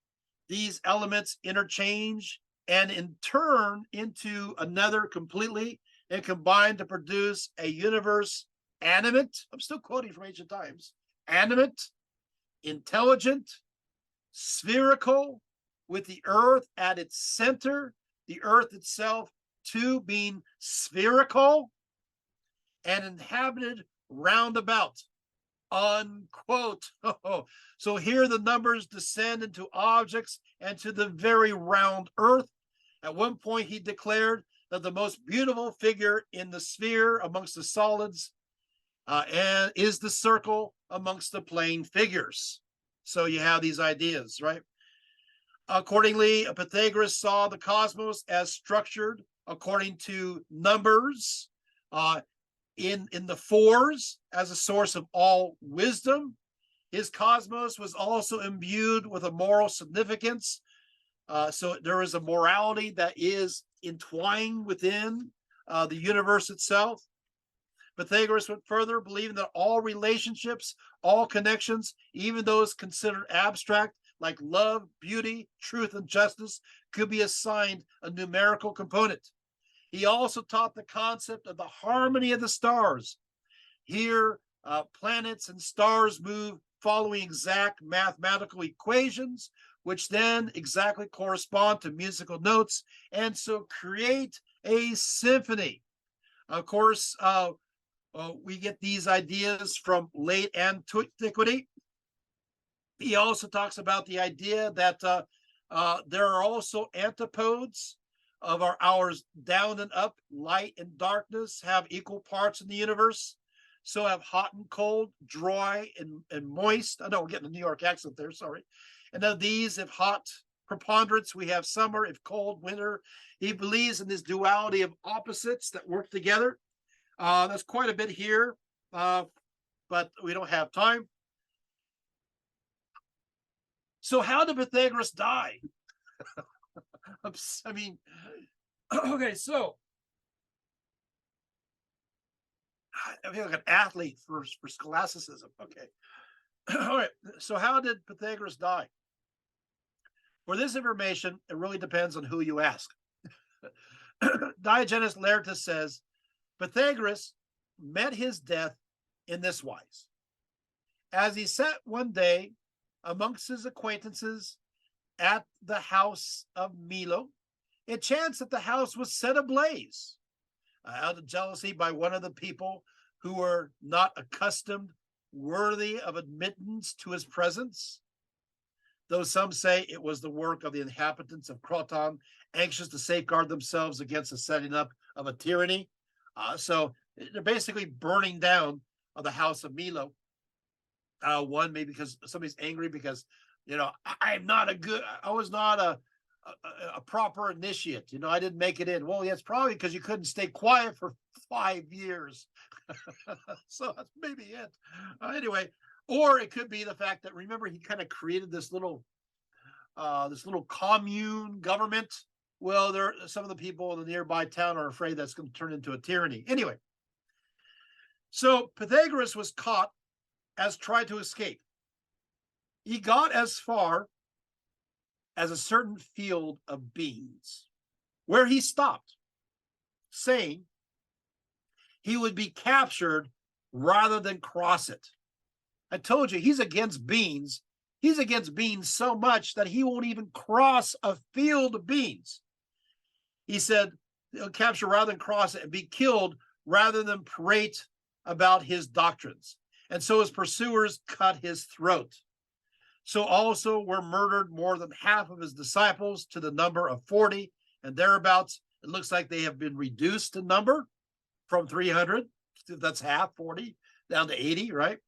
These elements interchange and in turn into another completely and combine to produce a universe animate. I'm still quoting from ancient times. Animate, intelligent, spherical, with the earth at its center, the earth itself too being spherical and inhabited roundabout. Unquote. So here the numbers descend into objects and to the very round earth. At one point he declared that the most beautiful figure in the sphere amongst the solids and is the circle amongst the plane figures. So you have these ideas, right? Accordingly, Pythagoras saw the cosmos as structured according to numbers in the fours as a source of all wisdom. His cosmos was also imbued with a moral significance. So there is a morality that is entwined within the universe itself. Pythagoras went further, believing that all relationships, all connections, even those considered abstract, like love, beauty, truth, and justice, could be assigned a numerical component. He also taught the concept of the harmony of the stars. Here, planets and stars move following exact mathematical equations, which then exactly correspond to musical notes, and so create a symphony. Of course, we get these ideas from late antiquity. He also talks about the idea that there are also antipodes of our hours. Down and up, light and darkness have equal parts in the universe. So have hot and cold, dry and moist. I know we're getting a New York accent there, sorry. And of these, if hot preponderance, we have summer, if cold, winter. He believes in this duality of opposites that work together. That's quite a bit here, but we don't have time. So how did Pythagoras die? I mean, okay, so I feel like an athlete for scholasticism. Okay. All right. So how did Pythagoras die? For this information, it really depends on who you ask. Diogenes Laertius says, Pythagoras met his death in this wise. As he sat one day amongst his acquaintances at the house of Milo, it chanced that the house was set ablaze out of jealousy by one of the people who were not accustomed, worthy of admittance to his presence. Though some say it was the work of the inhabitants of Croton, anxious to safeguard themselves against the setting up of a tyranny. So they're basically burning down the house of Milo. One, maybe because somebody's angry because, I was not a proper initiate. I didn't make it in. Well, yeah, it's probably because you couldn't stay quiet for 5 years. So that's maybe it. Anyway, or it could be the fact that, remember, he kind of created this little commune government. Well, some of the people in the nearby town are afraid that's going to turn into a tyranny. Anyway, so Pythagoras was caught as tried to escape. He got as far as a certain field of beans, where he stopped, saying he would be captured rather than cross it. I told you, he's against beans. He's against beans so much that he won't even cross a field of beans. He said he'll capture rather than cross it and be killed rather than parade about his doctrines. And so his pursuers cut his throat. So also were murdered more than half of his disciples, to the number of 40 and thereabouts. It looks like they have been reduced in number from 300, that's half, 40, down to 80, right?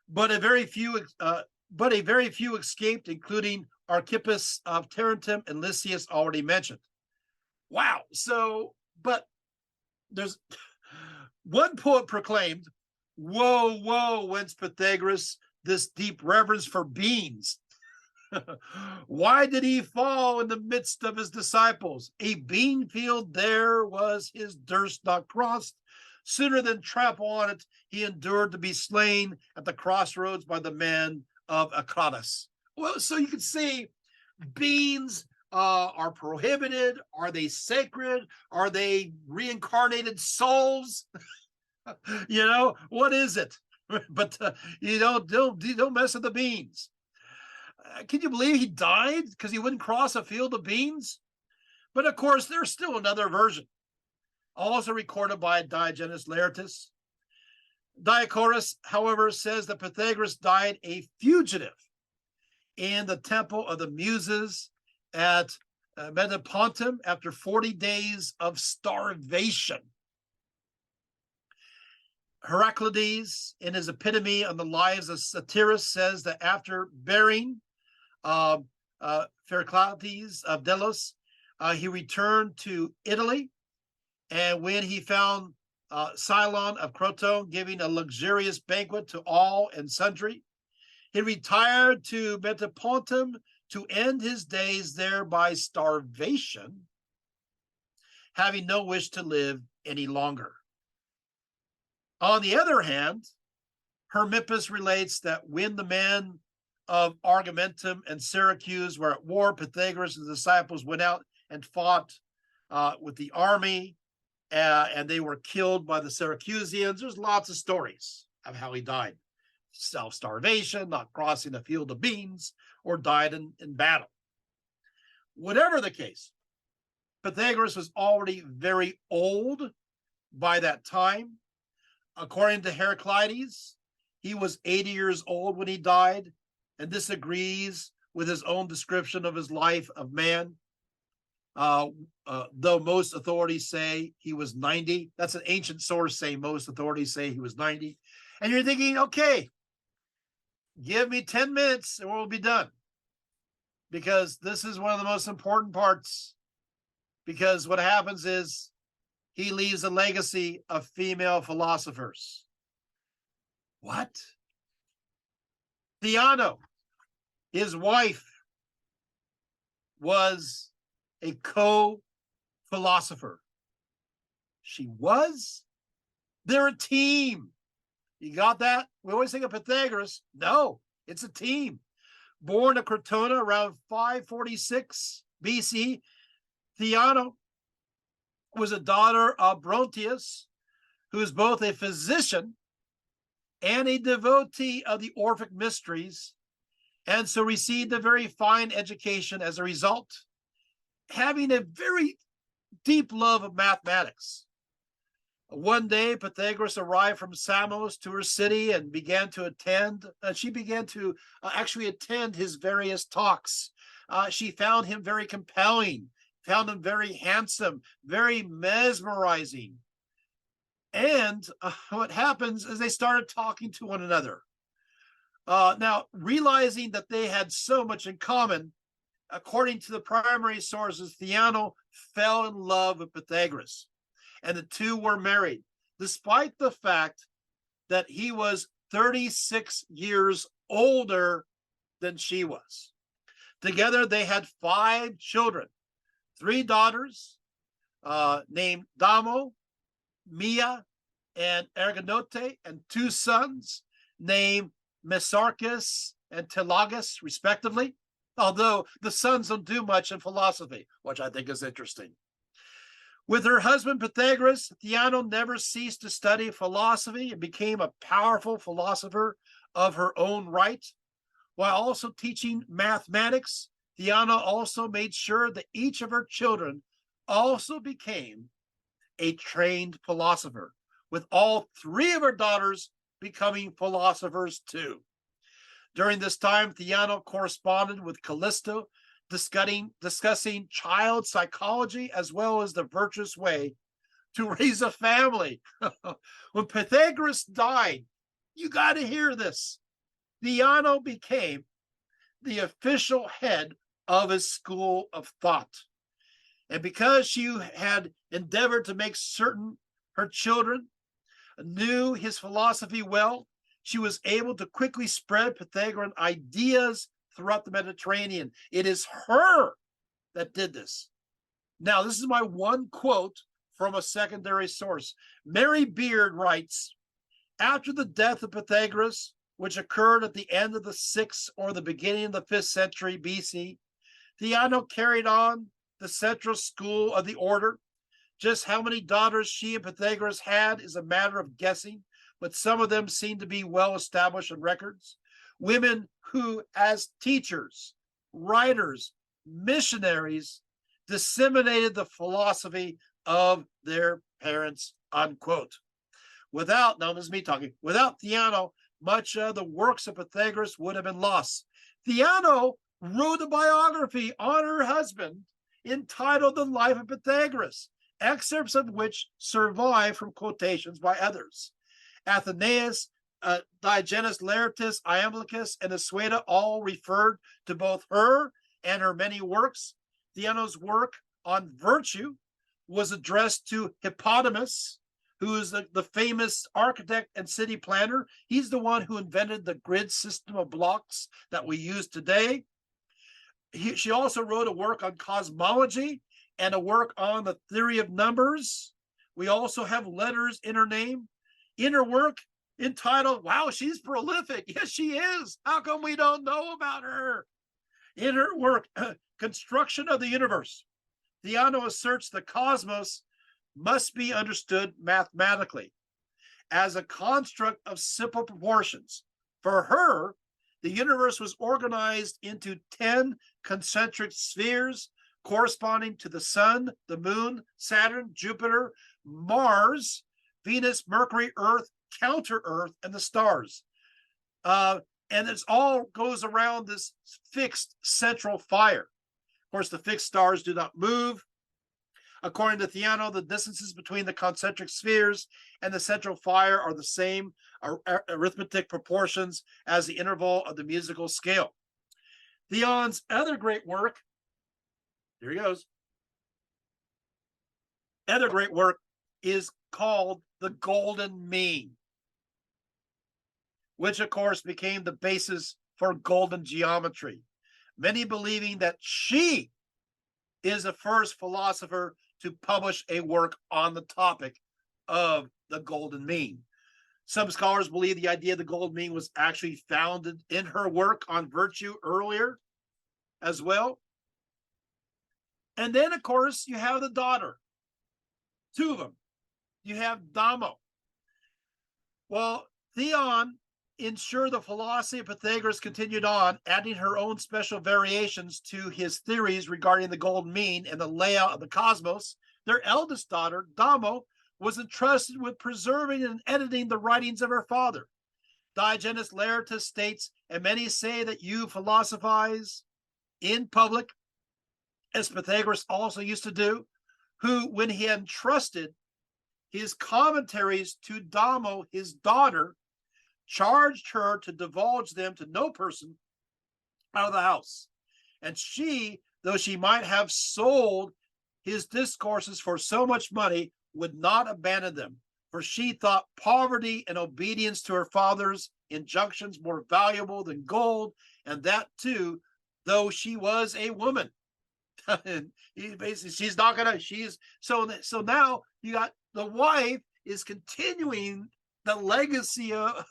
But a very few escaped, including Archippus of Tarentum and Lysias already mentioned. Wow. So But there's one poet proclaimed, "Woe, woe, whence Pythagoras this deep reverence for beans? Why did he fall in the midst of his disciples? A bean field there was his durst not crossed. Sooner than trample on it, he endured to be slain at the crossroads by the man of Akratos." Well, so you can see beans are prohibited. Are they sacred? Are they reincarnated souls? What is it? But you don't mess with the beans. Can you believe he died because he wouldn't cross a field of beans? But of course, there's still another version, also recorded by Diogenes Laertius. Dioscorus, however, says that Pythagoras died a fugitive in the temple of the Muses at Metapontum after 40 days of starvation. Heraclides, in his epitome on the lives of Satyrus, says that after burying Heraclides of Delos, he returned to Italy, and when he found Cylon of Croton giving a luxurious banquet to all and sundry, he retired to Metapontum to end his days there by starvation, having no wish to live any longer. On the other hand, Hermippus relates that when the men of Argumentum and Syracuse were at war, Pythagoras and his disciples went out and fought with the army, and they were killed by the Syracusans. There's lots of stories of how he died. Self-starvation, not crossing a field of beans, or died in battle. Whatever the case, Pythagoras was already very old by that time. According to Heraclides, he was 80 years old when he died, and this agrees with his own description of his life of man. Though most authorities say he was 90. That's an ancient source saying most authorities say he was 90. And you're thinking, okay, give me 10 minutes and we'll be done. Because this is one of the most important parts. Because what happens is he leaves a legacy of female philosophers. What? Theano, his wife, was a co-philosopher. She was? They're a team. You got that? We always think of Pythagoras. No, it's a team. Born at Crotona around 546 BC, Theano was a daughter of Brontius, who is both a physician and a devotee of the Orphic mysteries, and so received a very fine education as a result, having a very deep love of mathematics. One day, Pythagoras arrived from Samos to her city and began to attend. She began to actually attend his various talks. She found him very compelling, found him very handsome, very mesmerizing. And what happens is they started talking to one another. Now, realizing that they had so much in common, according to the primary sources, Theano fell in love with Pythagoras, and the two were married, despite the fact that he was 36 years older than she was. Together, they had 5 children, 3 daughters named Damo, Mia, and Ergonote, and 2 sons named Mesarchus and Telagus, respectively, although the sons don't do much in philosophy, which I think is interesting. With her husband Pythagoras, Theano never ceased to study philosophy and became a powerful philosopher of her own right. While also teaching mathematics, Theano also made sure that each of her children also became a trained philosopher, with all 3 of her daughters becoming philosophers too. During this time, Theano corresponded with Callisto, discussing child psychology as well as the virtuous way to raise a family. When Pythagoras died, you got to hear this. Theano became the official head of his school of thought. And because she had endeavored to make certain her children knew his philosophy well, she was able to quickly spread Pythagorean ideas throughout the Mediterranean. It is her that did this. Now, this is my one quote from a secondary source. Mary Beard writes, after the death of Pythagoras, which occurred at the end of the 6th or the beginning of the 5th century BC, Theano carried on the central school of the order. Just how many daughters she and Pythagoras had is a matter of guessing, but some of them seem to be well established in records. Women who, as teachers, writers, missionaries, disseminated the philosophy of their parents, unquote. Without, now this is me talking, without Theano, much of the works of Pythagoras would have been lost. Theano wrote a biography on her husband entitled The Life of Pythagoras, excerpts of which survive from quotations by others. Athenaeus, Diogenes Laertius, Iamblichus, and Assueda all referred to both her and her many works. Theano's work on virtue was addressed to Hippodamus, who is the famous architect and city planner. He's the one who invented the grid system of blocks that we use today. She also wrote a work on cosmology and a work on the theory of numbers. We also have letters in her name. In her work entitled, wow, she's prolific. Yes, she is. How come we don't know about her? In her work, Construction of the Universe, Theano asserts the cosmos must be understood mathematically as a construct of simple proportions. For her, the universe was organized into 10 concentric spheres corresponding to the sun, the moon, Saturn, Jupiter, Mars, Venus, Mercury, Earth, counter Earth, and the stars. And it all goes around this fixed central fire. Of course, the fixed stars do not move. According to Theano, the distances between the concentric spheres and the central fire are the same arithmetic proportions as the interval of the musical scale. Theon's other great work, here he goes, other great work is called The Golden Mean, which of course became the basis for golden geometry. Many believing that she is the first philosopher to publish a work on the topic of the golden mean. Some scholars believe the idea of the golden mean was actually founded in her work on virtue earlier as well. And then, of course, you have the daughter, two of them. You have Damo. Well, Theon ensured the philosophy of Pythagoras continued on, adding her own special variations to his theories regarding the golden mean and the layout of the cosmos. Their eldest daughter, Damo, was entrusted with preserving and editing the writings of her father. Diogenes Laertius states, and many say that you philosophize in public, as Pythagoras also used to do, who, when he had entrusted his commentaries to Damo, his daughter, charged her to divulge them to no person out of the house. And she, though she might have sold his discourses for so much money, would not abandon them, for she thought poverty and obedience to her father's injunctions more valuable than gold, and that too, though she was a woman. And basically, she's not gonna. She's so now you got the wife is continuing the legacy of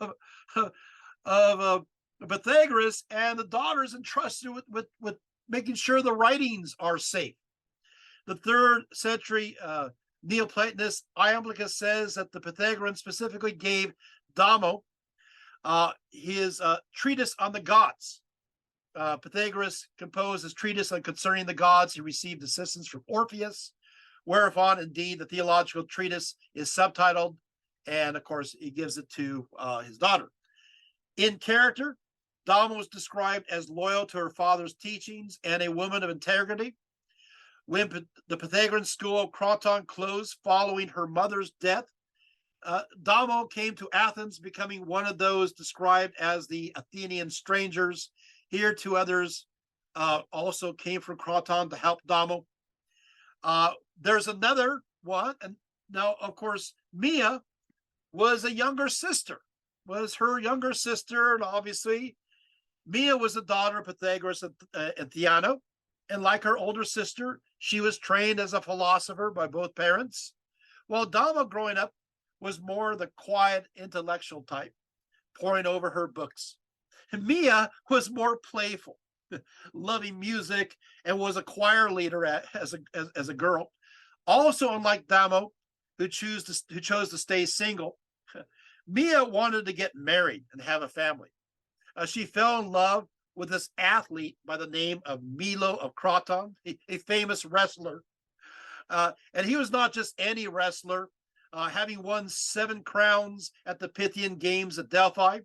Pythagoras, and the daughter is entrusted with making sure the writings are safe. The 3rd century Neoplatonist Iamblichus says that the Pythagoreans specifically gave Damo his treatise on the gods. Pythagoras composed his treatise on concerning the gods. He received assistance from Orpheus, whereupon indeed the theological treatise is subtitled, and of course he gives it to his daughter. In character, Damo was described as loyal to her father's teachings and a woman of integrity. When the Pythagorean school of Croton closed following her mother's death, Damo came to Athens, becoming one of those described as the Athenian strangers. Here, 2 others also came from Croton to help Damo. There's another one, and now, of course, Mia was a younger sister, was her younger sister, and obviously Mia was the daughter of Pythagoras and Theano, and like her older sister, she was trained as a philosopher by both parents, while Dama, growing up, was more the quiet intellectual type, poring over her books. And Mia was more playful, loving music, and was a choir leader as a girl. Also, unlike Damo, who chose to stay single, Mia wanted to get married and have a family. She fell in love with this athlete by the name of Milo of Croton, a famous wrestler. And he was not just any wrestler, having won 7 crowns at the Pythian Games at Delphi,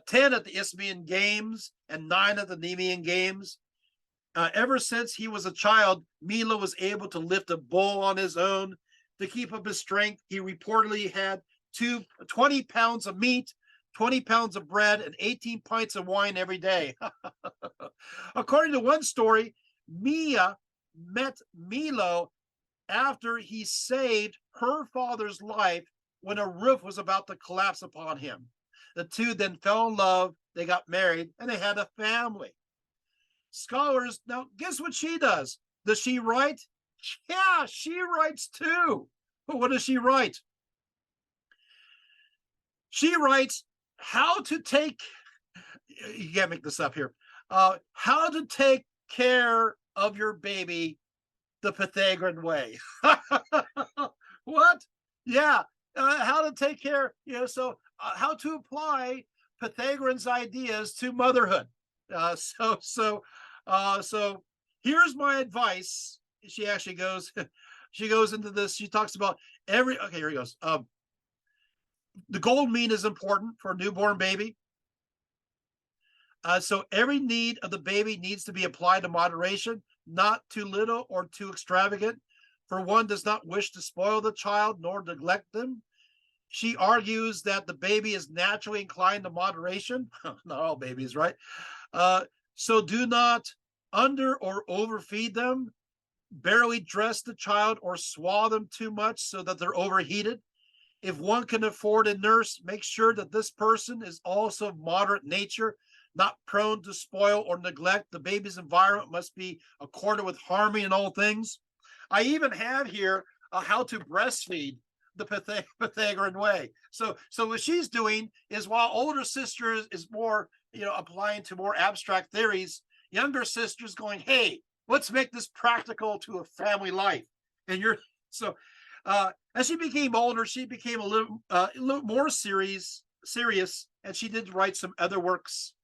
10 at the Isthmian Games, and 9 at the Nemean Games. Ever since he was a child, Milo was able to lift a bull on his own. To keep up his strength, he reportedly had 20 pounds of meat, 20 pounds of bread, and 18 pints of wine every day. According to one story, Mia met Milo after he saved her father's life when a roof was about to collapse upon him. The two then fell in love, they got married, and they had a family. Scholars, now guess what she does? Does she write? Yeah, she writes too. But what does she write? She writes how to take, you can't make this up here, how to take care of your baby the Pythagorean way. What? Yeah, how to take care, so how to apply Pythagorean's ideas to motherhood. So here's my advice. She actually goes, she goes into this. She talks about okay, here he goes. The gold mean is important for a newborn baby. So every need of the baby needs to be applied to moderation, not too little or too extravagant, for one does not wish to spoil the child nor neglect them. She argues that the baby is naturally inclined to moderation. Not all babies, right? So do not under or overfeed them, barely dress the child or swallow them too much so that they're overheated. If one can afford a nurse, make sure that this person is also of moderate nature, not prone to spoil or neglect. The baby's environment must be accorded with harmony in all things. I even have here how to breastfeed the Pythagorean way. So what she's doing is, while older sister is more, applying to more abstract theories, younger sister's going, hey, let's make this practical to a family life. And as she became older, she became a little more serious, and she did write some other works.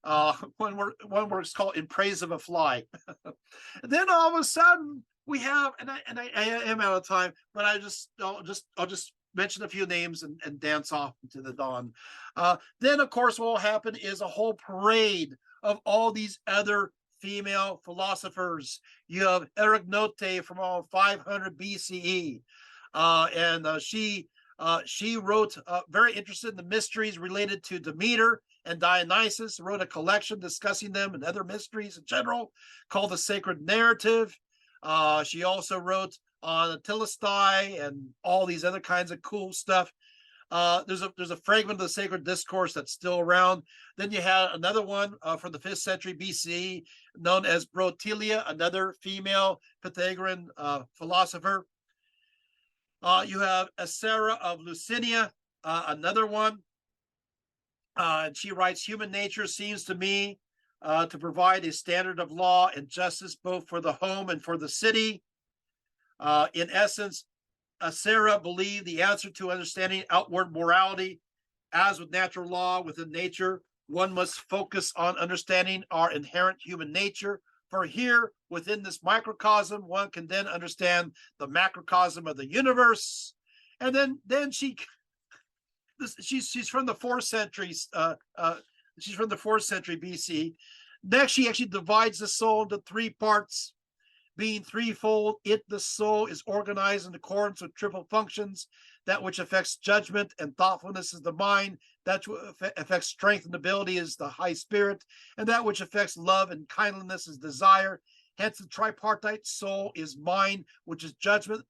One work's called "In Praise of a Fly." And then all of a sudden we have, and I am out of time, but I'll just mention a few names and dance off into the dawn. Then of course what will happen is a whole parade of all these other female philosophers. You have Erignote from 500 BCE. And she wrote, very interested in the mysteries related to Demeter and Dionysus, wrote a collection discussing them and other mysteries in general called the Sacred Narrative. She also wrote on Telestai and all these other kinds of cool stuff. There's a fragment of the Sacred Discourse that's still around. Then you had another one from the 5th century BCE known as Brotilia, another female Pythagorean philosopher. You have Asera of Lucinia, another one. And she writes, human nature seems to me to provide a standard of law and justice both for the home and for the city. In essence, Asera believed the answer to understanding outward morality. As with natural law within nature, one must focus on understanding our inherent human nature. For here, within this microcosm, one can then understand the macrocosm of the universe. And then she's from the 4th century. She's from the 4th century BC. Next, she actually divides the soul into 3 parts. Being threefold, the soul, is organized in accordance with triple functions. That which affects judgment and thoughtfulness is the mind. That which affects strength and ability is the high spirit. And that which affects love and kindliness is desire. Hence, the tripartite soul is mind, which is judgment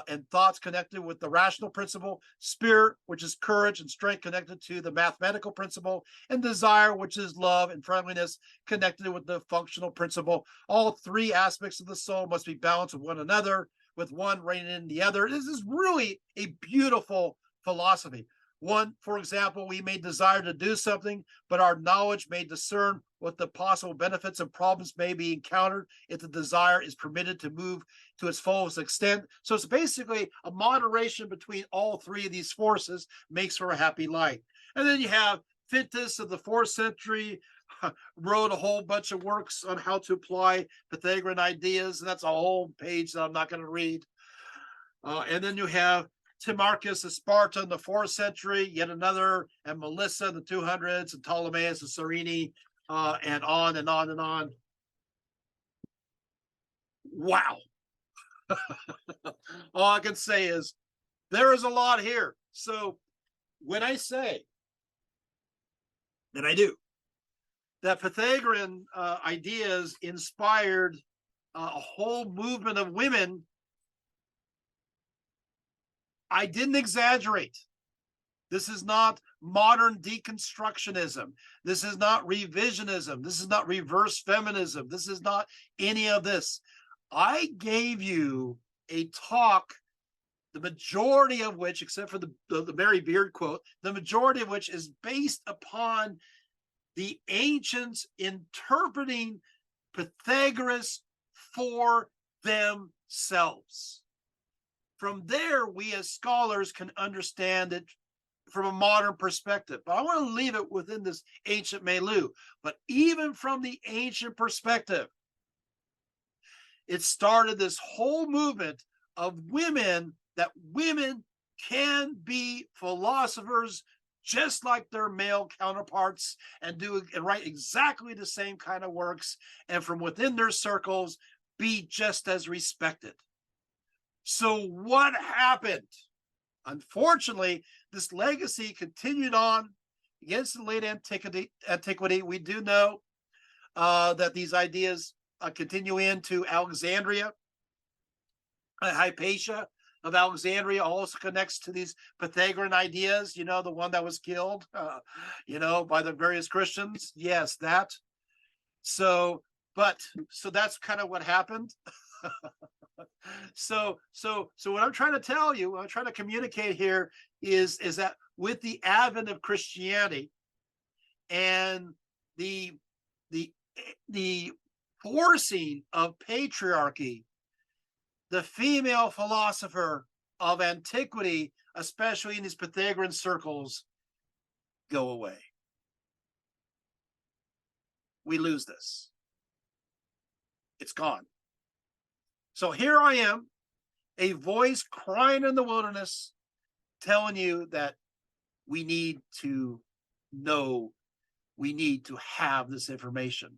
and thoughts connected with the rational principle, spirit, which is courage and strength connected to the mathematical principle, and desire, which is love and friendliness connected with the functional principle. All three aspects of the soul must be balanced with one another, with one reigning in the other. This is really a beautiful philosophy. One, for example, we may desire to do something, but our knowledge may discern what the possible benefits and problems may be encountered if the desire is permitted to move to its fullest extent. So it's basically a moderation between all three of these forces makes for a happy life. And then you have Phidias of the 4th century, wrote a whole bunch of works on how to apply Pythagorean ideas, and that's a whole page that I'm not going to read. And then you have Timarchus of Sparta in the 4th century, yet another, and Melissa in the 200s, and Ptolemaeus of Cyrene, and on and on and on. Wow. All I can say is there is a lot here. So when I say, and I do, that Pythagorean ideas inspired a whole movement of women, I didn't exaggerate. This is not modern deconstructionism. This is not revisionism. This is not reverse feminism. This is not any of this. I gave you a talk, the majority of which, except for the Mary Beard quote, the majority of which is based upon the ancients interpreting Pythagoras for themselves. From there, we as scholars can understand it from a modern perspective. But I want to leave it within this ancient milieu. But even from the ancient perspective, it started this whole movement of women, that women can be philosophers just like their male counterparts and write exactly the same kind of works, and from within their circles be just as respected. So what happened? Unfortunately, this legacy continued on against the late antiquity. We do know that these ideas continue into Alexandria. Hypatia of Alexandria also connects to these Pythagorean ideas, the one that was killed, by the various Christians. Yes, that. So that's kind of what happened. So what I'm trying to tell you, what I'm trying to communicate here is that with the advent of Christianity and the forcing of patriarchy, the female philosopher of antiquity, especially in these Pythagorean circles, go away. We lose this. It's gone. So here I am, a voice crying in the wilderness, telling you that we need to know, we need to have this information.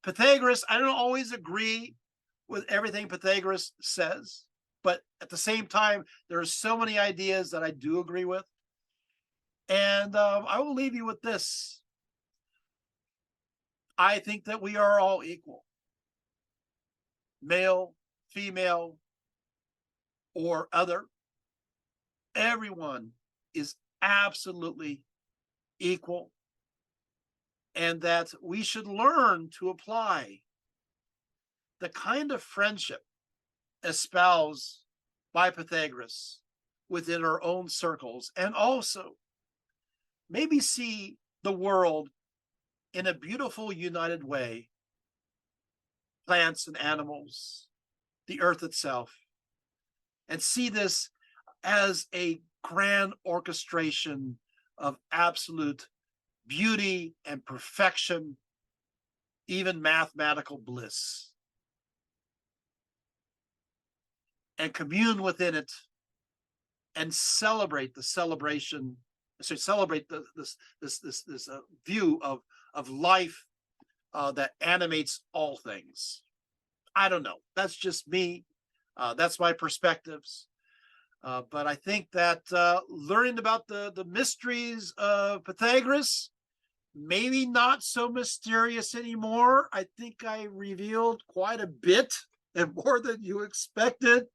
Pythagoras, I don't always agree with everything Pythagoras says, but at the same time, there are so many ideas that I do agree with. And I will leave you with this. I think that we are all equal. Male, female, or other. Everyone is absolutely equal. And that we should learn to apply the kind of friendship espoused by Pythagoras within our own circles, and also maybe see the world in a beautiful, united way. Plants and animals, the earth itself, and see this as a grand orchestration of absolute beauty and perfection, even mathematical bliss. And commune within it and celebrate the celebration, celebrate this view of life that animates all things. I don't know. That's just me. That's my perspectives. But I think that learning about the mysteries of Pythagoras maybe not so mysterious anymore. I think I revealed quite a bit and more than you expected.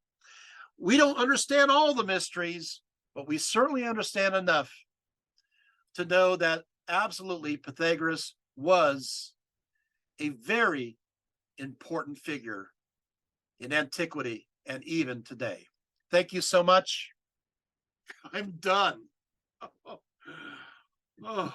We don't understand all the mysteries, but we certainly understand enough to know that absolutely Pythagoras was a very important figure in antiquity and even today. Thank you so much. I'm done. Oh.